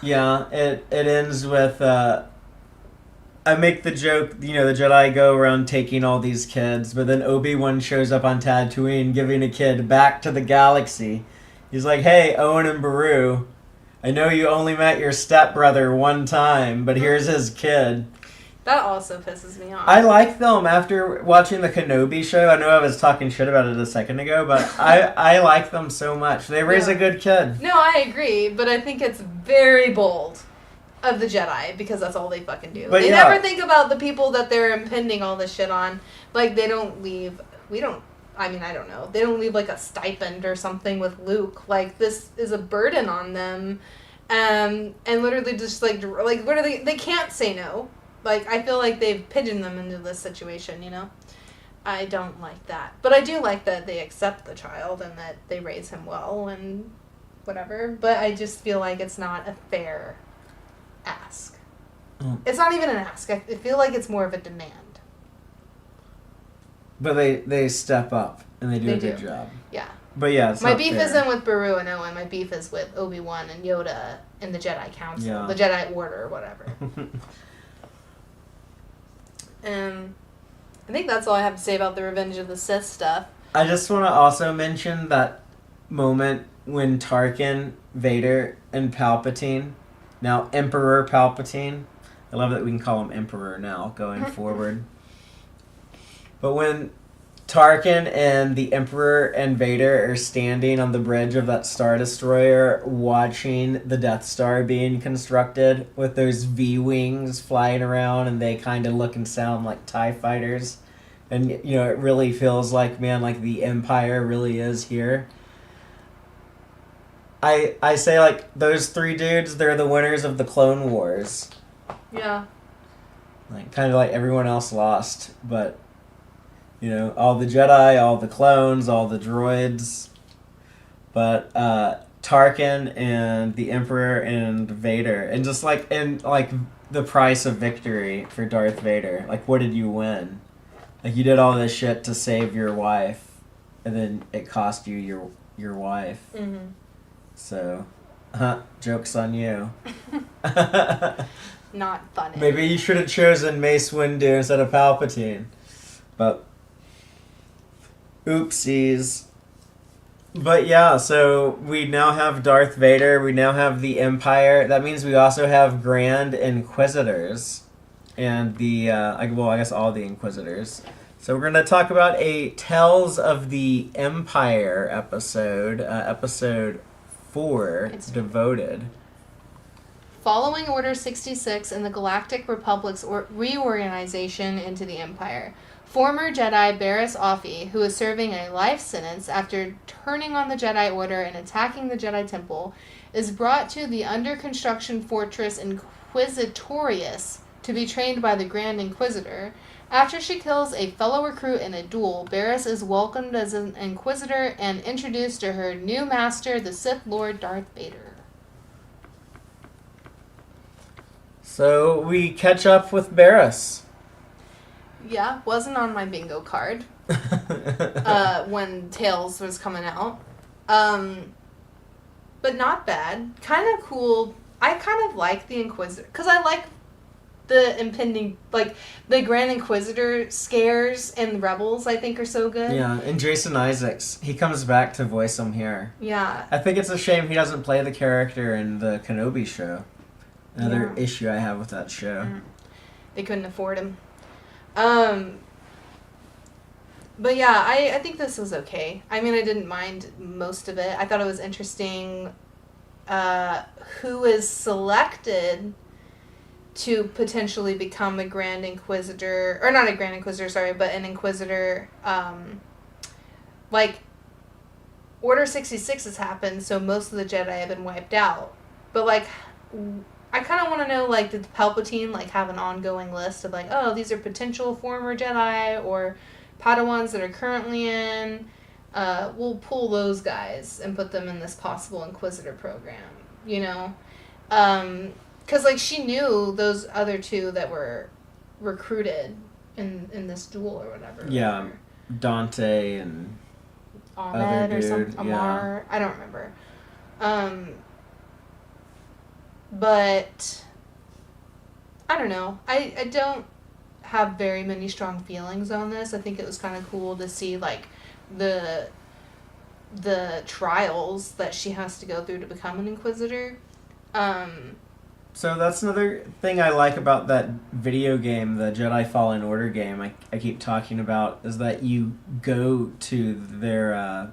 Speaker 1: Yeah, it ends with, I make the joke, the Jedi go around taking all these kids, but then Obi-Wan shows up on Tatooine giving a kid back to the galaxy. He's like, hey, Owen and Beru, I know you only met your stepbrother one time, but here's his kid.
Speaker 2: That also pisses me off.
Speaker 1: I like them after watching the Kenobi show. I know I was talking shit about it a second ago, but I like them so much. They raise a good kid.
Speaker 2: No, I agree, but I think it's very bold of the Jedi because that's all they fucking do. But they never think about the people that they're impending all this shit on. Like, they don't leave... I don't know. They don't leave, like, a stipend or something with Luke. Like, this is a burden on them. And literally just, literally, they can't say no. Like, I feel like they've pigeoned them into this situation, I don't like that. But I do like that they accept the child and that they raise him well and whatever. But I just feel like it's not a fair ask. It's not even an ask. I feel like it's more of a demand.
Speaker 1: But they step up and they do a good job.
Speaker 2: Yeah.
Speaker 1: But yeah, it's
Speaker 2: my
Speaker 1: not
Speaker 2: beef
Speaker 1: fair.
Speaker 2: isn't with Beru and Owen. My beef is with Obi-Wan and Yoda and the Jedi Council, the Jedi Order, whatever. I think that's all I have to say about the Revenge of the Sith stuff.
Speaker 1: I just want to also mention that moment when Tarkin, Vader, and Palpatine, now Emperor Palpatine, I love that we can call him Emperor now going forward. But when Tarkin and the Emperor and Vader are standing on the bridge of that Star Destroyer watching the Death Star being constructed with those V-wings flying around and they kind of look and sound like TIE fighters. And, it really feels like, man, like the Empire really is here. I say, like, those three dudes, they're the winners of the Clone Wars.
Speaker 2: Yeah.
Speaker 1: Like, kind of like everyone else lost, but... all the Jedi, all the clones, all the droids. But Tarkin and the Emperor and Vader. And just the price of victory for Darth Vader. Like, what did you win? Like, you did all this shit to save your wife. And then it cost you your wife.
Speaker 2: Mm-hmm.
Speaker 1: So, joke's on you.
Speaker 2: Not funny.
Speaker 1: Maybe you should have chosen Mace Windu instead of Palpatine. But... oopsies. But yeah, so we now have Darth Vader, we now have the Empire. That means we also have Grand Inquisitors. And I guess all the Inquisitors. So we're going to talk about a Tales of the Empire episode, episode 4, Devoted.
Speaker 2: Following Order 66 and the Galactic Republic's reorganization into the Empire, former Jedi Barriss Offee, who is serving a life sentence after turning on the Jedi Order and attacking the Jedi Temple, is brought to the under-construction fortress Inquisitorius to be trained by the Grand Inquisitor. After she kills a fellow recruit in a duel, Barriss is welcomed as an Inquisitor and introduced to her new master, the Sith Lord Darth Vader.
Speaker 1: So we catch up with Barriss.
Speaker 2: Yeah, wasn't on my bingo card when Tales was coming out. But not bad. Kind of cool. I kind of like the Inquisitor, because I like the impending, like, the Grand Inquisitor scares in Rebels, I think, are so good.
Speaker 1: Yeah, and Jason Isaacs, he comes back to voice him here.
Speaker 2: Yeah.
Speaker 1: I think it's a shame he doesn't play the character in the Kenobi show. Another issue I have with that show.
Speaker 2: They couldn't afford him. But yeah, I think this was okay. I mean, I didn't mind most of it. I thought it was interesting who is selected to potentially become a Grand Inquisitor, or not a Grand Inquisitor, sorry, but an Inquisitor. Like, Order 66 has happened, so most of the Jedi have been wiped out. But, like, I kind of want to know, like, did Palpatine, like, have an ongoing list of, like, oh, these are potential former Jedi, or Padawans that are currently in. We'll pull those guys and put them in this possible Inquisitor program, you know? Because, like, she knew those other two that were recruited in this duel or whatever.
Speaker 1: Yeah, Dante and
Speaker 2: Ahmed
Speaker 1: other
Speaker 2: or some
Speaker 1: dude,
Speaker 2: Amar. I don't remember. But I don't know. I don't have very many strong feelings on this. I think it was kind of cool to see, like, the trials that she has to go through to become an Inquisitor.
Speaker 1: So that's another thing I like about that video game, the Jedi Fallen Order game I keep talking about, is that you go to their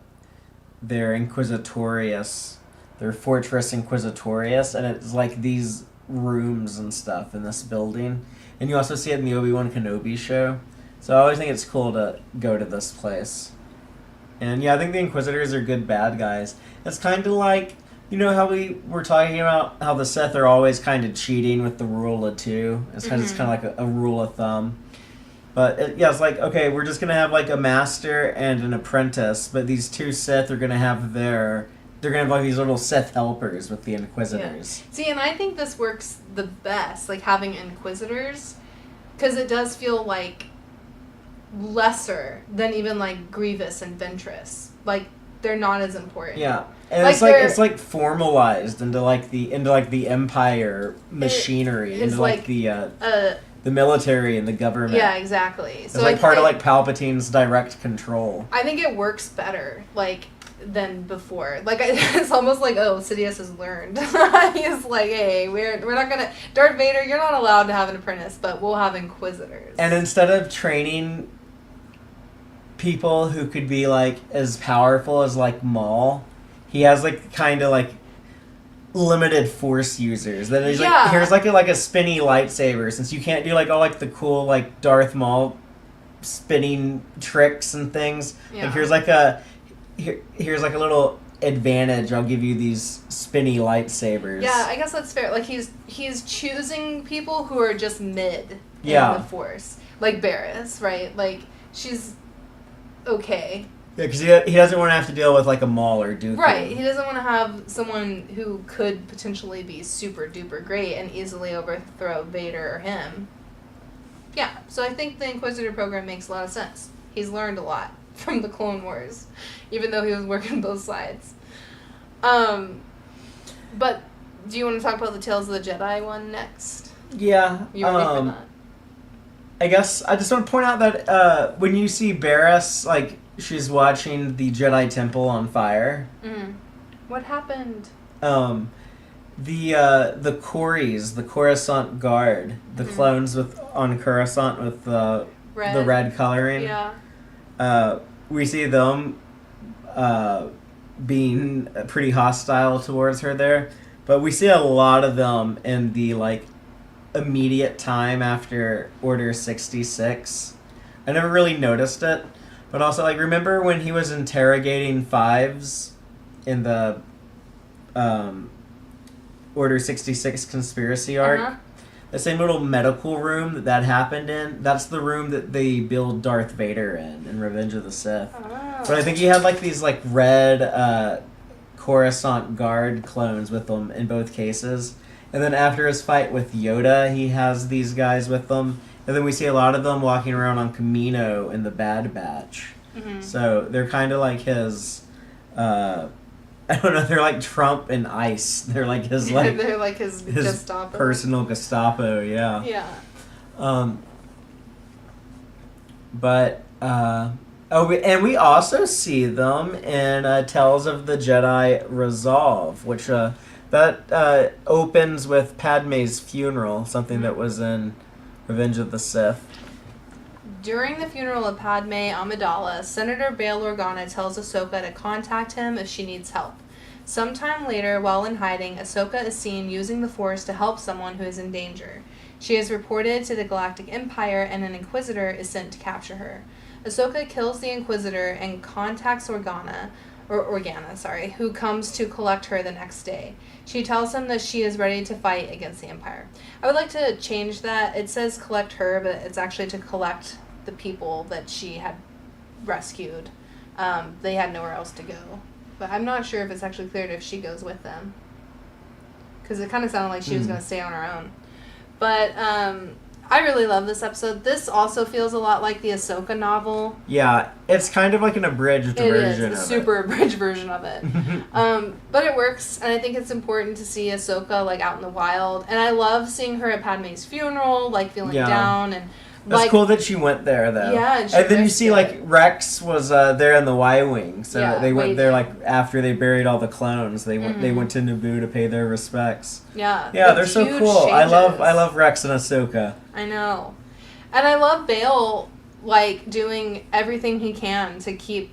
Speaker 1: Inquisitorius, their Fortress Inquisitorius, and it's like these rooms and stuff in this building. And you also see it in the Obi-Wan Kenobi show. So I always think it's cool to go to this place. And yeah, I think the Inquisitors are good bad guys. It's kind of like, you know how we were talking about how the Sith are always kind of cheating with the rule of two? It's kind of like a rule of thumb. But it's like, okay, we're just going to have like a master and an apprentice, but these two Sith are going to have they're going to have like these little Sith helpers with the Inquisitors.
Speaker 2: Yeah. See, and I think this works the best, like having Inquisitors, because it does feel like lesser than even like Grievous and Ventress. Like, they're not as important.
Speaker 1: Yeah. And
Speaker 2: like
Speaker 1: it's like formalized into the Empire machinery, into like the military and the government.
Speaker 2: Yeah, exactly.
Speaker 1: It's so like part of like Palpatine's direct control.
Speaker 2: I think it works better, like, than before. Like, it's almost like, oh, Sidious has learned. He's like, hey, we're not gonna, Darth Vader, you're not allowed to have an apprentice, but we'll have Inquisitors.
Speaker 1: And instead of training people who could be like as powerful as like Maul, he has like kind of like limited force users. Then he's like, here's like a spinny lightsaber, since you can't do like all like the cool like Darth Maul spinning tricks and things.
Speaker 2: Yeah.
Speaker 1: Like here's like a little advantage. I'll give you these spinny lightsabers.
Speaker 2: Yeah, I guess that's fair. Like, he's choosing people who are just mid in the force, like Barriss, right? Like, she's okay.
Speaker 1: Yeah, because he doesn't want to have to deal with like a Maul or Dooku.
Speaker 2: Right, he doesn't want to have someone who could potentially be super duper great and easily overthrow Vader or him. Yeah, so I think the Inquisitor program makes a lot of sense. He's learned a lot from the Clone Wars, even though he was working both sides. But do you want to talk about the Tales of the Jedi one next?
Speaker 1: Yeah.
Speaker 2: You ready for that?
Speaker 1: I guess I just want to point out that when you see Barriss, like, she's watching the Jedi Temple on fire.
Speaker 2: Mm. What happened?
Speaker 1: The Corys, the Coruscant Guard, the clones on Coruscant with the red coloring.
Speaker 2: Yeah.
Speaker 1: We see them being pretty hostile towards her there, but we see a lot of them in the like immediate time after Order 66. I never really noticed it, but also like remember when he was interrogating Fives in the Order 66 conspiracy arc?
Speaker 2: Uh-huh.
Speaker 1: The same little medical room that happened in, that's the room that they build Darth Vader in Revenge of the Sith.
Speaker 2: Oh.
Speaker 1: But I think he had like these like red Coruscant Guard clones with him in both cases. And then after his fight with Yoda, he has these guys with him. And then we see a lot of them walking around on Camino in the Bad Batch.
Speaker 2: Mm-hmm.
Speaker 1: So they're kind of like his... I don't know, they're like Trump and ICE. They're like his like
Speaker 2: they're like his Gestapo.
Speaker 1: Personal Gestapo, yeah.
Speaker 2: Yeah.
Speaker 1: And we also see them in Tales of the Jedi Resolve, which that opens with Padme's funeral, something that was in Revenge of the Sith.
Speaker 2: During the funeral of Padme Amidala, Senator Bail Organa tells Ahsoka to contact him if she needs help. Sometime later, while in hiding, Ahsoka is seen using the Force to help someone who is in danger. She is reported to the Galactic Empire, and an Inquisitor is sent to capture her. Ahsoka kills the Inquisitor and contacts Organa, who comes to collect her the next day. She tells him that she is ready to fight against the Empire. I would like to change that. It says collect her, but it's actually to collect the people that she had rescued. They had nowhere else to go. But I'm not sure if it's actually cleared if she goes with them. Because it kind of sounded like she was going to stay on her own. But I really love this episode. This also feels a lot like the Ahsoka novel.
Speaker 1: Yeah, it's kind of like an abridged version of it.
Speaker 2: It is, a super abridged version of it. But it works, and I think it's important to see Ahsoka, like, out in the wild. And I love seeing her at Padme's funeral, like, feeling down and...
Speaker 1: It's
Speaker 2: like,
Speaker 1: cool that she went there, though.
Speaker 2: Yeah,
Speaker 1: and then you see, like, Rex was there in the Y-Wing. So they went there, like, after they buried all the clones. They went to Naboo to pay their respects.
Speaker 2: Yeah.
Speaker 1: Yeah, they're so cool.
Speaker 2: Changes.
Speaker 1: I love Rex and Ahsoka.
Speaker 2: I know. And I love Bail, like, doing everything he can to keep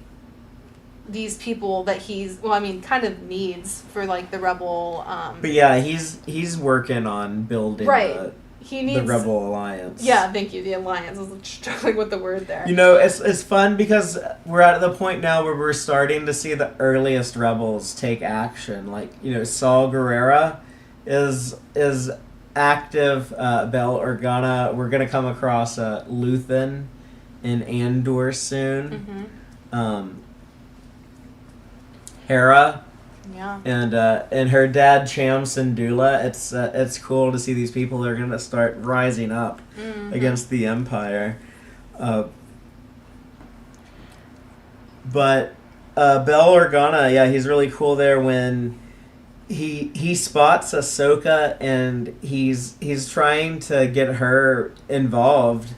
Speaker 2: these people that kind of needs for, like, the Rebel...
Speaker 1: But yeah, he's working on building the Rebel Alliance.
Speaker 2: Yeah, thank you, the Alliance. I was struggling with the word there.
Speaker 1: You know, it's fun because we're at the point now where we're starting to see the earliest Rebels take action. Like, you know, Saul Guerrera is active. Bail Organa. We're going to come across Luthen in Andor soon. Hera.
Speaker 2: Yeah.
Speaker 1: And her dad, Cham Syndulla. It's cool to see these people that are going to start rising up against the Empire. But Bail Organa, yeah, he's really cool there when he spots Ahsoka and he's trying to get her involved,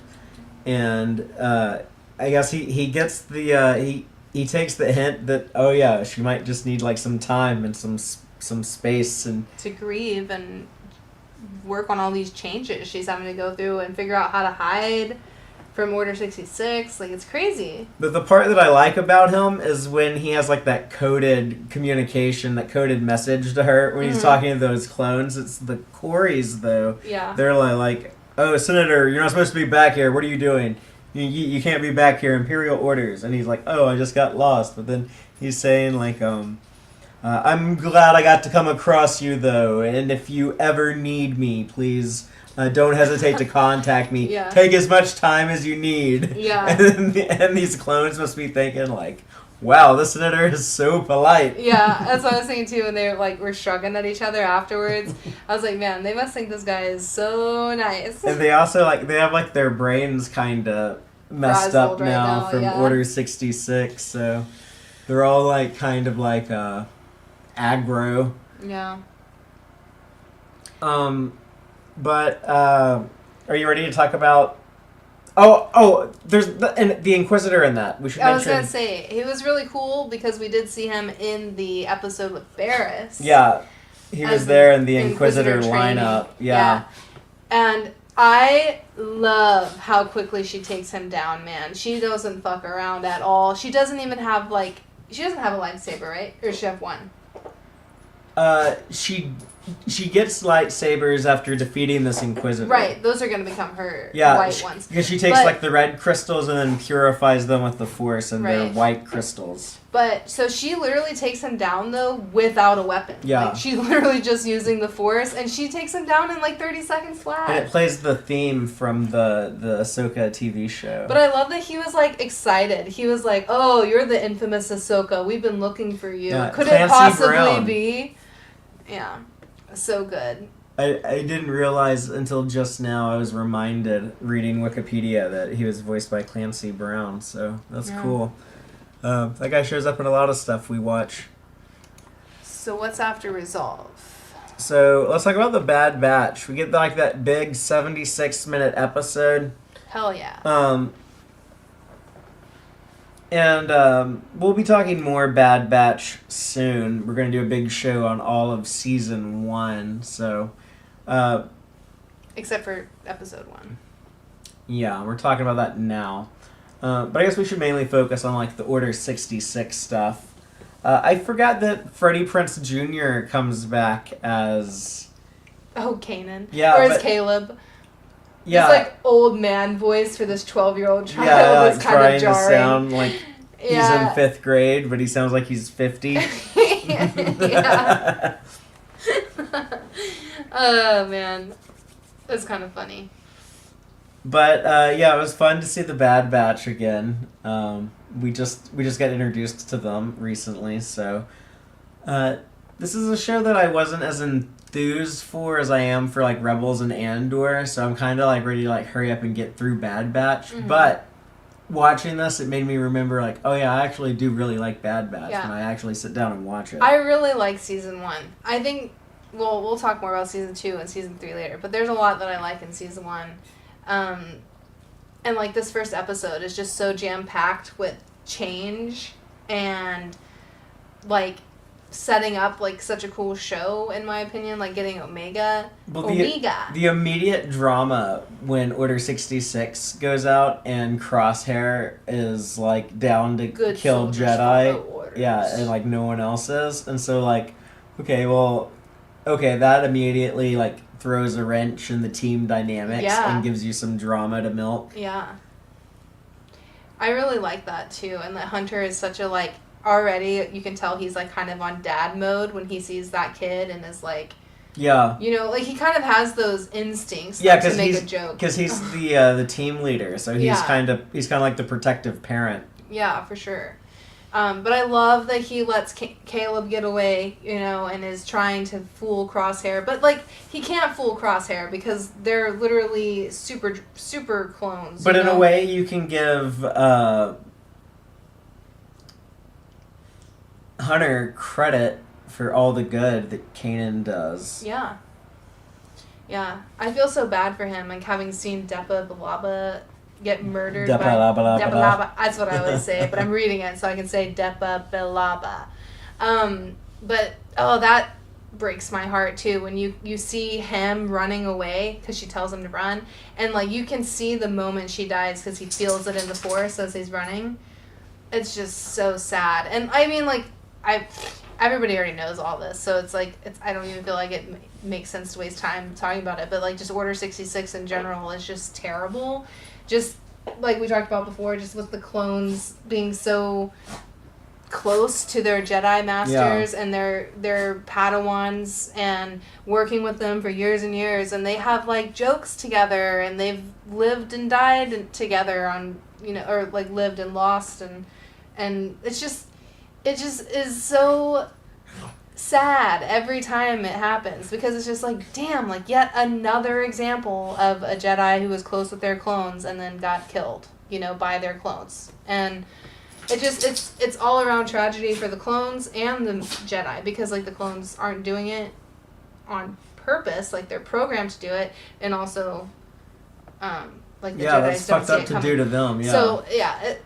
Speaker 1: and I guess he gets the he takes the hint that, oh yeah, she might just need like some time and some space and
Speaker 2: to grieve and work on all these changes she's having to go through and figure out how to hide from Order 66. Like, it's crazy. But
Speaker 1: the part that I like about him is when he has like that coded communication, that coded message to her when he's talking to those clones. It's the Corys though.
Speaker 2: Yeah.
Speaker 1: They're like, oh, Senator, you're not supposed to be back here. What are you doing? You can't be back here. Imperial orders. And he's like, oh, I just got lost. But then he's saying, like, I'm glad I got to come across you, though. And if you ever need me, please don't hesitate to contact me.
Speaker 2: Yeah.
Speaker 1: Take as much time as you need.
Speaker 2: Yeah.
Speaker 1: And these clones must be thinking, like, wow, this Senator is so polite.
Speaker 2: Yeah, that's what I was thinking, too. And they were shrugging at each other afterwards. I was like, man, they must think this guy is so nice.
Speaker 1: And they also, they have, their brains kind of messed up now from Order 66. So they're all, kind of aggro.
Speaker 2: Yeah.
Speaker 1: But, are you ready to talk about... Oh, there's the Inquisitor in that. We should mention.
Speaker 2: I was going to say, he was really cool because we did see him in the episode with Barriss.
Speaker 1: Yeah, he was there in the Inquisitor lineup. Yeah.
Speaker 2: And I love how quickly she takes him down, man. She doesn't fuck around at all. She doesn't even have, she doesn't have a lightsaber, right? Or does she have one?
Speaker 1: She gets lightsabers after defeating this Inquisitor.
Speaker 2: Right, those are going to become her white ones.
Speaker 1: Because she takes the red crystals and then purifies them with the Force, and they're white crystals.
Speaker 2: But, so she literally takes him down, though, without a weapon.
Speaker 1: Yeah.
Speaker 2: She's literally just using the Force, and she takes him down in 30 seconds flat.
Speaker 1: And it plays the theme from the Ahsoka TV show.
Speaker 2: But I love that he was, excited. He was like, oh, you're the infamous Ahsoka. We've been looking for you.
Speaker 1: Yeah,
Speaker 2: Could
Speaker 1: Clancy
Speaker 2: it possibly
Speaker 1: Brown.
Speaker 2: be? Yeah. So good.
Speaker 1: I didn't realize until just now, I was reminded, reading Wikipedia, that he was voiced by Clancy Brown, so that's cool. That guy shows up in a lot of stuff we watch.
Speaker 2: So what's after Resolve?
Speaker 1: So let's talk about the Bad Batch. We get that big 76-minute episode.
Speaker 2: Hell yeah.
Speaker 1: And we'll be talking more Bad Batch soon. We're going to do a big show on all of Season 1, so...
Speaker 2: Except for Episode 1.
Speaker 1: Yeah, we're talking about that now. But I guess we should mainly focus on like the Order 66 stuff. I forgot that Freddie Prinze Jr. comes back as...
Speaker 2: Oh, Kanan.
Speaker 1: Yeah,
Speaker 2: or as
Speaker 1: but-
Speaker 2: Caleb.
Speaker 1: Yeah,
Speaker 2: This like old man voice for this 12-year-old child
Speaker 1: yeah,
Speaker 2: is
Speaker 1: like,
Speaker 2: kind
Speaker 1: trying
Speaker 2: of
Speaker 1: to
Speaker 2: jarring.
Speaker 1: sound like he's in 5th grade, but he sounds like he's 50.
Speaker 2: Yeah. Oh man, it's kind of funny.
Speaker 1: But yeah, it was fun to see the Bad Batch again. We just got introduced to them recently, so this is a show that I wasn't as enthused for as I am for like Rebels and Andor. So I'm kind of like ready to like hurry up and get through Bad Batch.
Speaker 2: Mm-hmm.
Speaker 1: But watching this, it made me remember like, oh yeah, I actually do really like Bad Batch
Speaker 2: Yeah.
Speaker 1: when I actually sit down and watch it.
Speaker 2: I really like season 1. I think we'll talk more about season 2 and season 3 later, but there's a lot that I like in season 1. And like this first episode is just so jam-packed with change and like setting up like such a cool show, in my opinion, like getting Omega.
Speaker 1: The immediate drama when Order 66 goes out and Crosshair is like down to
Speaker 2: Good
Speaker 1: kill
Speaker 2: soldiers
Speaker 1: Jedi.
Speaker 2: follow orders.
Speaker 1: Yeah, and like no one else is. And so like, okay, that immediately like throws a wrench in the team dynamics and gives you some drama to milk.
Speaker 2: Yeah. I really like that too, and that Hunter is such a like, already you can tell he's like kind of on dad mode when he sees that kid and is like,
Speaker 1: yeah,
Speaker 2: you know, like he kind of has those instincts
Speaker 1: yeah,
Speaker 2: like, to make a joke
Speaker 1: because he's the team leader, so he's kind of like the protective parent.
Speaker 2: Yeah, for sure. But I love that he lets Caleb get away, you know, and is trying to fool Crosshair. But, like, he can't fool Crosshair because they're literally super clones.
Speaker 1: But in a way, you can give Hunter credit for all the good that Kanan does.
Speaker 2: Yeah. Yeah. I feel so bad for him, like, having seen Depa Billaba get murdered by Depa. That's what I always say, but I'm reading it so I can say Depa Billaba. But that breaks my heart too when you see him running away because she tells him to run, and like you can see the moment she dies because he feels it in the force as he's running. It's just so sad, and I mean like everybody already knows all this, so it's like I don't even feel like it makes sense to waste time talking about it. But like just Order 66 in general is just terrible. Just like we talked about before, just with the clones being so close to their Jedi masters and their Padawans and working with them for years and years, and they have like jokes together and they've lived and died together on, you know, or like lived and lost, and it just is so sad every time it happens because it's just like, damn, like yet another example of a Jedi who was close with their clones and then got killed, you know, by their clones. And it's all around tragedy for the clones and the Jedi because like the clones aren't doing it on purpose, like they're programmed to do it, and also like the Jedis
Speaker 1: that's
Speaker 2: don't
Speaker 1: fucked
Speaker 2: see
Speaker 1: up
Speaker 2: it
Speaker 1: to
Speaker 2: coming.
Speaker 1: do to them. Yeah.
Speaker 2: So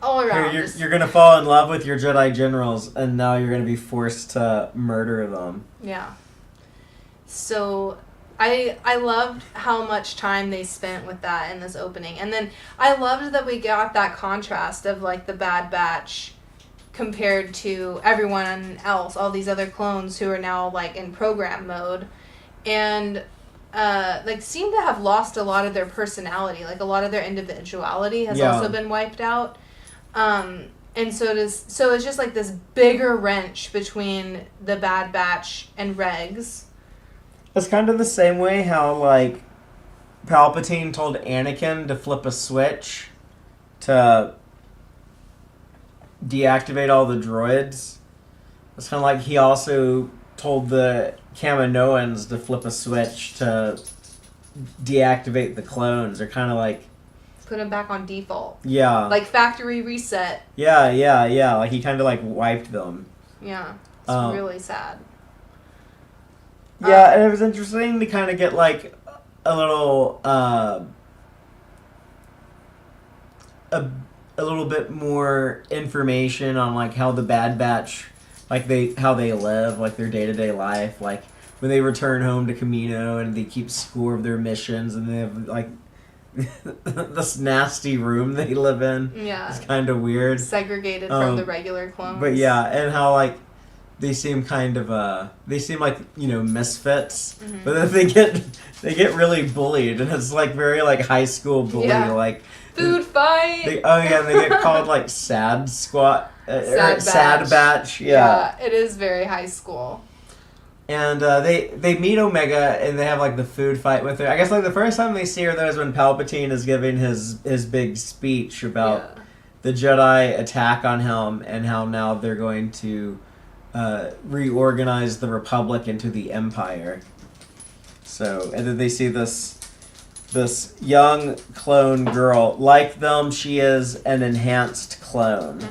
Speaker 2: all around.
Speaker 1: You're gonna fall in love with your Jedi generals, and now you're gonna be forced to murder them.
Speaker 2: Yeah. So I loved how much time they spent with that in this opening, and then I loved that we got that contrast of like the Bad Batch compared to everyone else, all these other clones who are now like in program mode, and like seem to have lost a lot of their personality, like a lot of their individuality has also been wiped out. And so it's just like this bigger wrench between the Bad Batch and Regs.
Speaker 1: It's kind of the same way how like Palpatine told Anakin to flip a switch to deactivate all the droids. It's kind of like he also told the Kaminoans to flip a switch to deactivate the clones. They're kind of like...
Speaker 2: Put them back on default.
Speaker 1: Yeah.
Speaker 2: Like factory reset.
Speaker 1: Yeah. Like he kind of like wiped them.
Speaker 2: Yeah. It's really sad.
Speaker 1: Yeah, and it was interesting to kind of get like a little... a little bit more information on like how the Bad Batch, like how they live, like their day-to-day life, like when they return home to Camino and they keep score of their missions, and they have like this nasty room they live in.
Speaker 2: Yeah.
Speaker 1: It's kind of weird.
Speaker 2: Segregated from the regular clones.
Speaker 1: But yeah, and how like they seem kind of they seem like, you know, misfits.
Speaker 2: Mm-hmm.
Speaker 1: But then they get really bullied, and it's like very like high school bully like
Speaker 2: food fight.
Speaker 1: And they get called like sad batch. Yeah,
Speaker 2: it is very high school.
Speaker 1: And they meet Omega, and they have like the food fight with her. I guess like the first time they see her though is when Palpatine is giving his big speech about the Jedi attack on him and how now they're going to reorganize the Republic into the Empire. So, and then they see this young clone girl. Like them, she is an enhanced clone.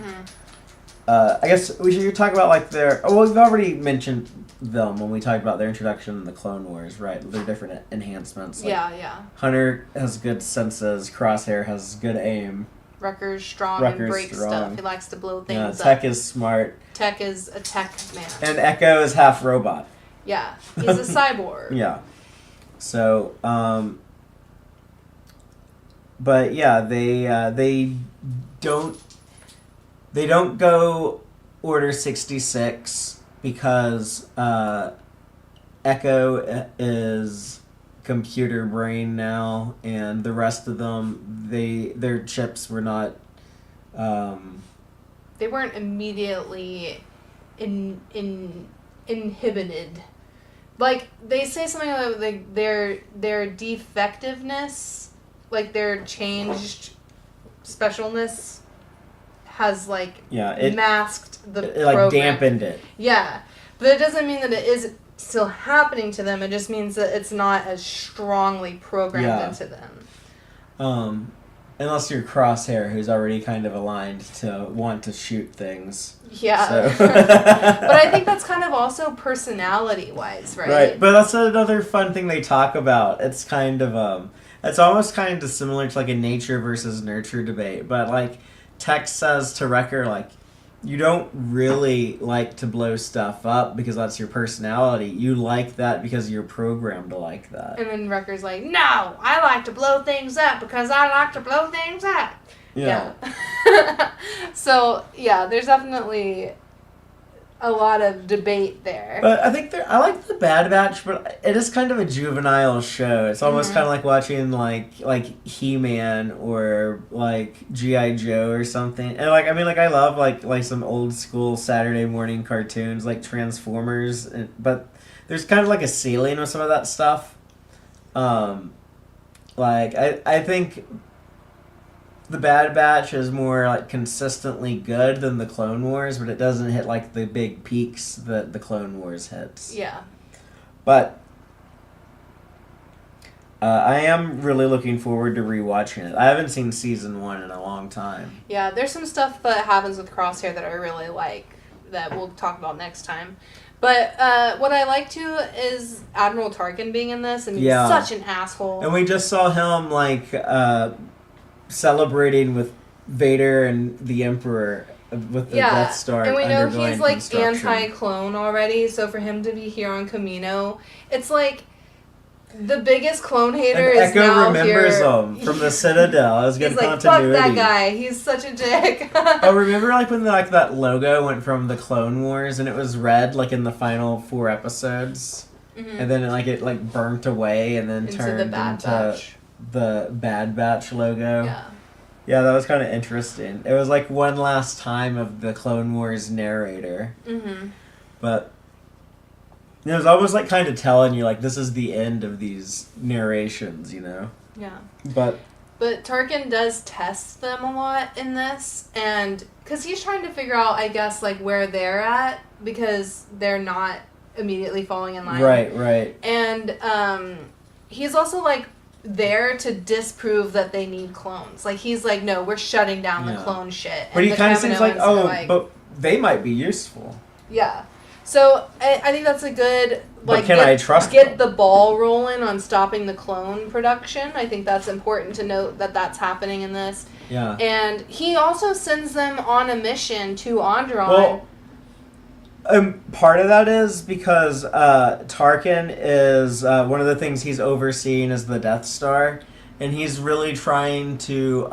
Speaker 1: I guess we should talk about like we've already mentioned them when we talked about their introduction in the Clone Wars, right? Their different enhancements. Like Hunter has good senses. Crosshair has good aim.
Speaker 2: Wrecker's strong and breaks stuff. He likes to blow things up.
Speaker 1: Tech is smart.
Speaker 2: Tech is a tech man.
Speaker 1: And Echo is half robot.
Speaker 2: Yeah, he's a cyborg.
Speaker 1: Yeah. So, but yeah, they don't go Order 66 because Echo is computer brain now, and the rest of them, their chips were not.
Speaker 2: They weren't immediately inhibited. Like they say something like their defectiveness, like their changed specialness, has masked the program.
Speaker 1: Like dampened it.
Speaker 2: Yeah, but it doesn't mean that it isn't still happening to them. It just means that it's not as strongly programmed into them. Unless
Speaker 1: you're Crosshair, who's already kind of aligned to want to shoot things.
Speaker 2: Yeah. So. But I think that's kind of also personality-wise, right?
Speaker 1: Right, but that's another fun thing they talk about. It's kind of, it's almost kind of similar to like a nature versus nurture debate. But like, Tex says to Wrecker, like, you don't really like to blow stuff up because that's your personality. You like that because you're programmed to like that.
Speaker 2: And then Wrecker's like, no, I like to blow things up because I like to blow things up. Yeah. So, yeah, there's definitely a lot of debate there.
Speaker 1: But I think I like the Bad Batch, but it is kind of a juvenile show. It's almost kind of like watching like He-Man or like G.I. Joe or something. And like I love like some old school Saturday morning cartoons like Transformers, but there's kind of like a ceiling with some of that stuff. Like I think the Bad Batch is more like consistently good than the Clone Wars, but it doesn't hit like the big peaks that the Clone Wars hits.
Speaker 2: Yeah.
Speaker 1: But I am really looking forward to rewatching it. I haven't seen season 1 in a long time.
Speaker 2: Yeah, there's some stuff that happens with Crosshair that I really like that we'll talk about next time. But what I like too is Admiral Tarkin being in this. I mean, he's such an asshole.
Speaker 1: And we just saw him like celebrating with Vader and the Emperor with the Death Star.
Speaker 2: And we know he's like anti-clone already, so for him to be here on Kamino, it's like the biggest clone hater
Speaker 1: and
Speaker 2: is
Speaker 1: Echo
Speaker 2: now
Speaker 1: remembers
Speaker 2: here.
Speaker 1: Him from the Citadel. It's good continuity.
Speaker 2: Fuck that guy. He's such a dick.
Speaker 1: Oh, remember like when that logo went from the Clone Wars and it was red like in the final 4 episodes, and then it burnt away and then turned into the Bad Batch logo. Yeah, that was kind of interesting. It was like one last time of the Clone Wars narrator. But it was almost like kind of telling you like this is the end of these narrations, you know?
Speaker 2: Yeah.
Speaker 1: But
Speaker 2: Tarkin does test them a lot in this, and because he's trying to figure out, I guess, like where they're at because they're not immediately falling in line.
Speaker 1: Right.
Speaker 2: And he's also like there to disprove that they need clones. Like he's like, no, we're shutting down the clone shit.
Speaker 1: But he kind of seems like, but they might be useful.
Speaker 2: Yeah. So I think that's a good
Speaker 1: but can I trust
Speaker 2: get the ball rolling on stopping the clone production. I think that's important to note that that's happening in this.
Speaker 1: Yeah.
Speaker 2: And he also sends them on a mission to Onderon.
Speaker 1: Well, part of that is because Tarkin is one of the things he's overseeing is the Death Star, and he's really trying to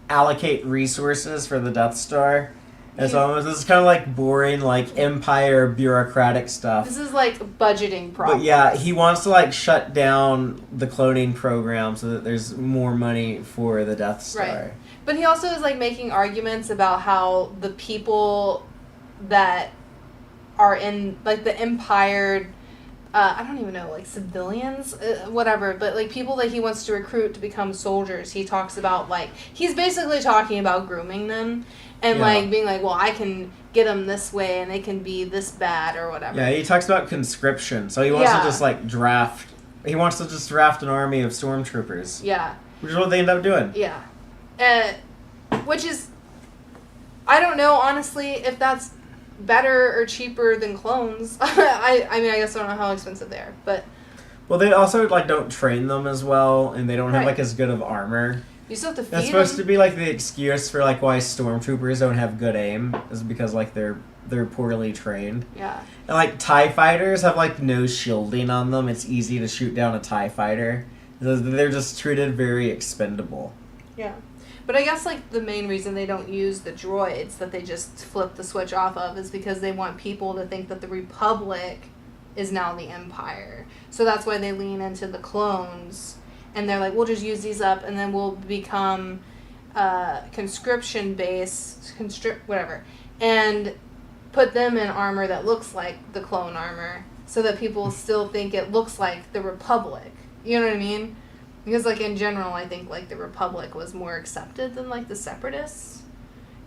Speaker 1: allocate resources for the Death Star. It's almost, this is kind of like boring, like Empire bureaucratic stuff.
Speaker 2: This is like budgeting problems.
Speaker 1: But yeah, he wants to like shut down the cloning program so that there's more money for the Death Star.
Speaker 2: Right. But he also is like making arguments about how the people that are in like the Empire, I don't even know, like civilians, whatever, but like people that he wants to recruit to become soldiers, he talks about like, he's basically talking about grooming them and like being like, well, I can get them this way and they can be this bad or whatever.
Speaker 1: Yeah, he talks about conscription, so he wants to just like draft, he wants to just draft an army of stormtroopers.
Speaker 2: Yeah.
Speaker 1: Which is what they end up doing.
Speaker 2: Yeah. Which is, I don't know, honestly, if that's better or cheaper than clones. I mean, I guess I don't know how expensive they are, but...
Speaker 1: Well, they also, like, don't train them as well, and they don't have, like, as good of armor.
Speaker 2: You still have to feed
Speaker 1: That's supposed to be, like, the excuse for, like, why stormtroopers don't have good aim, is because, like, they're poorly trained.
Speaker 2: Yeah.
Speaker 1: And, like, TIE fighters have, like, no shielding on them. It's easy to shoot down a TIE fighter. They're just treated very expendable.
Speaker 2: Yeah. But I guess, like, the main reason they don't use the droids that they just flip the switch off of is because they want people to think that the Republic is now the Empire. So that's why they lean into the clones. And they're like, we'll just use these up, and then we'll become conscription-based, whatever, and put them in armor that looks like the clone armor so that people still think it looks like the Republic. You know what I mean? Because, like, in general, I think, like, the Republic was more accepted than, like, the Separatists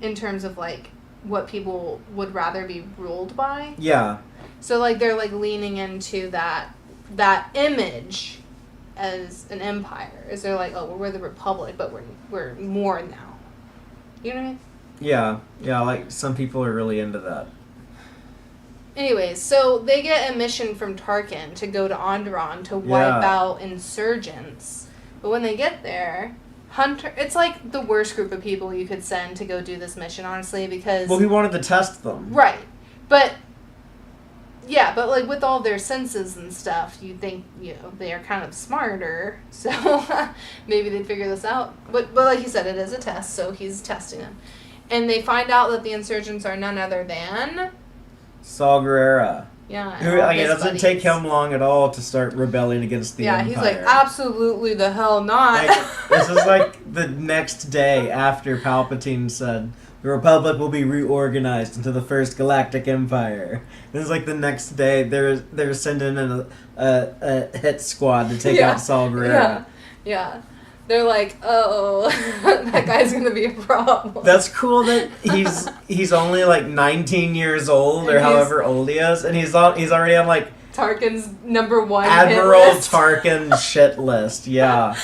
Speaker 2: in terms of, like, what people would rather be ruled by.
Speaker 1: Yeah.
Speaker 2: So, like, they're, like, leaning into that image as an empire. Is they're like, oh, we're the Republic, but we're more now. You know what I mean?
Speaker 1: Yeah. Yeah, like, some people are really into that.
Speaker 2: Anyways, so they get a mission from Tarkin to go to Onderon to wipe out insurgents. But when they get there, Hunter... It's like the worst group of people you could send to go do this mission, honestly, because...
Speaker 1: Well, he wanted to test them.
Speaker 2: Right. But... Yeah, but, like, with all their senses and stuff, you'd think, you know, they are kind of smarter. So, maybe they'd figure this out. But like you said, it is a test, so he's testing them. And they find out that the insurgents are none other than...
Speaker 1: Saw Gerrera.
Speaker 2: Yeah.
Speaker 1: Who, like, it doesn't take him long at all to start rebelling against the Empire.
Speaker 2: Yeah, he's like, absolutely the hell not.
Speaker 1: Like, this is like the next day after Palpatine said, the Republic will be reorganized into the First Galactic Empire. This is like the next day they're sending in a hit squad to take out Saw Gerrera.
Speaker 2: Yeah. They're like, oh, that guy's gonna be a problem.
Speaker 1: That's cool that he's only like 19 years old or however old he is, and he's already on like
Speaker 2: Tarkin's #1
Speaker 1: Admiral
Speaker 2: hit list.
Speaker 1: Tarkin shit list. Yeah.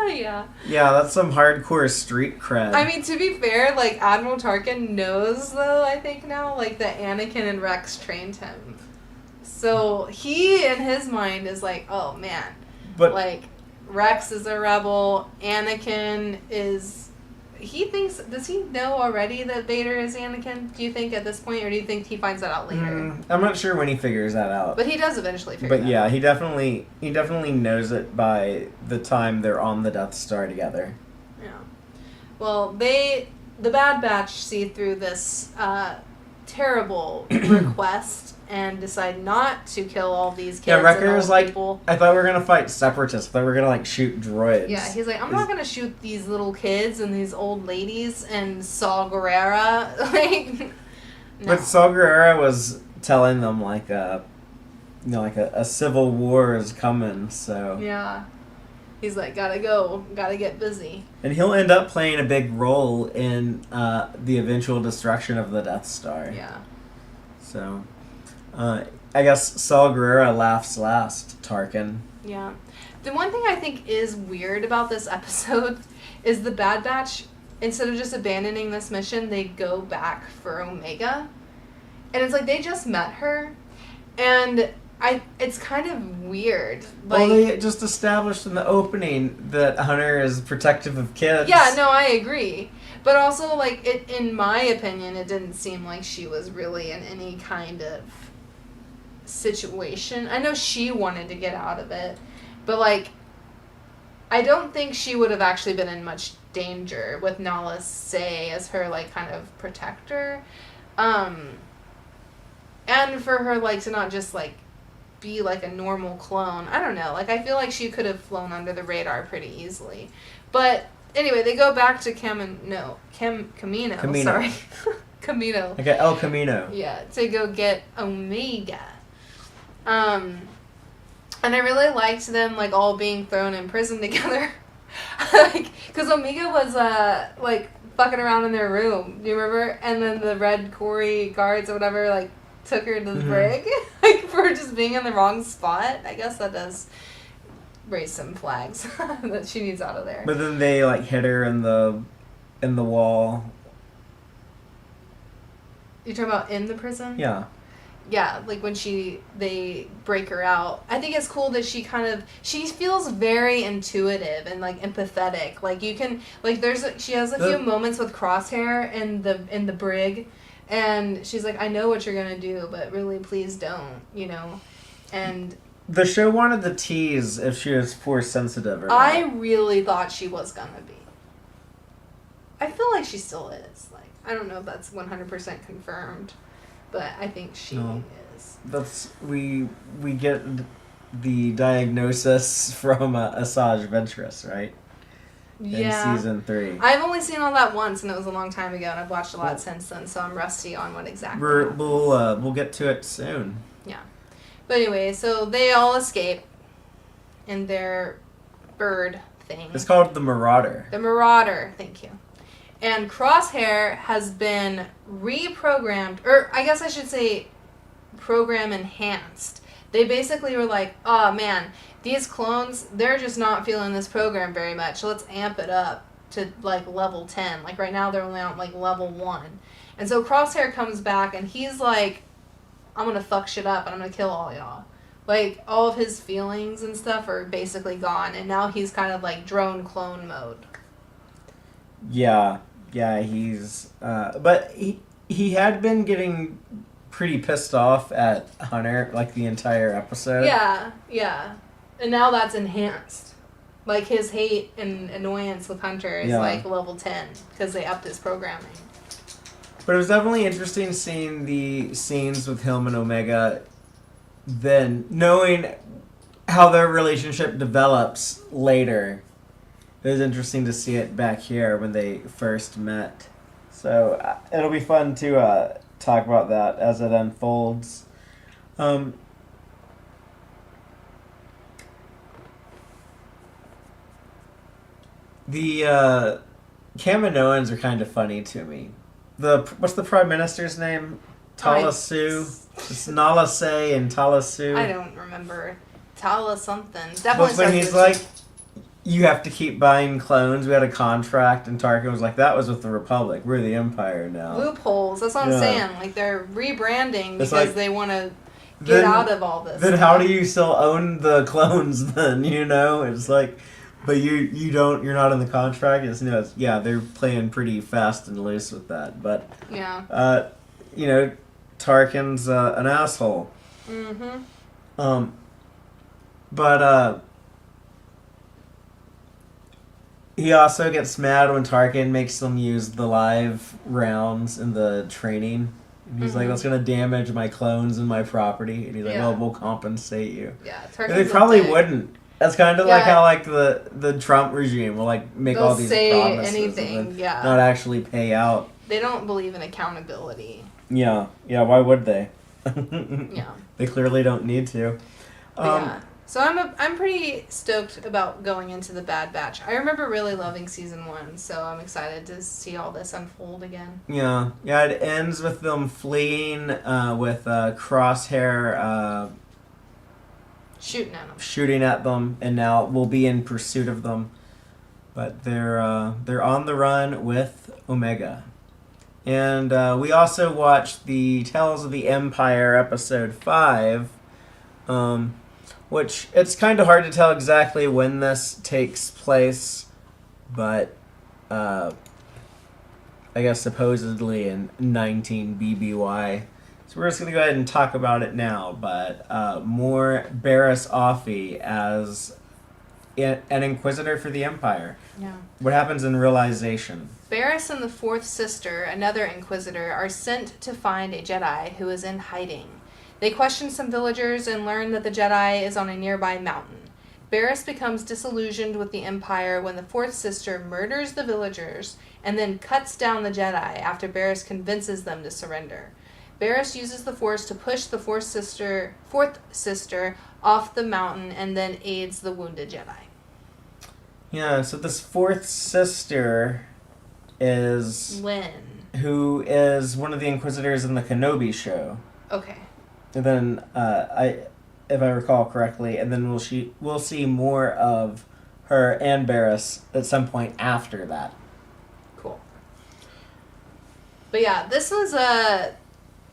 Speaker 2: Yeah.
Speaker 1: Yeah, that's some hardcore street cred.
Speaker 2: I mean, to be fair, like Admiral Tarkin knows though. I think now, like that Anakin and Rex trained him, so he in his mind is like, oh man,
Speaker 1: but
Speaker 2: like. Rex is a rebel. Anakin is... He thinks... Does he know already that Vader is Anakin, do you think, at this point? Or do you think he finds that out later?
Speaker 1: I'm not sure when he figures that out.
Speaker 2: But he does eventually figure
Speaker 1: that out. But yeah, he definitely knows it by the time they're on the Death Star together.
Speaker 2: Yeah. Well, the Bad Batch see through this terrible request and decide not to kill all these kids.
Speaker 1: Yeah, Wrecker was like,
Speaker 2: people.
Speaker 1: I thought we were going to fight separatists. I thought we were going to, like, shoot droids.
Speaker 2: Yeah, he's like, I'm not going to shoot these little kids and these old ladies and Saw Gerrera. Like, no.
Speaker 1: But Saw Gerrera was telling them, like, a civil war is coming, so...
Speaker 2: Yeah. He's like, gotta go, gotta get busy.
Speaker 1: And he'll end up playing a big role in the eventual destruction of the Death Star.
Speaker 2: Yeah.
Speaker 1: So... I guess Saw Gerrera laughs last, Tarkin.
Speaker 2: Yeah. The one thing I think is weird about this episode is the Bad Batch, instead of just abandoning this mission, they go back for Omega. And it's like they just met her. And it's kind of weird. Like,
Speaker 1: well, they just established in the opening that Hunter is protective of kids.
Speaker 2: Yeah, no, I agree. But also, like, in my opinion, it didn't seem like she was really in any kind of situation. I know she wanted to get out of it, but like I don't think she would have actually been in much danger with Nala Se as her, like, kind of protector. And for her, like, to not just, like, be, like, a normal clone. I don't know. Like, I feel like she could have flown under the radar pretty easily. But, anyway, they go back to Camino. Sorry. Camino.
Speaker 1: Okay, El Camino.
Speaker 2: Yeah, to go get Omega. And I really liked them, like, all being thrown in prison together. Like, because Omega was, like, fucking around in their room. Do you remember? And then the Red Corey guards or whatever, like, took her to the brig. Like, for just being in the wrong spot. I guess that does raise some flags that she needs out of there.
Speaker 1: But then they, like, hit her in the wall.
Speaker 2: You're talking about in the prison?
Speaker 1: Yeah.
Speaker 2: Yeah, like when they break her out. I think it's cool that she feels very intuitive and, like, empathetic. Like, you can, like, she has a few moments with Crosshair in the brig, and she's like, I know what you're gonna do, but really, please don't, you know? And
Speaker 1: the show wanted to tease if she was force sensitive or not.
Speaker 2: I really thought she was gonna be. I feel like she still is. Like, I don't know if that's 100% confirmed. But I think she is.
Speaker 1: We get the diagnosis from Asajj Ventress, right?
Speaker 2: Yeah.
Speaker 1: In season 3.
Speaker 2: I've only seen all that once, and it was a long time ago, and I've watched a lot since then, so I'm rusty on what exactly.
Speaker 1: We'll get to it soon.
Speaker 2: Yeah. But anyway, so they all escape in their bird thing.
Speaker 1: It's called the Marauder.
Speaker 2: The Marauder, thank you. And Crosshair has been reprogrammed, or I guess I should say program enhanced. They basically were like, oh man, these clones, they're just not feeling this program very much. So let's amp it up to, like, level 10. Like, right now they're only on, like, level 1. And so Crosshair comes back and he's like, I'm gonna fuck shit up and I'm gonna kill all y'all. Like, all of his feelings and stuff are basically gone. And now he's kind of like drone clone mode.
Speaker 1: Yeah, he's... but he had been getting pretty pissed off at Hunter, like, the entire episode.
Speaker 2: Yeah. And now that's enhanced. Like, his hate and annoyance with Hunter is, like, level 10, because they upped his programming.
Speaker 1: But it was definitely interesting seeing the scenes with him and Omega, then knowing how their relationship develops later. It was interesting to see it back here when they first met. So it'll be fun to talk about that as it unfolds. The Kaminoans are kind of funny to me. What's the Prime Minister's name? Talasu? It's Nala Se and Talasu.
Speaker 2: I don't remember. Tala something. Definitely.
Speaker 1: When he's like, you have to keep buying clones. We had a contract, and Tarkin was like, that was with the Republic. We're the Empire now.
Speaker 2: Loopholes. That's what I'm saying. Like, they're rebranding because they want to get out of all this.
Speaker 1: Then how do you still own the clones then, you know? It's like, but you don't, you're not in the contract. Yeah, they're playing pretty fast and loose with that. But, you know, Tarkin's an asshole. Mm-hmm. But he also gets mad when Tarkin makes them use the live rounds in the training. And he's like, that's going to damage my clones and my property. And he's like, well, we'll compensate you.
Speaker 2: Yeah,
Speaker 1: Tarkin's they probably wouldn't. That's kind of like how, like, the Trump regime will, like, make all these promises
Speaker 2: anything,
Speaker 1: and then not actually pay out.
Speaker 2: They don't believe in accountability.
Speaker 1: Yeah, why would they?
Speaker 2: Yeah.
Speaker 1: They clearly don't need to.
Speaker 2: So I'm pretty stoked about going into the Bad Batch. I remember really loving season 1, so I'm excited to see all this unfold again.
Speaker 1: Yeah, it ends with them fleeing with Crosshair shooting at them, and now we'll be in pursuit of them. But they're on the run with Omega. And we also watched the Tales of the Empire episode 5, which it's kind of hard to tell exactly when this takes place, but I guess supposedly in 19 BBY. So we're just going to go ahead and talk about it now, but more Barriss Offee as an Inquisitor for the Empire.
Speaker 2: Yeah.
Speaker 1: What happens in realization?
Speaker 2: Barriss and the fourth sister, another Inquisitor, are sent to find a Jedi who is in hiding. They question some villagers and learn that the Jedi is on a nearby mountain. Barriss becomes disillusioned with the Empire when the fourth sister murders the villagers and then cuts down the Jedi after Barriss convinces them to surrender. Barriss uses the Force to push the fourth sister off the mountain and then aids the wounded Jedi.
Speaker 1: Yeah, so this fourth sister is...
Speaker 2: Lynn.
Speaker 1: Who is one of the Inquisitors in the Kenobi show.
Speaker 2: Okay.
Speaker 1: And then, if I recall correctly, and then we'll see more of her and Barriss at some point after that.
Speaker 2: Cool. But yeah, this was a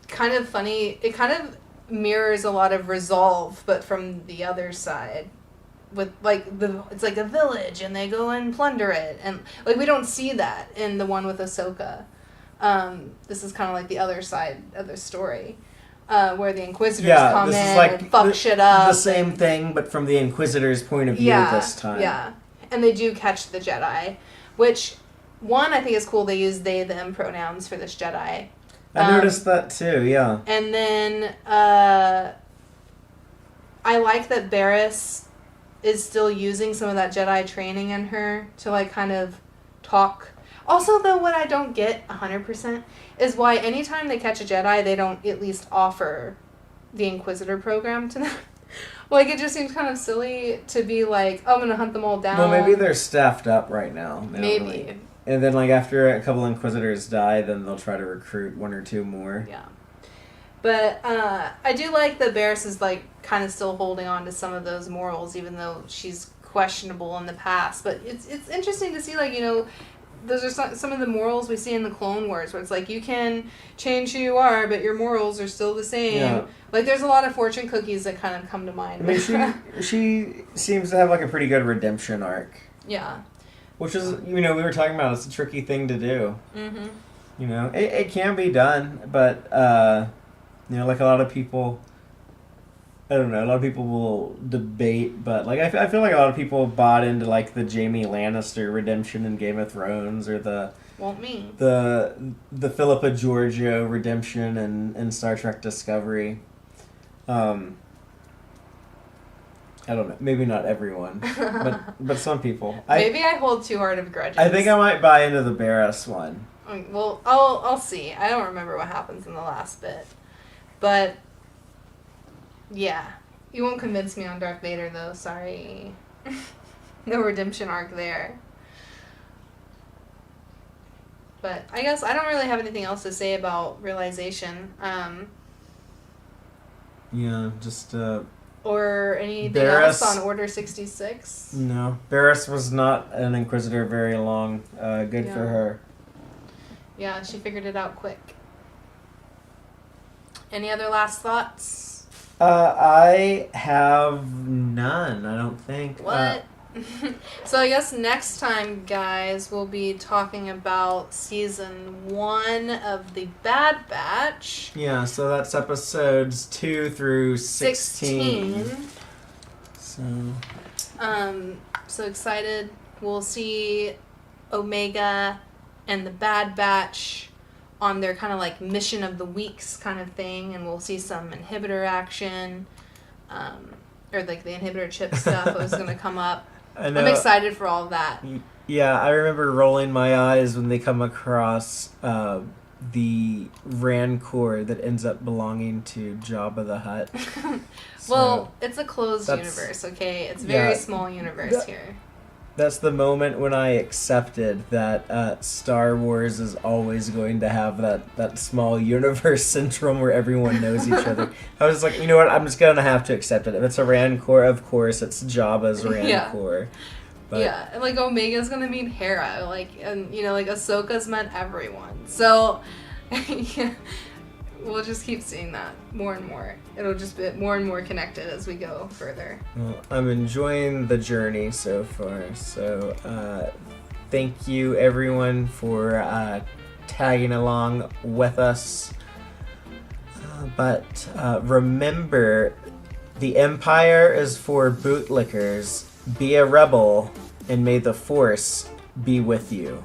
Speaker 2: kind of funny. It kind of mirrors a lot of Resolve, but from the other side. With it's like a village, and they go and plunder it, and like we don't see that in the one with Ahsoka. This is kind of like the other side of the story. Where the Inquisitors come in and fuck shit up.
Speaker 1: The same thing, but from the Inquisitor's point of view this time. Yeah,
Speaker 2: and they do catch the Jedi, which, one, I think is cool. They use they, them pronouns for this Jedi.
Speaker 1: I noticed that too, yeah.
Speaker 2: And then, I like that Barriss is still using some of that Jedi training in her to, like, kind of talk. Also, though, what I don't get 100% is why anytime they catch a Jedi, they don't at least offer the Inquisitor program to them. Like, it just seems kind of silly to be like, oh, I'm going to hunt them all down.
Speaker 1: Well, maybe they're staffed up right now.
Speaker 2: Maybe.
Speaker 1: Really. And then, like, after a couple Inquisitors die, then they'll try to recruit one or two more.
Speaker 2: Yeah. But I do like that Barriss is, like, kind of still holding on to some of those morals, even though she's questionable in the past. But it's interesting to see, like, you know, those are some of the morals we see in the Clone Wars, where it's like, you can change who you are, but your morals are still the same. Yeah. Like, there's a lot of fortune cookies that kind of come to mind.
Speaker 1: I mean, she seems to have, like, a pretty good redemption arc.
Speaker 2: Yeah.
Speaker 1: Which is, you know, we were talking about, it's a tricky thing to do.
Speaker 2: Mm-hmm.
Speaker 1: You know, it can be done, but, you know, like, a lot of people... I don't know, a lot of people will debate, but, like, I feel like a lot of people bought into, like, the Jaime Lannister redemption in Game of Thrones, or the...
Speaker 2: Won't me.
Speaker 1: The Philippa Giorgio redemption in Star Trek Discovery. I don't know, maybe not everyone, but some people.
Speaker 2: Maybe I hold too hard of grudges.
Speaker 1: I think I might buy into the Barriss one.
Speaker 2: Well, I'll see. I don't remember what happens in the last bit. But... yeah. You won't convince me on Darth Vader, though. Sorry. No redemption arc there. But I guess I don't really have anything else to say about Realization.
Speaker 1: Yeah, just...
Speaker 2: or anything else on Order 66?
Speaker 1: No. Barriss was not an Inquisitor very long. Good for her.
Speaker 2: Yeah, she figured it out quick. Any other last thoughts?
Speaker 1: I have none, I don't think.
Speaker 2: What? So I guess next time, guys, we'll be talking about Season 1 of The Bad Batch.
Speaker 1: Yeah, so that's episodes 2 through 16.
Speaker 2: So excited. We'll see Omega and The Bad Batch on their kind of like mission of the weeks kind of thing, and we'll see some inhibitor action, or like the inhibitor chip stuff was going to come up. I'm excited for all of that.
Speaker 1: Yeah, I remember rolling my eyes when they come across the Rancor that ends up belonging to Jabba the Hutt.
Speaker 2: Well, it's a closed universe, okay? It's a very small universe here.
Speaker 1: That's the moment when I accepted that Star Wars is always going to have that small universe syndrome where everyone knows each other. I was like, you know what, I'm just going to have to accept it. If it's a Rancor, of course, it's Jabba's Rancor. But,
Speaker 2: yeah, and like Omega's going to meet Hera, and you know, like Ahsoka's met everyone. So, yeah, we'll just keep seeing that more and more. It'll just be more and more connected as we go further.
Speaker 1: Well, I'm enjoying the journey so far. So thank you, everyone, for tagging along with us. But remember, the Empire is for bootlickers, Be a rebel, and may the Force be with you.